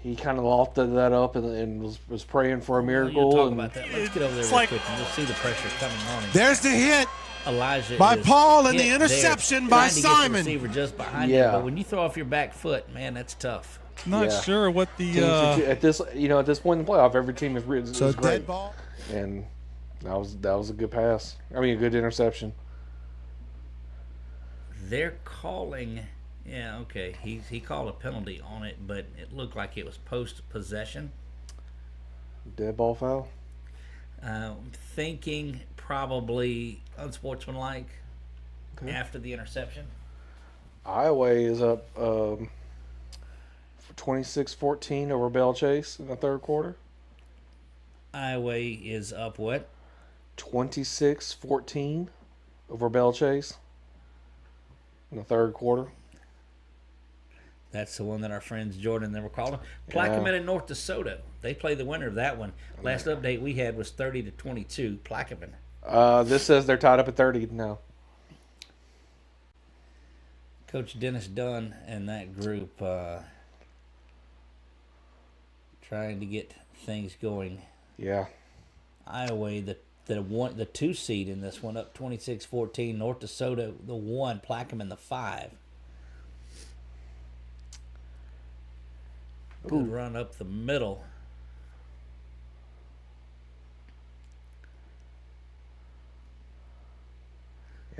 He kind of lofted that up and was praying for a miracle. We'll talk about that. Let's get over there real quick and we'll see the pressure coming on him. There's the hit. Elijah by Paul and the interception by Simon. Receiver just behind him, but when you throw off your back foot, man, that's tough. Not sure what the at this point in the playoff, every team is great. Dead ball, and that was a good pass. I mean, a good interception. They're calling, he called a penalty on it, but it looked like it was post possession. Dead ball foul. Thinking probably unsportsmanlike after the interception. Iowa is up 26-14 over Bell Chase in the third quarter. Iowa is up what? 26-14 over Bell Chase in the third quarter. That's the one that our friends Jordan and them were calling. Plaquemine and North DeSoto. They play the winner of that one. Last update we had was 30-22. Plaquemine. This says they're tied up at 30 now. Coach Dennis Dunn and that group trying to get things going. Yeah. Iowa, the 2 seed in this one, up 26-14. North DeSoto, the 1. Plaquemine, the 5. Good run up the middle.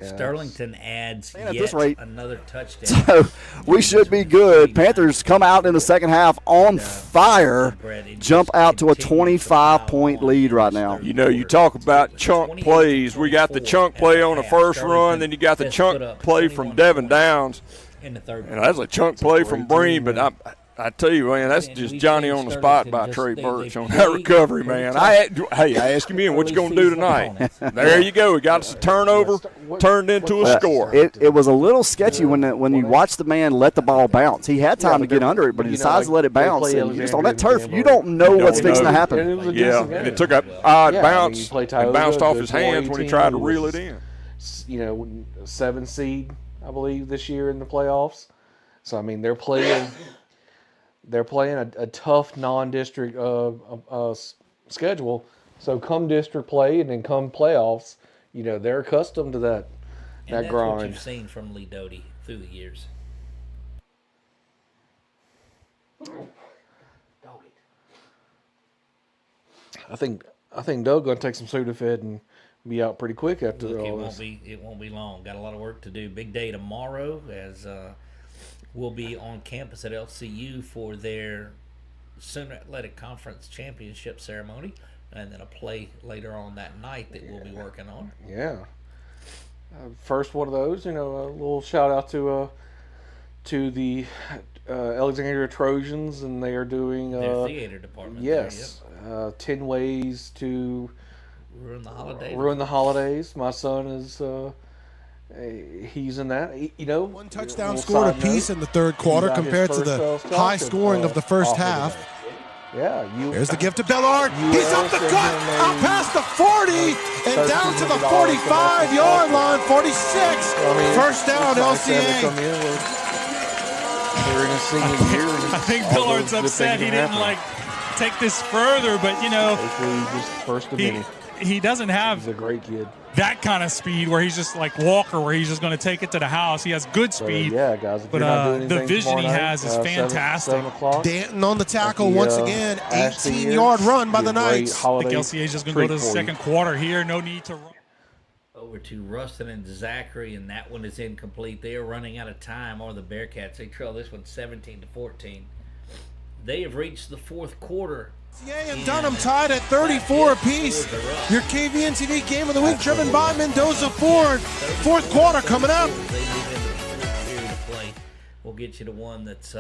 Yes. Sterlington adds at this rate, another touchdown. So we should be good. Panthers come out in the second half on fire, jump out to a 25-point lead right now. You talk about chunk plays. We got the chunk play on the first run, then you got the chunk play from Devin Downs. In the third. And that's a chunk play from Breen, but I tell you, man, that's just Johnny on the spot by Trey Birch on that recovery, man. I ask you, what you going to do tonight? There you go. We got us a turnover, turned into a score. It was a little sketchy when you watch the man let the ball bounce. He had time to get under it, but he decides to let it bounce. And just on that turf, you don't know what's fixing to happen. Yeah, and it took an odd bounce and bounced off his hands when he tried to reel it in. 7 seed, I believe, this year in the playoffs. So, I mean, they're playing a tough non-district schedule. So come district play and then come playoffs, they're accustomed to that grind. That's what you've seen from Lee Doty through the years. I think Doug's going to take some Sudafed and be out pretty quick after all this. It won't be long. Got a lot of work to do. Big day tomorrow as we'll be on campus at LCU for their Sooner Athletic Conference Championship ceremony, and then a play later on that night that we'll be working on. Yeah. First one of those, a little shout out to the Alexandria Trojans, and they are doing their theater department. Yes. 10 ways to ruin the holidays. Ruin the holidays. My son is he's in that. One touchdown scored apiece in the third quarter compared to the high scoring of the first half. Yeah, there's the gift to Bellard. He's up the gut, out past the 40, and down to the 45-yard line, 46. First down, LCA. I think Billard's upset he didn't take this further, but he doesn't have. He's a great kid. That kind of speed where he's just like Walker, where he's just going to take it to the house. He has good speed. Guys, but the vision he has is fantastic. Danton on the tackle once again. 18-yard run by the Knights. I think LCA is just going to go to the second quarter here. No need to run. Over to Rustin and Zachary, and that one is incomplete. They are running out of time, or the Bearcats. They trail this one 17-14. They have reached the fourth quarter. And Dunham tied at 34 apiece. Your KVN TV Game of the Week driven by Mendoza Ford. Fourth quarter coming up. we'll get you to one that's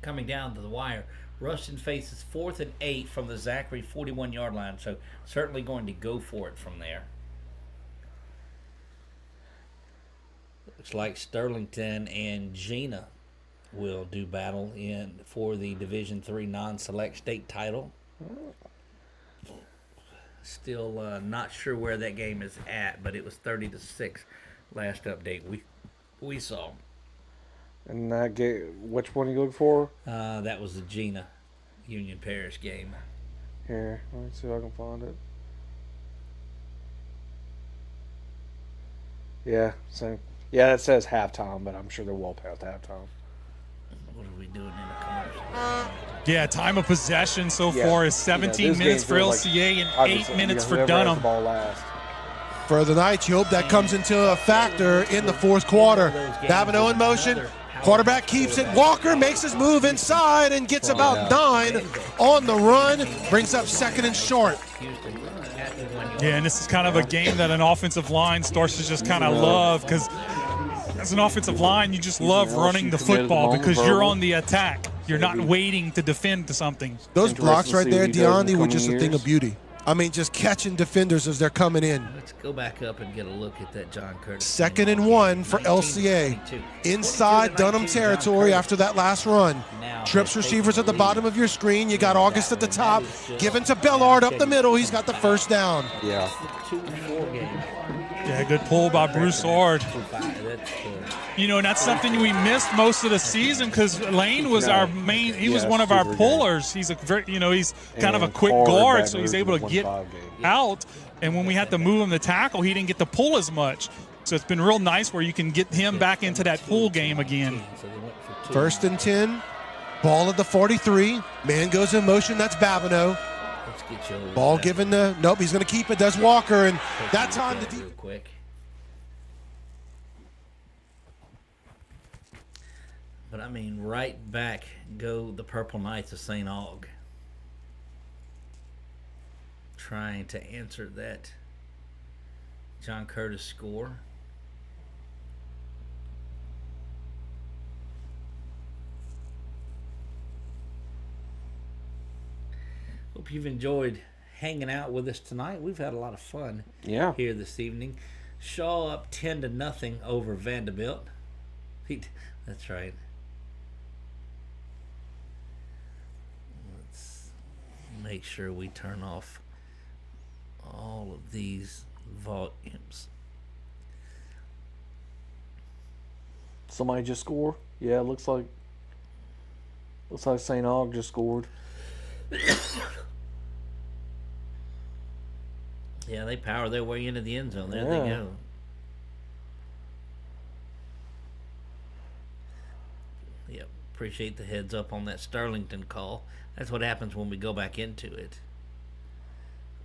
coming down to the wire. Ruston faces 4th and 8 from the Zachary 41-yard line, so certainly going to go for it from there. Looks like Sterlington and Gina will do battle for the Division III non-select state title. Still not sure where that game is at, but it was 30-6 last update we saw. And that game, which one are you looking for? That was the Gina Union Parish game. Here, let me see if I can find it. Yeah, same. Yeah, it says halftime, but I'm sure they're well past halftime. What are we doing in the commercial? Yeah, time of possession so far is 17 minutes for LCA and 8 minutes for Dunham. For the Knights, you hope that comes into a factor in the fourth quarter. Babineau in motion. Quarterback keeps it. Walker makes his move inside and gets about 9 on the run. Brings up 2nd and short. Yeah, and this is kind of a game that an offensive line starts to just kind of love, because as an offensive line, you just love running the football because you're on the attack. You're not waiting to defend to something. Those blocks right there, Deondi, were just a thing of beauty. I mean, just catching defenders as they're coming in. Let's go back up and get a look at that John Curtis. 2nd and 1 for LCA. Inside Dunham territory after that last run. Trips receivers at the bottom of your screen. You got August at the top. Given to Bellard up the middle. He's got the first down. Yeah. Yeah, good pull by Broussard. You know, and that's something we missed most of the season because Lane was our main. He was one of our pullers. He's a very, he's kind of a quick guard, so he's able to get out. And when we had to move him to tackle, he didn't get to pull as much. So it's been real nice where you can get him back into that pull game again. 1st and 10. Ball at the 43. Man goes in motion. That's Babineau. Ball given to, nope, he's going to keep it. Does Walker, and that time the real quick. But I mean, right back go the Purple Knights of St. Aug. Trying to answer that John Curtis score. Hope you've enjoyed hanging out with us tonight. We've had a lot of fun here this evening. Shaw up 10-0 over Vanderbilt. That's right. Let's make sure we turn off all of these volumes. Somebody just scored? Yeah, it looks like St. Aug just scored. Yeah, they power their way into the end zone. There they go. Yep, appreciate the heads up on that Sterlington call. That's what happens when we go back into it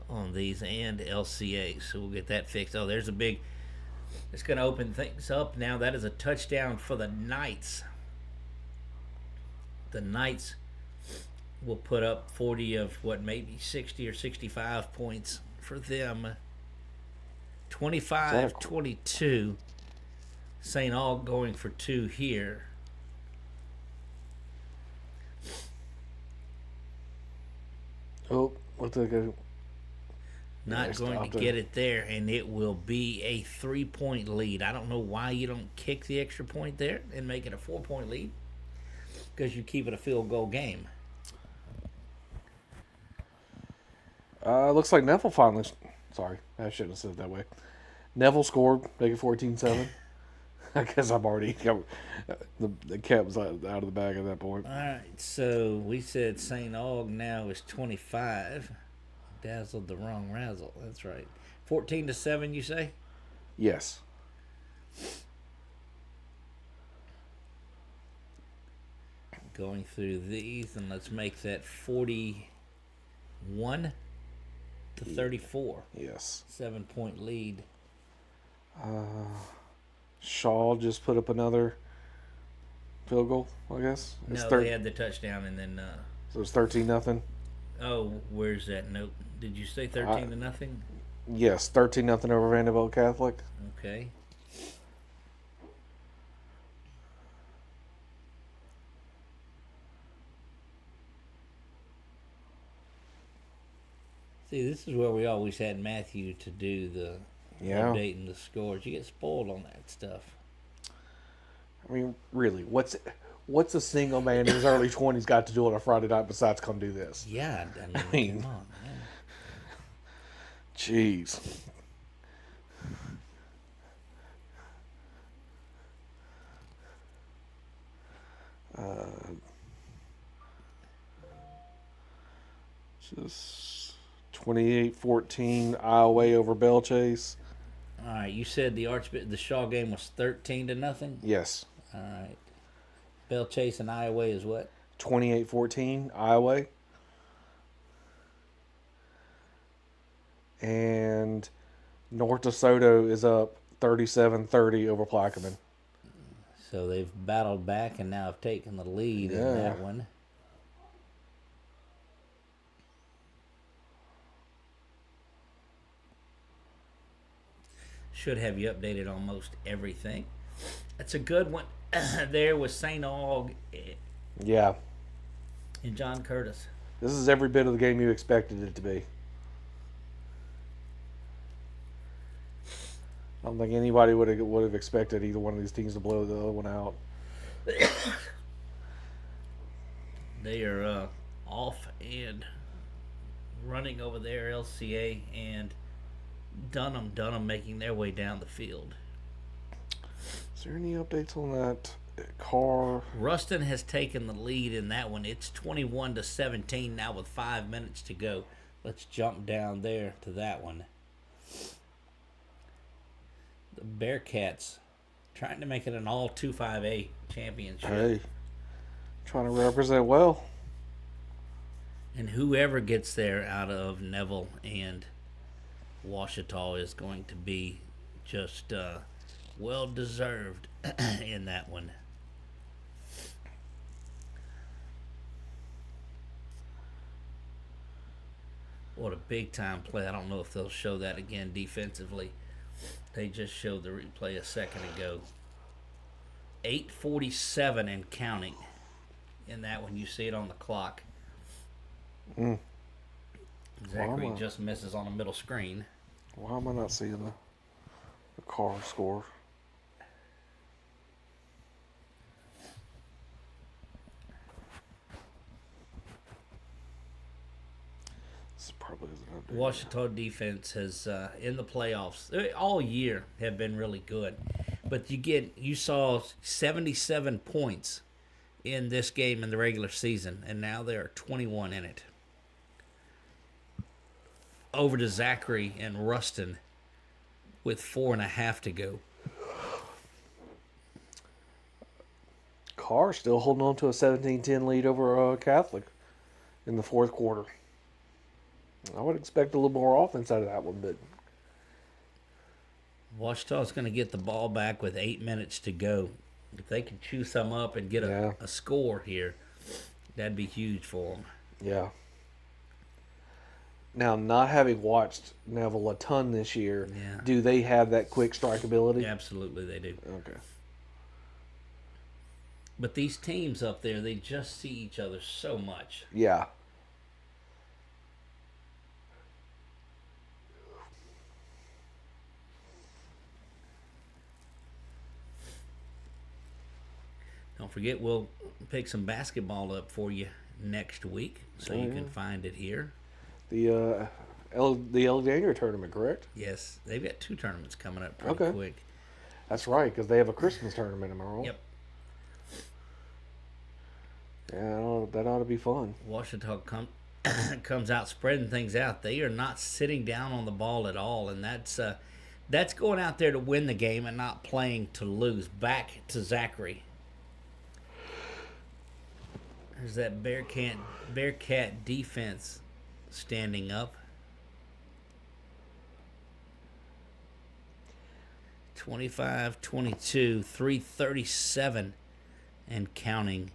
on these and LCA. So we'll get that fixed. Oh, there's a big... It's going to open things up now. That is a touchdown for the Knights. The Knights will put up 40 of maybe 60 or 65 points for them. 25-22. St. Aug going for 2 here. Oh, what did they go? Not going to get it there, and it will be a 3-point lead. I don't know why you don't kick the extra point there and make it a 4-point lead, because you keep it a field goal game. Looks like Neville finally... Sorry, I shouldn't have said it that way. Neville scored, make it 14-7. I guess I'm already... The cat was out of the bag at that point. All right, so we said St. Aug now is 25. Dazzled the wrong razzle. That's right. 14-7, you say? Yes. Going through these, and let's make that 41-34. Yes. 7-point lead. Shaw just put up another field goal, I guess. No, they had the touchdown, and then... so it's 13-0. Oh, where's that note? Did you say 13-0? Yes, 13-0 over Vanderbilt Catholic. Okay. See, this is where we always had Matthew to do the updating the scores. You get spoiled on that stuff. I mean, really, what's a single man in his early 20s got to do on a Friday night besides come do this? Yeah, I mean come on, man. Jeez. Just 28-14 Iowa over Bell Chase. All right, you said the Shaw game was 13-0? Yes. All right. Bell Chase and Iowa is what? 28-14 Iowa. And North DeSoto is up 37-30 over Plaquemine. So they've battled back and now have taken the lead in that one. Should have you updated on most everything. That's a good one. There was St. Aug. Yeah. And John Curtis. This is every bit of the game you expected it to be. I don't think anybody would have expected either one of these teams to blow the other one out. They are off and running over there, LCA and Dunham making their way down the field. Is there any updates on that car? Ruston has taken the lead in that one. It's 21-17 now with 5 minutes to go. Let's jump down there to that one. The Bearcats trying to make it an all 2-5A championship. Hey, trying to represent well. And whoever gets there out of Neville and Washita is going to be just well deserved in that one. What a big time play. I don't know if they'll show that again defensively. They just showed the replay a second ago. 8:47 and counting in that one. You see it on the clock. Zachary just misses on the middle screen. Why am I not seeing the car score? This probably isn't updated. Washita defense has in the playoffs all year have been really good, but you saw 77 points in this game in the regular season, and now there are 21 in it. Over to Zachary and Ruston with 4.5 to go. Carr still holding on to a 17-10 lead over Catholic in the fourth quarter. I would expect a little more offense out of that one, but Washita's going to get the ball back with 8 minutes to go. If they can chew some up and get a score here, that'd be huge for them. Yeah. Now, not having watched Neville a ton this year, do they have that quick strike ability? Absolutely, they do. Okay. But these teams up there, they just see each other so much. Yeah. Don't forget, we'll pick some basketball up for you next week, so you can find it here. The Alexandria tournament, correct? Yes, they've got 2 tournaments coming up pretty quick. That's right, because they have a Christmas tournament tomorrow. Yep. Yeah, that ought to be fun. Washita comes out spreading things out. They are not sitting down on the ball at all, and that's going out there to win the game and not playing to lose. Back to Zachary. There's that Bearcat defense standing up. 25-22, 3:37 and counting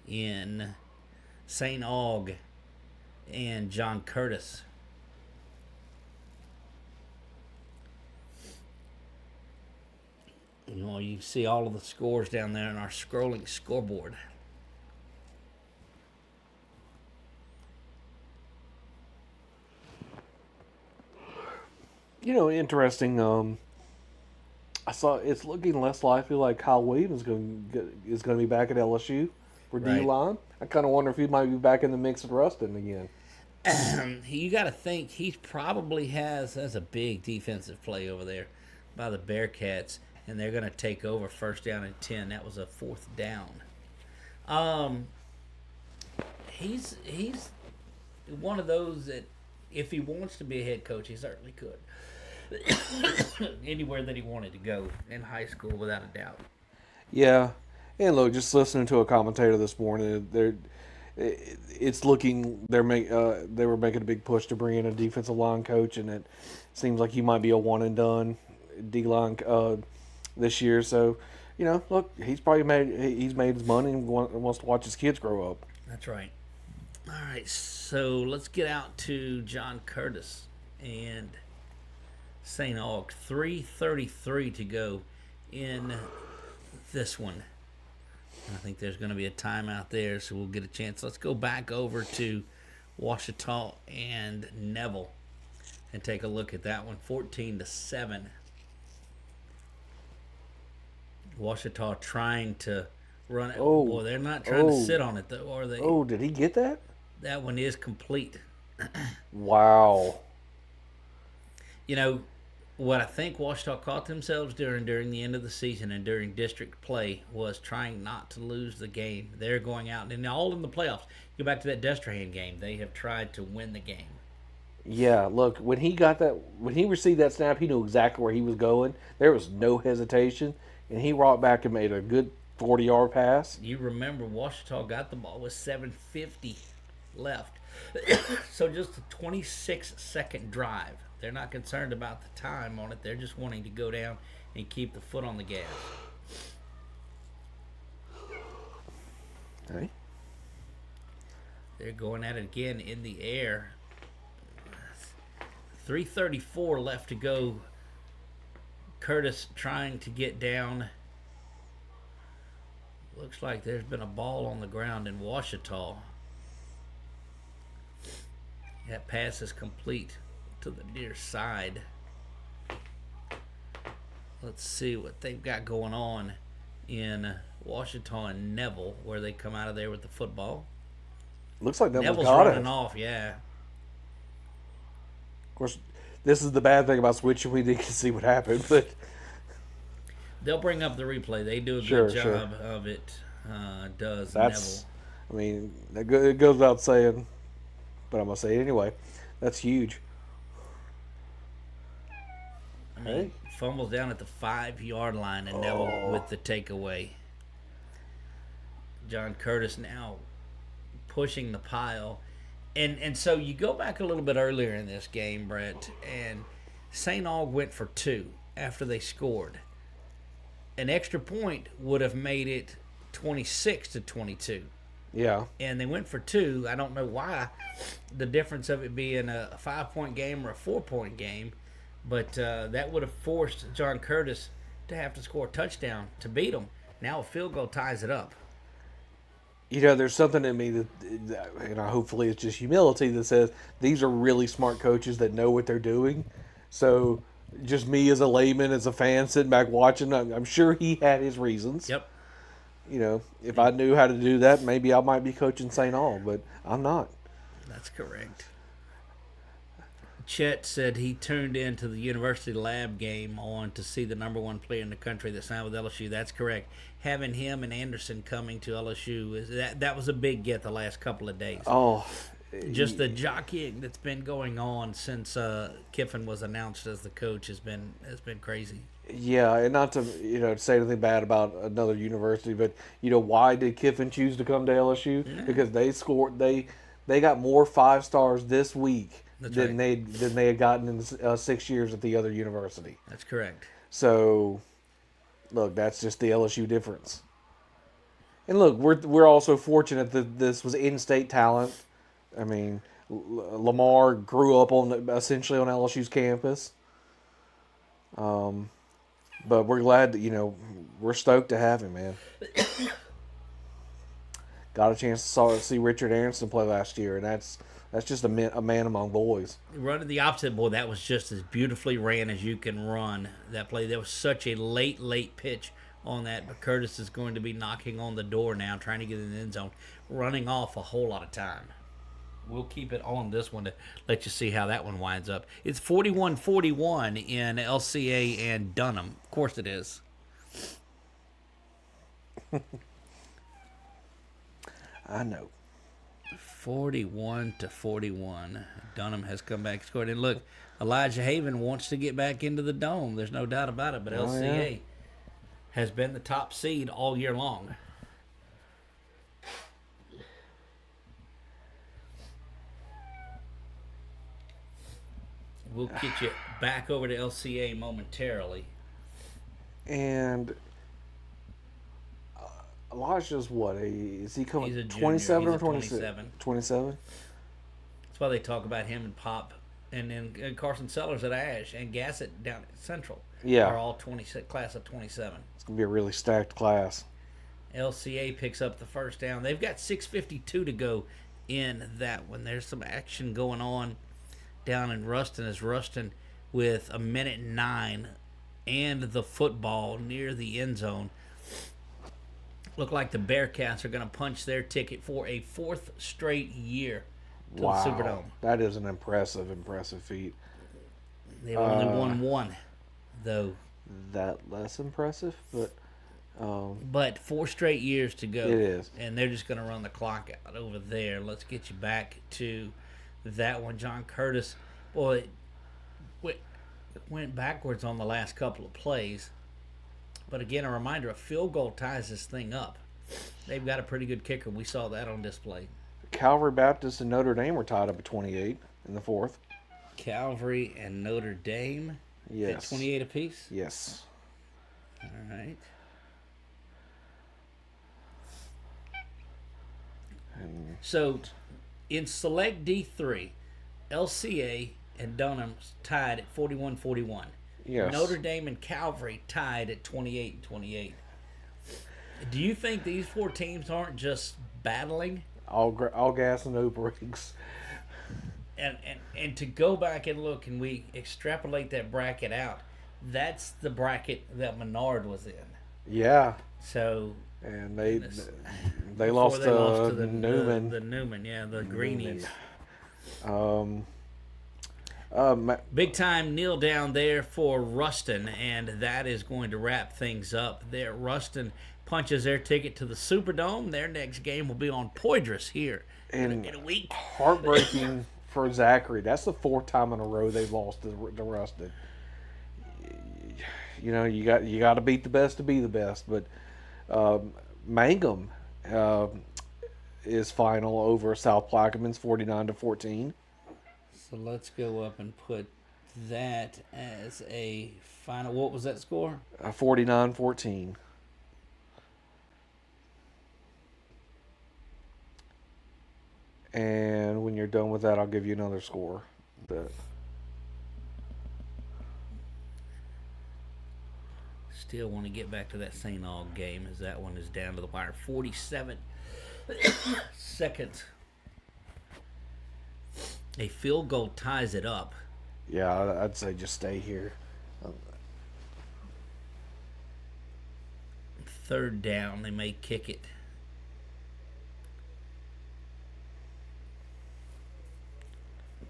in St. Aug and John Curtis. You know, you see all of the scores down there in our scrolling scoreboard. Interesting. I saw it's looking less likely like Kyle Williams is going to be back at LSU for D Right. line. I kind of wonder if he might be back in the mix with Rustin again. You got to think he probably has a big defensive play over there by the Bearcats, and they're going to take over first down and 10. That was a fourth down. He's one of those that if he wants to be a head coach, he certainly could. Anywhere that he wanted to go in high school, without a doubt. Yeah, and look, just listening to a commentator this morning, it's looking they were making a big push to bring in a defensive line coach, and it seems like he might be a one and done D line this year. So, look, he's made his money and wants to watch his kids grow up. That's right. All right, so let's get out to John Curtis and St. Aug. 3:33 to go in this one. I think there's going to be a timeout there, so we'll get a chance. Let's go back over to Ouachita and Neville and take a look at that one. 14-7. Ouachita trying to run it. Oh, boy, they're not trying to sit on it, though, are they? Oh, did he get that? That one is complete. Wow. What I think Ouachita caught themselves during the end of the season and during district play was trying not to lose the game. They're going out, and all in the playoffs. Go back to that Destrehan game. They have tried to win the game. Yeah, look, when he received that snap, he knew exactly where he was going. There was no hesitation, and he brought back and made a good 40-yard pass. You remember Ouachita got the ball with 7:50 left. So just a 26-second drive. They're not concerned about the time on it. They're just wanting to go down and keep the foot on the gas. Okay. They're going at it again in the air. 3:34 left to go. Curtis trying to get down. Looks like there's been a ball on the ground in Ouachita. That pass is complete to the near side. Let's see what they've got going on in Ouachita and Neville, where they come out of there with the football. Looks like Neville's got running it. off, yeah. Of course, this is the bad thing about switching. We didn't see what happened, but they'll bring up the replay. They do a good job of it. Does Neville? I mean, it goes without saying, but I'm gonna say it anyway. That's huge. I mean, fumbles down at the 5-yard line, and Neville with the takeaway. John Curtis now pushing the pile. And so you go back a little bit earlier in this game, Brett, and St. Aug went for 2 after they scored. An extra point would have made it 26-22. Yeah. And they went for 2. I don't know why. The difference of it being a 5-point game or a 4-point game. But that would have forced John Curtis to have to score a touchdown to beat them. Now a field goal ties it up. There's something in me that hopefully it's just humility that says these are really smart coaches that know what they're doing. So just me as a layman, as a fan sitting back watching, I'm sure he had his reasons. Yep. If I knew how to do that, maybe I might be coaching St. Aug, but I'm not. That's correct. Chet said he tuned into the University Lab game on to see the number 1 player in the country that signed with LSU. That's correct. Having him and Anderson coming to LSU, that was a big get the last couple of days. Oh. Just the jockeying that's been going on since Kiffin was announced as the coach has been crazy. Yeah, and not to say anything bad about another university, but why did Kiffin choose to come to LSU? Yeah. Because they got more 5 stars this week than they had gotten in 6 years at the other university. That's correct. So, look, that's just the LSU difference. And look, we're also fortunate that this was in-state talent. I mean, Lamar grew up essentially on LSU's campus. But we're glad that, we're stoked to have him, man. Got a chance to see Richard Aronson play last year, and That's just a man among boys. Running the opposite, boy, that was just as beautifully ran as you can run that play. There was such a late pitch on that, but Curtis is going to be knocking on the door now, trying to get in the end zone, running off a whole lot of time. We'll keep it on this one to let you see how that one winds up. It's 41-41 in LCA and Dunham. Of course it is. I know. 41-41. Dunham has come back and scored. And look, Elijah Haven wants to get back into the dome. There's no doubt about it. But LCA has been the top seed all year long. We'll get you back over to LCA momentarily. And Elijah's what? Is he coming? He's a junior. 27 He's or 27. 27? That's why they talk about him and Pop, and then Carson Sellers at Ash and Gassett down at Central. Yeah, are all class of 27. It's gonna be a really stacked class. LCA picks up the first down. They've got 6:52 to go in that one. There's some action going on down in Ruston as Ruston with 1:09 and the football near the end zone. Look like the Bearcats are going to punch their ticket for a 4th straight year to the Superdome. That is an impressive feat. They've only won one, though. That less impressive, but 4 straight years to go. It is. And they're just going to run the clock out over there. Let's get you back to that one. John Curtis, boy, went backwards on the last couple of plays. But again, a reminder, a field goal ties this thing up. They've got a pretty good kicker. We saw that on display. Calvary Baptist and Notre Dame were tied up at 28 in the 4th. Calvary and Notre Dame at 28 apiece? Yes. All right. So, in Select D3, LCA and Dunham tied at 41-41. Yes. Notre Dame and Calvary tied at 28-28. Do you think these 4 teams aren't just battling? All gas and no brakes. And to go back and look, and we extrapolate that bracket out, that's the bracket that Menard was in. Yeah. So. And they lost to the Newman. The Newman, yeah, the Greenies. Big time kneel down there for Ruston, and that is going to wrap things up there. Ruston punches their ticket to the Superdome. Their next game will be on Poydras here in a week. Heartbreaking for Zachary. That's the 4th time in a row they've lost to Ruston. You know, you got to beat the best to be the best, but Mangum is final over South Plaquemines 49-14. So let's go up and put that as a final. What was that score? 49-14. And when you're done with that, I'll give you another score. Still want to get back to that St. Aug game, as that one is down to the wire. 47 seconds. A field goal ties it up. Yeah, I'd say just stay here. 3rd down, they may kick it.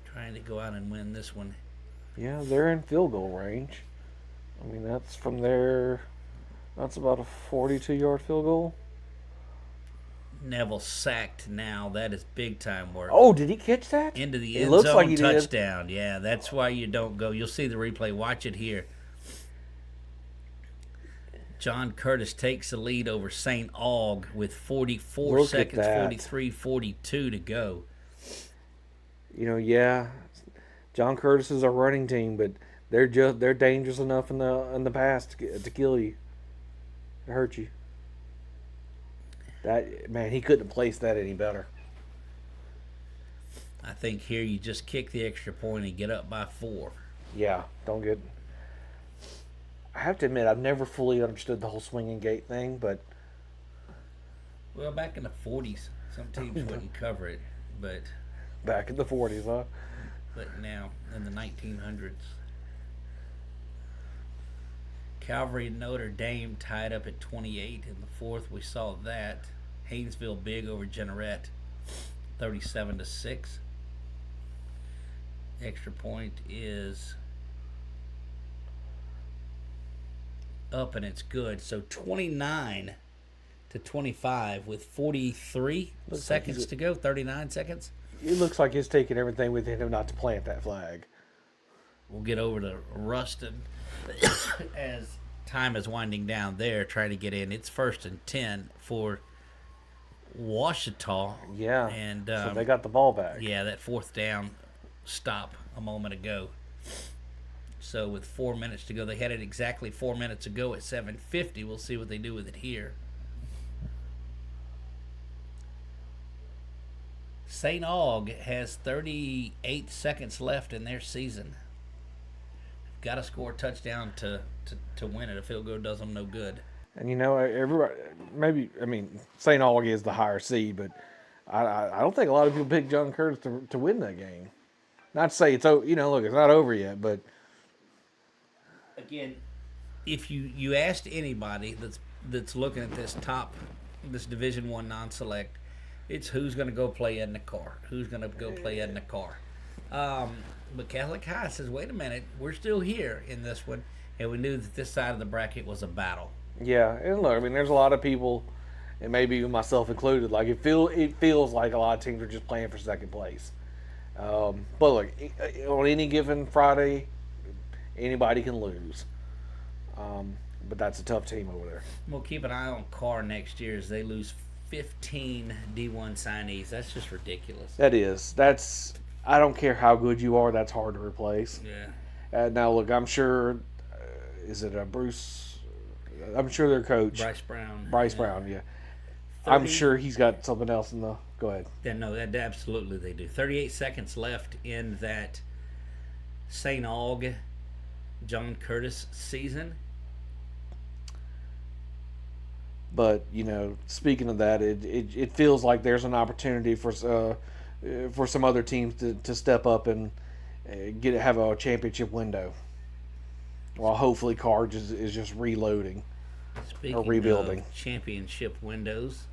Trying to go out and win this one. Yeah, they're in field goal range. I mean, that's from there. That's about a 42-yard field goal. Neville sacked now. That is big time work. Oh, did he catch that? Into the end zone, like touchdown. Yeah, that's why you don't go. You'll see the replay. Watch it here. John Curtis takes the lead over St. Aug with 44 seconds, 43-42 to go. You know, yeah, John Curtis is our running team, but they're dangerous enough in the past to kill you, to hurt you. That man, he couldn't have placed that any better. I think here you just kick the extra point and get up by 4. Yeah, don't get. I have to admit, I've never fully understood the whole swinging gate thing, but. Well, back in the 40s, some teams wouldn't cover it, but. Back in the 40s, huh? But now in the 1900s. Calvary and Notre Dame tied up at 28 in the fourth. We saw that. Haynesville big over Jeanerette, 37-6. Extra point is up and it's good. So 29-25 with 43 seconds to go. 39 seconds. It looks like he's taking everything within him not to plant that flag. We'll get over to Ruston as time is winding down there, trying to get in. It's 1st and 10 for Ouachita. Yeah, and so they got the ball back. Yeah, that 4th down stop a moment ago. So with 4 minutes to go, they had it exactly 4 minutes ago at 7:50. We'll see what they do with it here. St. Aug has 38 seconds left in their season. Got to score a touchdown to win it. A field goal does them no good. And everybody, St. Aug is the higher seed, but I don't think a lot of people picked John Curtis to win that game. Not to say it's look, it's not over yet, but again, if you asked anybody that's looking at this Division I non-select, it's who's going to go play Edna Carr. Who's going to go play Edna Carr? But Catholic High says, wait a minute, we're still here in this one, and we knew that this side of the bracket was a battle. Yeah, and look, there's a lot of people, and maybe myself included, like it feels like a lot of teams are just playing for second place. But look, on any given Friday, anybody can lose. But that's a tough team over there. We'll keep an eye on Carr next year as they lose 15 D1 signees. That's just ridiculous. That is. I don't care how good you are, that's hard to replace. Yeah. Now, look, I'm sure, is it Bruce? I'm sure their coach. Bryce Brown, yeah. 30, I'm sure he's got something else in the. Go ahead. Yeah, no, absolutely they do. 38 seconds left in that St. Aug John Curtis season. But, speaking of that, it feels like there's an opportunity for some other teams to step up and have a championship window. While hopefully Carr is just reloading or rebuilding. Of championship windows,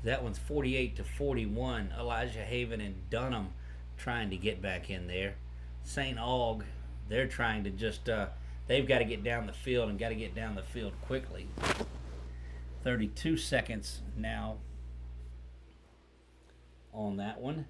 that one's 48-41. Elijah Haven and Dunham trying to get back in there. St. Aug, they're trying to just they've got to get down the field and got to get down the field quickly. 32 seconds now on that one.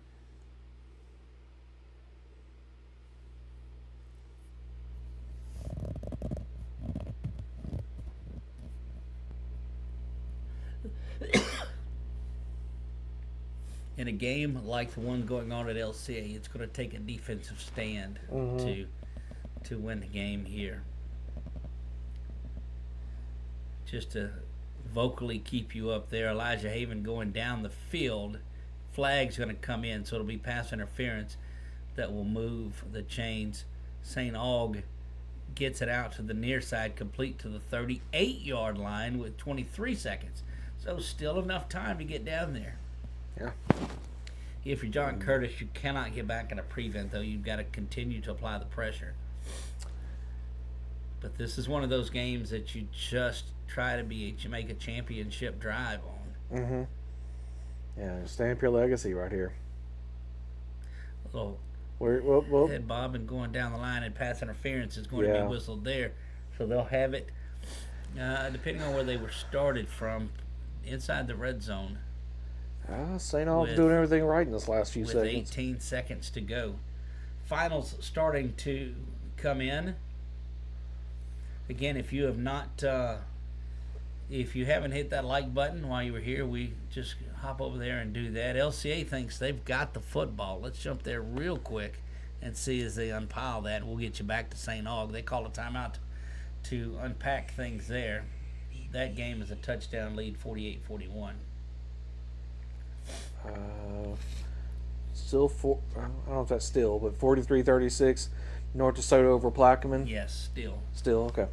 In a game like the one going on at LCA, it's going to take a defensive stand to win the game here. Just to vocally keep you up there. Elijah Haven going down the field. Flag's going to come in, so it'll be pass interference that will move the chains. St. Aug gets it out to the near side, complete to the 38-yard line with 23 seconds. So still enough time to get down there. Yeah. If you're John Curtis, you cannot get back in a prevent, though. You've got to continue to apply the pressure. But this is one of those games that you just try to make a championship drive on. Mm-hmm. Yeah, stamp your legacy right here. Little head bobbing going down the line, and pass interference is going to be whistled there. So they'll have it, depending on where they were started from, inside the red zone. St. Aug's doing everything right in this last few seconds. With 18 seconds to go. Finals starting to come in. Again, if you have not, if you haven't hit that like button while you were here, we just hop over there and do that. LCA thinks they've got the football. Let's jump there real quick and see as they unpile that. We'll get you back to St. Aug. They call a timeout to unpack things there. That game is a touchdown lead, 48-41. Still I don't know if that's still, but 43-36, North DeSoto over Plaquemine. Yes, Still, okay.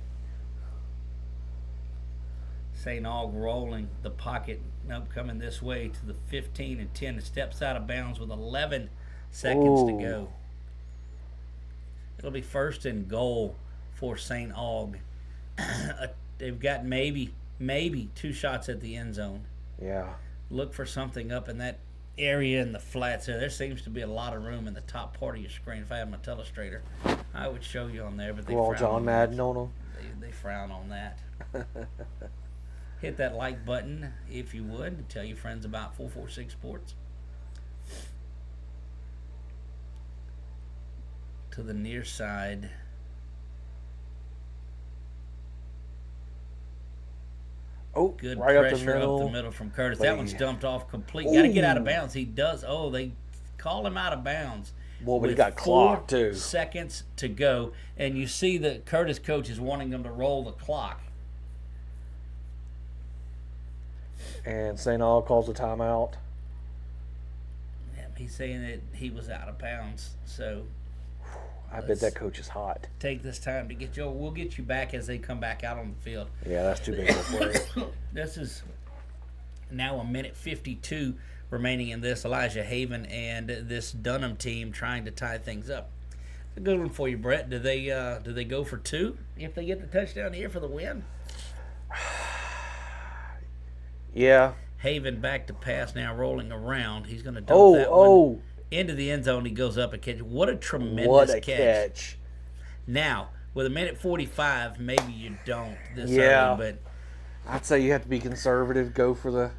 St. Aug rolling the pocket, coming this way to the 15 and 10. It steps out of bounds with 11 seconds to go. It'll be 1st and goal for St. Aug. They've got maybe 2 shots at the end zone. Yeah. Look for something up in that area in the flats there. There seems to be a lot of room in the top part of your screen. If I had my telestrator, I would show you on there. But they Well, frown John on Madden that. on them. They frown on that. Hit that like button if you would. And tell your friends about 446 Sports. To the near side. Oh, good right pressure up the middle from Curtis. But That one's dumped off complete. Got to get out of bounds. He does. Oh, they call him out of bounds. Well, but he with got clocked, too. 4 seconds to go. And you see the Curtis coach is wanting them to roll the clock. And St. Aug calls a timeout. Yeah, he's saying that he was out of bounds. So I bet that coach is hot. take this time to get you. We'll get you back as they come back out on the field. Yeah, that's too big of a play. This is now a minute 52 remaining in this. Elijah Haven and this Dunham team trying to tie things up. It's a good one for you, Brett. Do they go for 2 if they get the touchdown here for the win? Yeah. Haven back to pass now, rolling around. He's going to dump that one into the end zone. He goes up and catch. What a tremendous catch. Now, with a minute 45, maybe you don't this early, but I'd say you have to be conservative, go for the...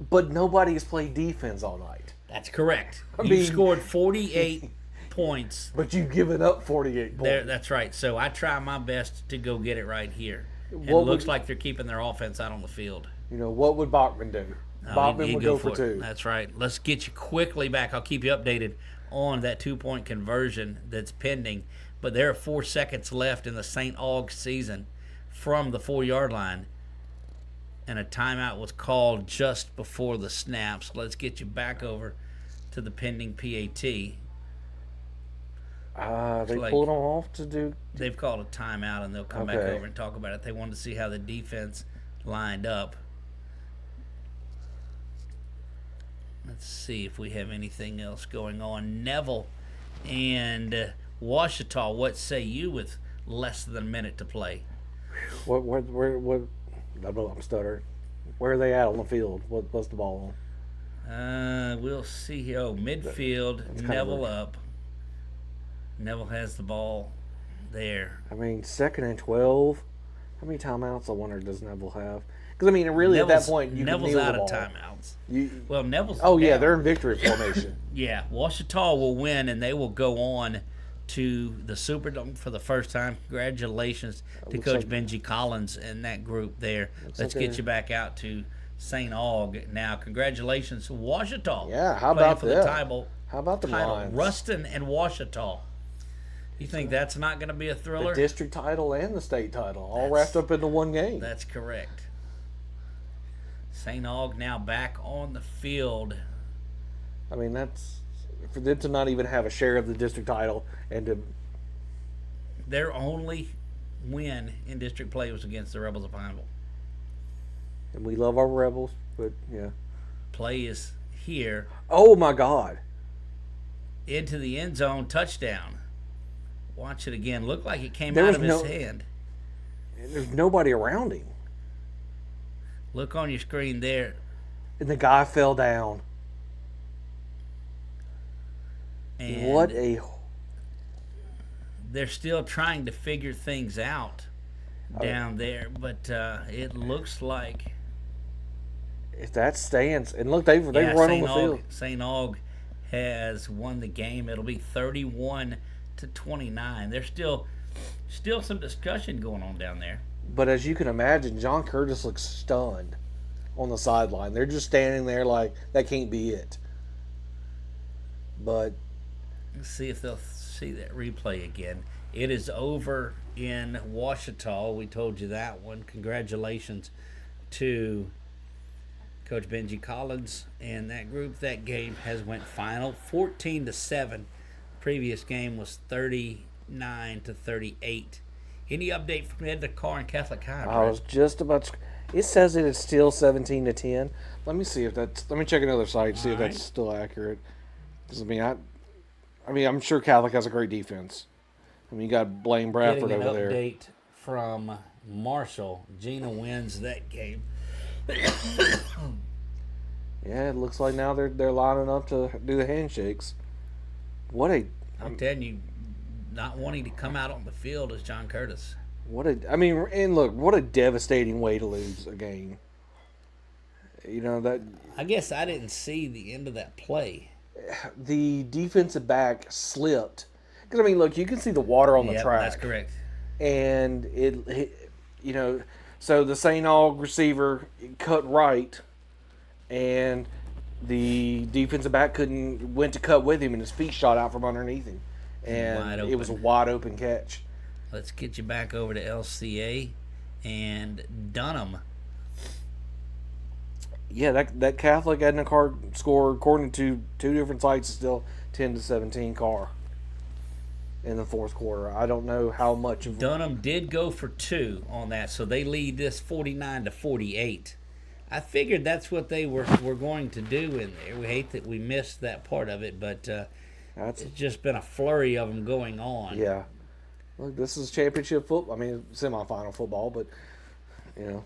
But nobody has played defense all night. That's correct. You scored 48 points. But you've given up 48 points. That's right. So I try my best to go get it right here. And it looks like they're keeping their offense out on the field. You know, what would Bachman do? Bachman would go for 2. That's right. Let's get you quickly back. I'll keep you updated on that 2-point conversion that's pending. But there are 4 seconds left in the St. Aug season from the 4-yard line. And a timeout was called just before the snap. So let's get you back over to the pending PAT. They pulled them off to do... They've called a timeout, and they'll come back over and talk about it. They wanted to see how the defense lined up. Let's see if we have anything else going on. Neville and Washita, what say you with less than a minute to play? What I'm stuttering. Where are they at on the field? What's the ball on? We'll see. Midfield, Neville up. Neville has the ball there. I mean, 2nd and 12. How many timeouts, I wonder, does Neville have? Because, I mean, really, at that point, you Neville's can kneel out the ball. of timeouts. Neville's yeah, they're in victory formation. Yeah, Washita will win, and they will go on to the Superdome for the first time. Congratulations to Coach Benji Collins and that group there. Let's get you back out to St. Aug now. Congratulations, Washita. Yeah, how about for the title? How about the Lions? Ruston and Washita. You think that's not going to be a thriller? The district title and the state title, all wrapped up into one game. That's correct. St. Aug now back on the field. I mean, that's for them to not even have a share of the district title and to... Their only win in district play was against the Rebels of Pineville. And we love our Rebels, but yeah. Play is here. Oh my God. Into the end zone, touchdown. Watch it again. Looked like it came out of his hand. There's nobody around him. Look on your screen there. And the guy fell down. And they're still trying to figure things out down there, but it looks like if that stands, and look, they run on the field. St. Aug has won the game. It'll be 31-29. There's still some discussion going on down there. But as you can imagine, John Curtis looks stunned on the sideline. They're just standing there like that can't be it. But let's see if they'll see that replay again. It is over in Washita. We told you that one. Congratulations to Coach Benji Collins and that group. That game has went final 14-7. Previous game was 39-38. Any update from Ed Carr and Catholic High? I was just about to, it says that it's still 17-10. Let me see if that's, let me check another site, see if that's still accurate. Because I'm sure Catholic has a great defense. I mean, you got Blaine Bradford Getting an over there. update from Marshall. Gina wins that game. Yeah, it looks like now they're lining up to do the handshakes. I'm telling you, not wanting to come out on the field is John Curtis. What a devastating way to lose a game. You know that. I guess I didn't see the end of that play. The defensive back slipped. Because I mean, look, you can see the water on the track. That's correct. And so the St. Aug receiver cut right, and the defensive back went to cut with him, and his feet shot out from underneath him, and it was a wide open catch. Let's get you back over to LCA and Dunham. Yeah, that Catholic Edna Carr score, according to two different sites, is still 10-17 Carr in the fourth quarter. I don't know how much of Dunham did go for 2 on that, so they lead this 49-48. I figured that's what they were going to do in there. We hate that we missed that part of it, but it's just been a flurry of them going on. Yeah. Look, this is championship football. I mean, semifinal football, but, you know.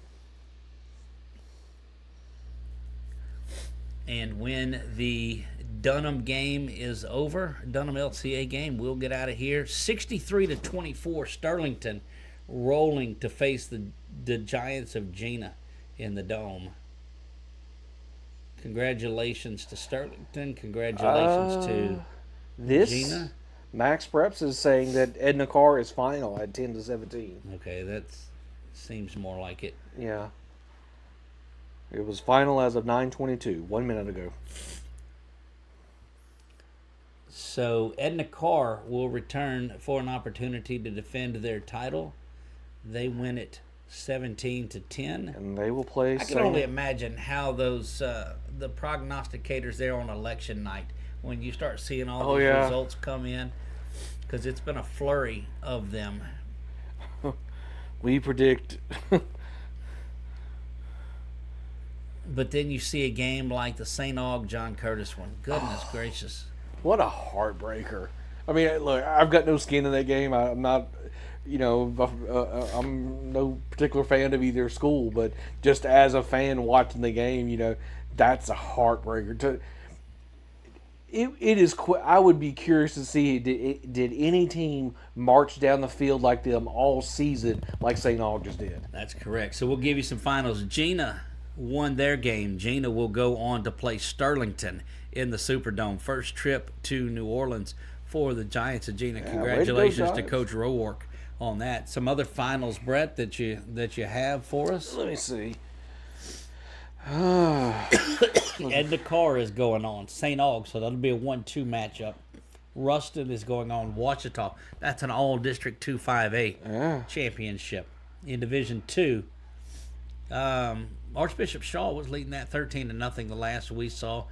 And when the Dunham game is over, Dunham LCA game, we'll get out of here. 63-24, Sterlington rolling to face the Giants of Gina in the Dome. Congratulations to Sterlington. Congratulations to Gina. Max Preps is saying that Edna Carr is final at 10-17. Okay, that seems more like it. Yeah. It was final as of 9:22, 1 minute ago. So Edna Carr will return for an opportunity to defend their title. They win it 17-10, and they will play. I can only imagine how those the prognosticators there on election night, when you start seeing all these results come in, because it's been a flurry of them. We predict. But then you see a game like the St. Aug John Curtis one. Goodness gracious. What a heartbreaker. I mean, look, I've got no skin in that game. I'm not, I'm no particular fan of either school, but just as a fan watching the game, that's a heartbreaker. It is. I would be curious to see, did any team march down the field like them all season like St. Aug just did? That's correct. So we'll give you some finals. Gina won their game. Gina will go on to play Sterlington in the Superdome. First trip to New Orleans for the Giants of Gina. Congratulations to Coach Rowark on that. Some other finals, Brett, that you have for us? Let me see. Edna Carr is going on. St. Aug, so that'll be a 1-2 matchup. Ruston is going on. Ouachita. That's an all-district 2-5A championship. In Division 2, Archbishop Shaw was leading that 13-0 the last we saw.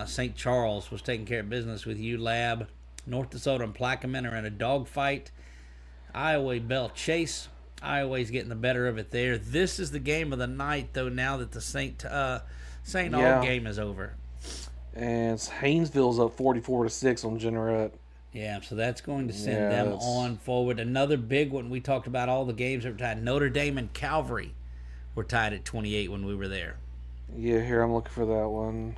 St. Charles was taking care of business with ULab. North DeSoto and Plaquemine are in a dogfight. Iowa Bell Chase. Iowa's getting the better of it there. This is the game of the night, though, now that the St. Aug game is over. And Haynesville's up 44-6 on Jeanerette. Yeah, so that's going to send them on forward. Another big one. We talked about all the games that were tied. Notre Dame and Calvary were tied at 28 when we were there. Yeah, here I'm looking for that one.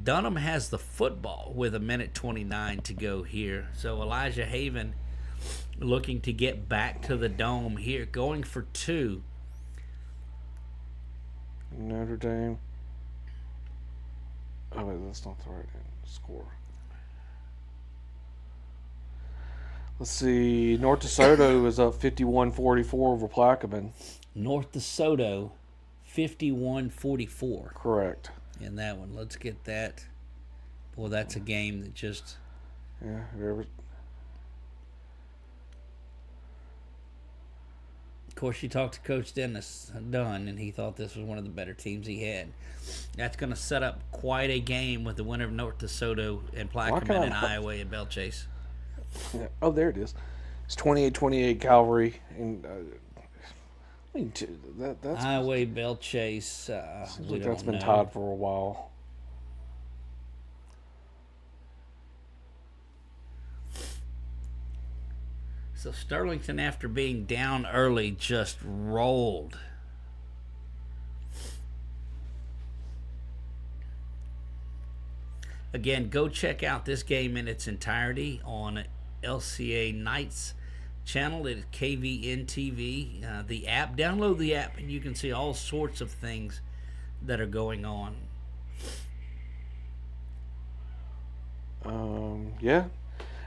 Dunham has the football with 1:29 to go here. So Elijah Haven looking to get back to the Dome here, going for 2. Notre Dame. Oh, wait, that's not the right score. Let's see. North DeSoto is up 51-44 over Plaquemine. North DeSoto, 51-44. Correct. In that one. Let's get that. Boy, that's a game that just... Yeah, Of course, you talked to Coach Dennis Dunn, and he thought this was one of the better teams he had. That's going to set up quite a game with the winner of North DeSoto and Plaquemine and Iowa at Belle Chase. Yeah. Oh, there it is. It's 28-28 Calvary. And that's Iowa Belle Chase. Seems like that's been tied for a while. So Sterlington, after being down early, just rolled. Again, go check out this game in its entirety on LCA Knights channel at KVN TV. The app, download the app, and you can see all sorts of things that are going on. Yeah,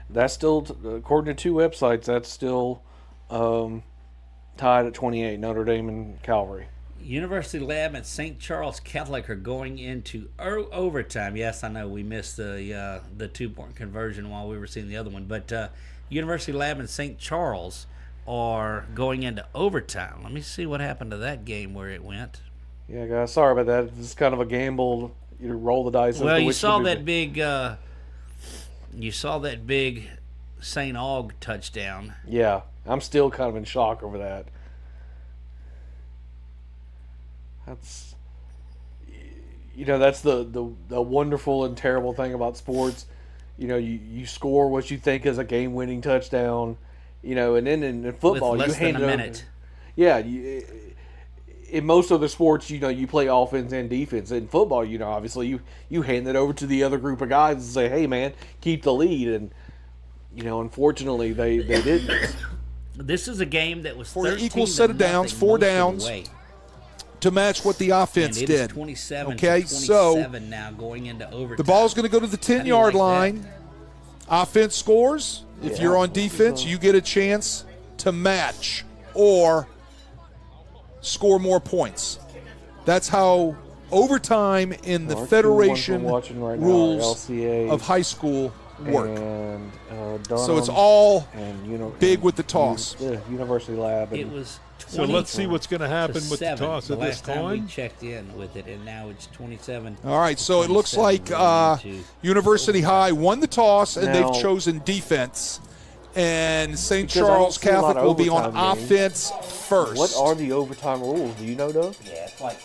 that's still, according to 2 websites, that's still tied at 28, Notre Dame and Calvary. University Lab and St. Charles Catholic are going into overtime. Yes, I know we missed the 2-point conversion while we were seeing the other one, but University Lab and St. Charles are going into overtime. Let me see what happened to that game where it went. Yeah, guys, sorry about that. It's kind of a gamble. You roll the dice. Well, you saw that big St. Aug touchdown. Yeah, I'm still kind of in shock over that. That's, that's the wonderful and terrible thing about sports. You score what you think is a game-winning touchdown, and then in football, with less you hand than a it minute. Yeah, in most other sports, you play offense and defense. In football, obviously you hand it over to the other group of guys and say, "Hey, man, keep the lead." And unfortunately, they didn't. This is a game that was for an equal set of downs, 4 downs, to match what the offense and it did. Is 27 okay, to 27 so now going into overtime. The ball's going to go to the 10-yard line. That? Offense scores. If you're on defense, you get a chance to match or score more points. That's how overtime in the Federation rules of high school work. And, so it's all big with the toss. University Lab. It was. So let's see what's going to happen with the toss of this coin. Last time we checked in with it, and now it's 27. All right, so it looks like University High won the toss, and they've chosen defense. And St. Charles Catholic will be on offense first. What are the overtime rules? Do you know, Doug? Yeah, it's like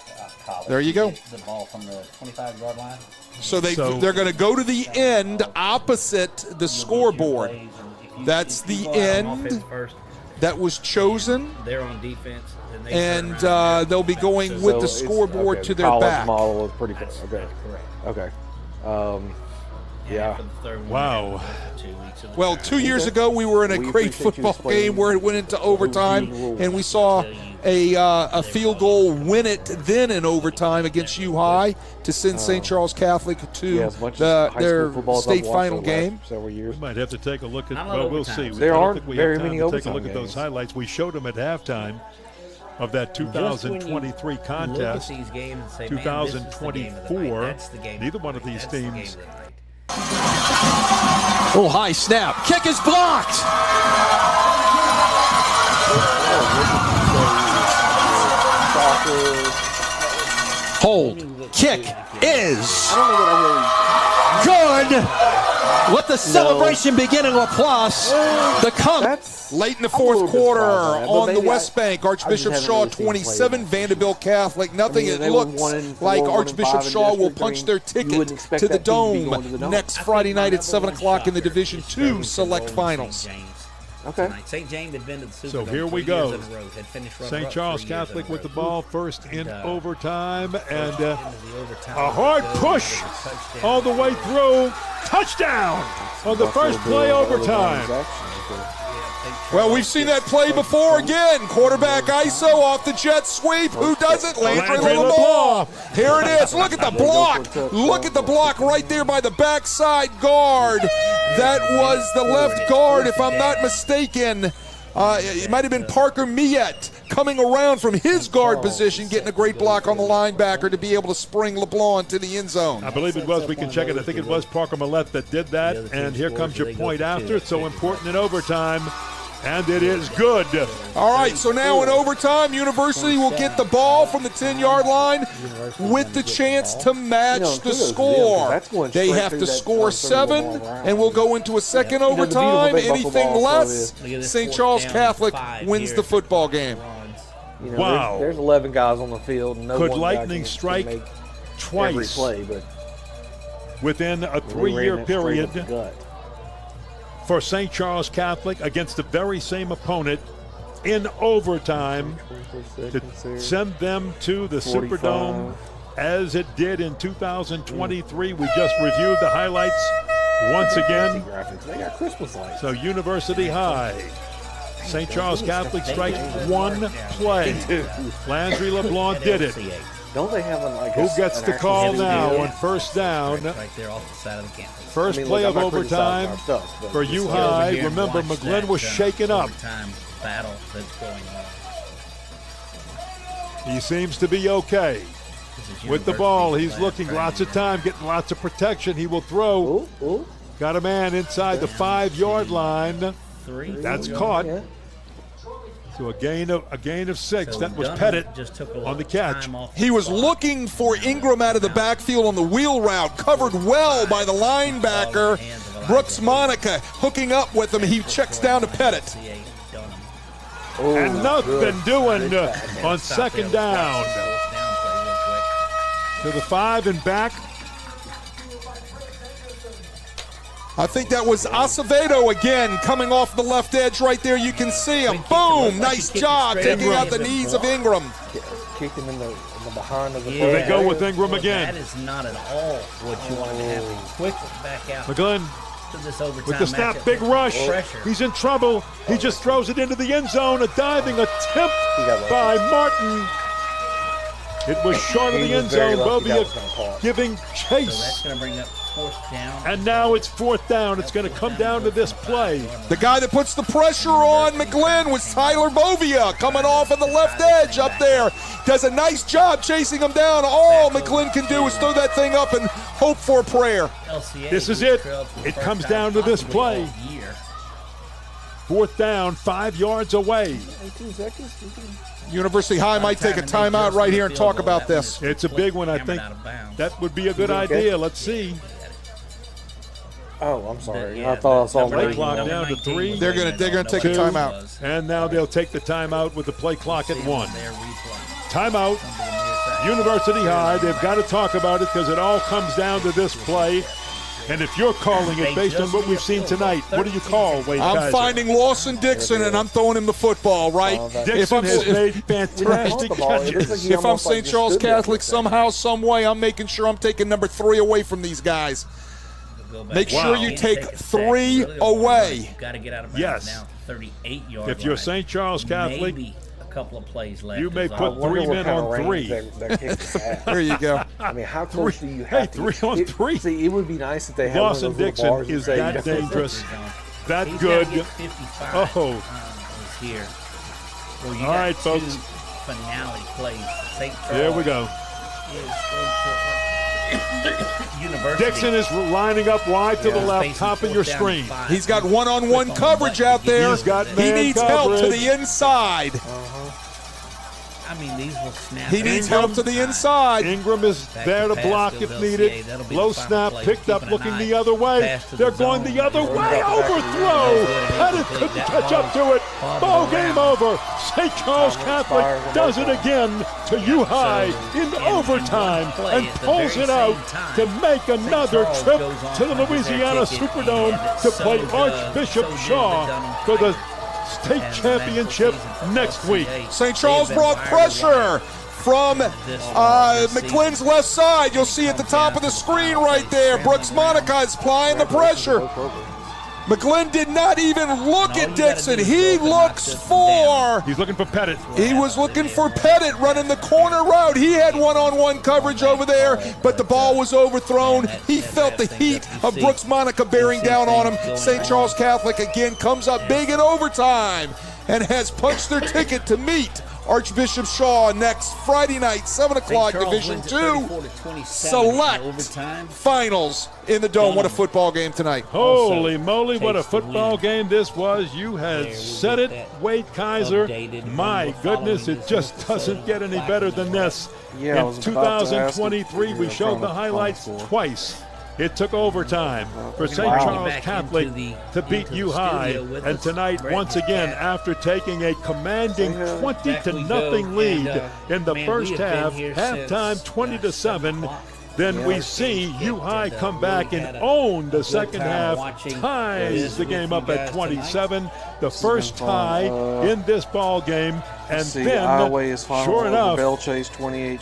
college. There you go. The ball from the 25-yard line. So they're going to go to the end opposite the scoreboard. That's the end that was chosen. They're on defense. And they'll be going with the scoreboard to their back. The model is pretty close. Okay. Yeah. Wow. Well, 2 years ago, we were in a great football game where it went into overtime, and we saw a field goal win it then in overtime against U High to send St. Charles Catholic to their state final game. We might have to take a look at. Well, we'll see. There aren't very many overtime games. Take a look at those highlights. We showed them at halftime of that 2023 contest. 2024. Neither one of these teams. Oh, high snap. Kick is blocked. Hold. Kick is good. With the celebration beginning with applause. Late in the fourth quarter on the West Bank, Archbishop Shaw 27, Vanderbilt Catholic nothing. It looks like Archbishop Shaw will punch their ticket to the Dome next Friday night at 7 o'clock in the Division II Select Finals. Okay. St. James had been to the Super So Bowl here we go. St. Charles Catholic with the ball first in overtime, and a hard push all the way through. Touchdown on the first play overtime. Well, we've seen that play before again. Quarterback ISO off the jet sweep. Who does it? Landry LeBlanc. Here it is. Look at the block. Look at the block right there by the backside guard. That was the left guard, if I'm not mistaken. It might have been Parker Miette coming around from his guard position, getting a great block on the linebacker to be able to spring LeBlanc to the end zone. I believe it was. We can check it. I think it was Parker Miette that did that. And here comes your point after. It's so important in overtime. And it is good. All right, so now in overtime, University will get the ball from the 10-yard line with the chance to match the score. They have to score 7, and we'll go into a second overtime. Anything less, St. Charles Catholic wins the football game. Wow. There's 11 guys on the field. And Could lightning strike twice play, but within a 3-year period? for St. Charles Catholic against the very same opponent in overtime to send them to the 45. Superdome as it did in 2023. We just reviewed the highlights once again. They got Christmas lights. So University High, St. Charles Catholic strikes one play. Landry LeBlanc did it. Don't they have Who gets the call now on first down? Right there off the side of the campus. First play of overtime for U High. Remember, McGlynn was shaken up. Battle that's going on. He seems to be okay with the ball. He's looking lots of time, getting lots of protection. He will throw. Got a man inside the 5-yard line. That's caught. So a gain of 6. That was Pettit on the catch. He was looking for Ingram out of the backfield on the wheel route, covered well by the linebacker. Brooks Monica hooking up with him. He checks down to Pettit. And nothing doing on second down. To the 5 and back. I think that was Acevedo again coming off the left edge right there. You can see him. Boom! Nice job taking out the knees of Ingram. Kick him in the behind of the Will they go with Ingram again? That is not at all what you want to happen. Quick back out. McGlynn with the snap, big rush. He's in trouble. He just throws it into the end zone. A diving attempt by Martin. It was short of the end zone. Bovia giving chase. So that's going to bring up fourth down. And now it's fourth down. It's going to come down to this play. The guy that puts the pressure on McGlynn was Tyler Bovia coming off of the left edge up there. Does a nice job chasing him down. All McGlynn can do is throw that thing up and hope for a prayer. This is it. It comes down to this play. Fourth down, 5 yards away. 18 seconds. University High might take a timeout right here and talk about this. It's a big one, I think. That would be a good idea. Let's see. Oh, I'm sorry. I thought I saw play clock down to 3. They're gonna take a timeout. And now they'll take the timeout with the play clock at 1. Timeout. University High. They've got to talk about it because it all comes down to this play. And if you're calling it based on what we've seen tonight, what do you call Wade Kaiser? I'm finding Lawson Dixon, and I'm throwing him the football, right? Dixon has made fantastic catches. If I'm St. Charles Catholic somehow, some way, I'm making sure I'm taking number 3 away from these guys. Make sure you take 3 away. Got to get out of bounds now. 38 yards. If you're St. Charles Catholic, maybe a couple of plays left. You may put 3 men on 3. There you go. I mean, how close do you have to? 3 on 3. See, it would be nice if they had Lawson Dixon is that dangerous, that good. Oh, here. Well, all right, folks. Finale plays. St. Charles. There we go. Dixon is lining up wide to the left, top of your screen. He's got one-on-one coverage out there. He needs help to the inside. I mean, these will snap. He needs help to the inside. Ingram is there to block if needed. Low snap, picked up, looking the other way. They're going the other way. Overthrow. Pettit couldn't catch up to it. Ball game over. St. Charles Catholic does it again to U High in overtime and pulls it out to make another trip to the Louisiana Superdome to play Archbishop Shaw for the state championship next week. St. Charles brought pressure from McGlynn's left side. You'll see at the top of the screen right there. Brooks Monica is applying the pressure. McGlynn did not even look at Dixon. He looks for... He's looking for Pettit. He was looking for Pettit running the corner route. He had one-on-one coverage over there, but the ball was overthrown. He felt the heat of Brooks Monica bearing down on him. St. Charles Catholic again comes up big in overtime and has punched their ticket to meet Archbishop Shaw next Friday night, 7 o'clock, Division II select finals in the Dome. What a football game tonight. Holy moly, what a football game this was. You had said it, Wade Kaiser. My goodness, it just doesn't get any better than this. In 2023, we showed the highlights twice. It took overtime for St. Charles Catholic to beat U High, and tonight, once again, after taking a commanding 20-0 lead in the first half, halftime 20-7, then we see U High come back and own the second half, ties the game up at 27, the first tie in this ball game. And then, sure enough,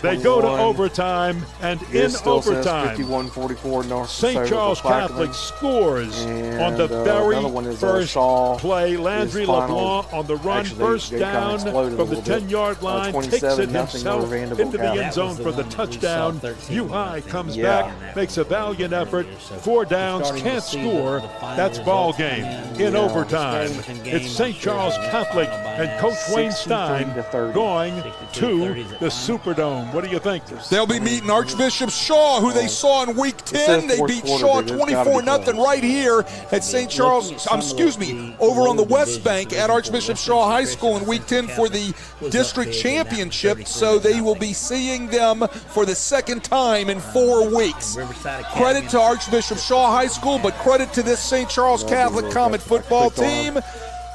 they go to overtime, and in overtime, 51-44 St. Charles Catholic scores on the very first play. Landry LeBlanc on the run, first down from the 10-yard line, takes it himself into the end zone for the touchdown. U High comes back, makes a valiant effort, 4 downs, can't score. That's ball game in overtime. It's St. Charles Catholic and Coach Wayne Stein going to the Superdome. What do you think? They'll be meeting Archbishop Shaw, who they saw in Week 10. They beat Shaw 24-0 right here at St. Charles, over on the West Bank at Archbishop Shaw High School in Week 10 for the district championship. So they will be seeing them for the second time in 4 weeks. Credit to Archbishop Shaw High School, but credit to this St. Charles Catholic Comet football team.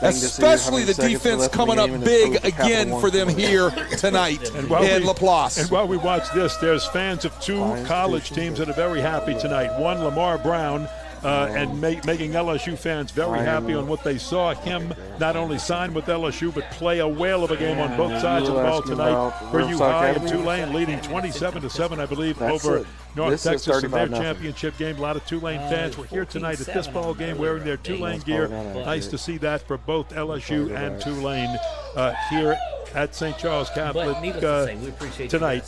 Especially the defense coming up big again for them here tonight in Laplace. And while we watch this, there's fans of 2 college teams that are very happy tonight. One, Lamar Brown, and making LSU fans very happy on what they saw him not only sign with LSU, but play a whale of a game on both sides of the ball tonight for U High and Tulane, leading 27-7, I believe, over North Texas in their championship game. A lot of Tulane fans were here tonight at this ball game wearing their Tulane gear. Nice to see that for both LSU and Tulane here at St. Charles Catholic tonight,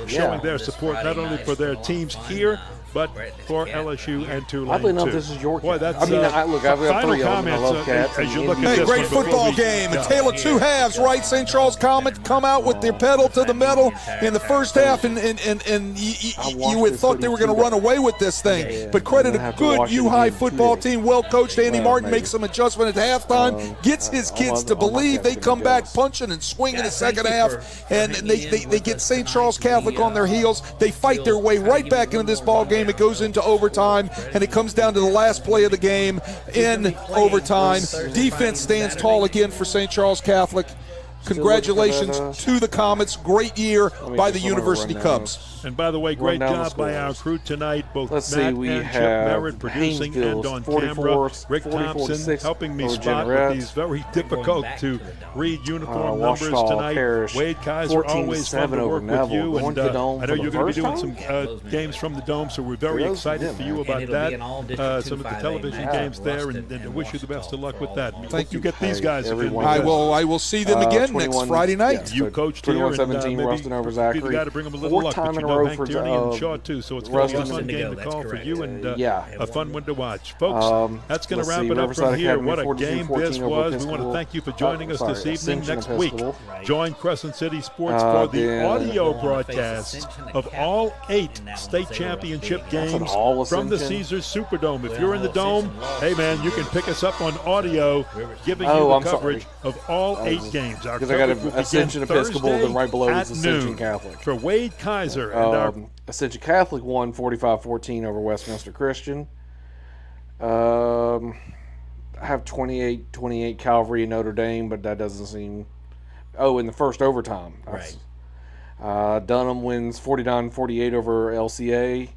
showing their support not only for their teams here, but for LSU and Tulane. Oddly enough, this is your Boy, that's I've got 3 of them. I love Cats. As you look at this great football game. A tale of 2 halves, right? St. Charles Comet come out with their pedal to the metal in the first half, and you would thought they were going to run away with this thing. But credit a good U High football team, well coached. Andy Martin makes some adjustment at halftime, gets his kids to believe. They come back punching and swinging in the second half, and they get St. Charles Catholic on their heels. They fight their way right back into this ball game. It goes into overtime, and it comes down to the last play of the game in overtime. Defense stands tall again for St. Charles Catholic. Congratulations to the Comets. Great year by the University Cubs. And by the way, great job by our crew tonight, both Matt and Chip Merritt producing and on camera. Rick Thompson helping me spot with these very difficult to read uniform numbers tonight. Wade Kaiser, always fun to work with you. And I know you're going to be doing some games from the Dome, so we're very excited for you about that. Some of the television games there, and I wish you the best of luck with that. Thank you. Get these guys again. I will see them again next Friday night. You coached here, and maybe be the guy to bring them a little luck, but you know Hank Tierney and Shaw too, so it's going to be a fun game to call for you, and a fun one to watch. Folks, that's going to wrap it up from here. What a game this was. We want to thank you for joining us this evening. Next week, join Crescent City Sports for the audio broadcast of all 8 state championship games from the Caesars Superdome. If you're in the Dome, hey man, you can pick us up on audio, giving you the coverage of all 8 games. Our because I got Ascension Episcopal, then right below is Ascension Catholic. For Wade Kaiser and our Ascension Catholic won 45-14 over Westminster Christian. I have 28-28 Calvary and Notre Dame, but that doesn't seem. Oh, in the first overtime. Right. Dunham wins 49-48 over LCA.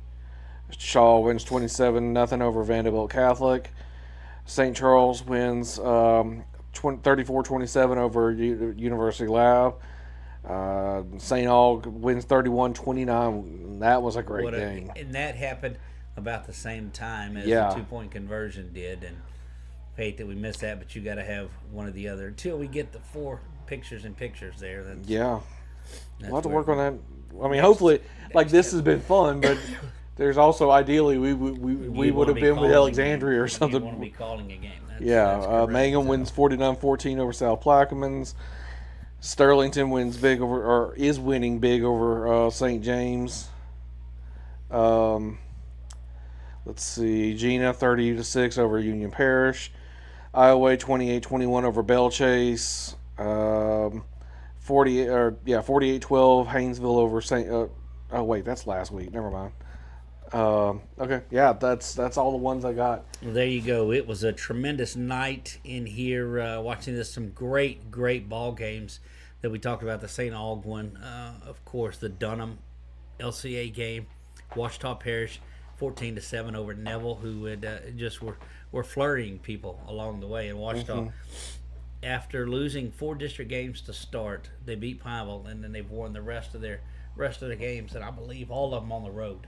Shaw wins 27-0 over Vanderbilt Catholic. St. Charles wins 34-27 over University Lab. St. Aug wins 31-29. That was a great game. And that happened about the same time as the 2-point conversion did. And hate that we missed that, but you got to have one or the other until we get the 4 pictures in pictures there. We'll have to work on that. I mean, hopefully, this has been fun, but there's also ideally we would have been with Alexandria or something. You want to be calling a game. Mangum wins 49-14 over South Plaquemines. Sterlington is winning big over St. James. Let's see, Gina 30-6 over Union Parish. Iowa 28-21 over Belle Chase. 48-12 Haynesville over St. Oh wait, that's last week. Never mind. Okay, that's all the ones I got. Well, there you go. It was a tremendous night in here watching this. Some great ball games that we talked about. The St. Aug one, of course, the Dunham LCA game, Ouachita Parish 14-7 over Neville, who had just were flirting people along the way. And Ouachita, after losing 4 district games to start, they beat Pineville, and then they've won the rest of the games, and I believe all of them on the road.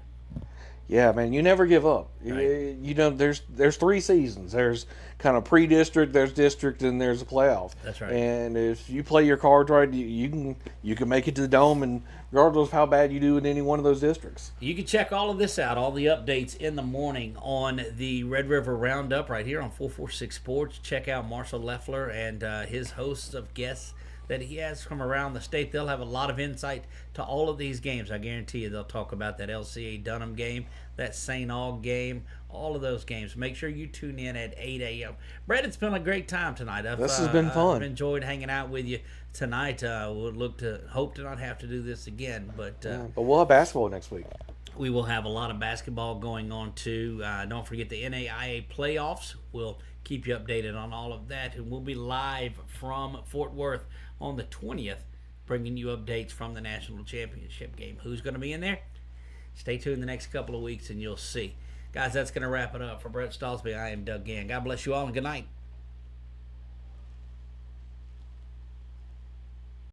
Yeah, man, you never give up. Right. You know, there's 3 seasons. There's kind of pre-district, there's district, and there's a playoff. That's right. And if you play your cards right, you can make it to the Dome, and regardless of how bad you do in any one of those districts. You can check all of this out, all the updates in the morning on the Red River Roundup right here on 446 Sports. Check out Marshall Leffler and his hosts of guests that he has from around the state. They'll have a lot of insight to all of these games. I guarantee you they'll talk about that LCA Dunham game, that St. Aug game, all of those games. Make sure you tune in at 8 a.m. Brett, it's been a great time tonight. This has been fun. I've enjoyed hanging out with you tonight. We'll hope to not have to do this again. But we'll have basketball next week. We will have a lot of basketball going on too. Don't forget the NAIA playoffs. We'll keep you updated on all of that. And we'll be live from Fort Worth on the 20th, bringing you updates from the national championship game. Who's going to be in there? Stay tuned the next couple of weeks and you'll see. Guys, that's going to wrap it up. For Brett Stallsby, I am Doug Gann. God bless you all and good night.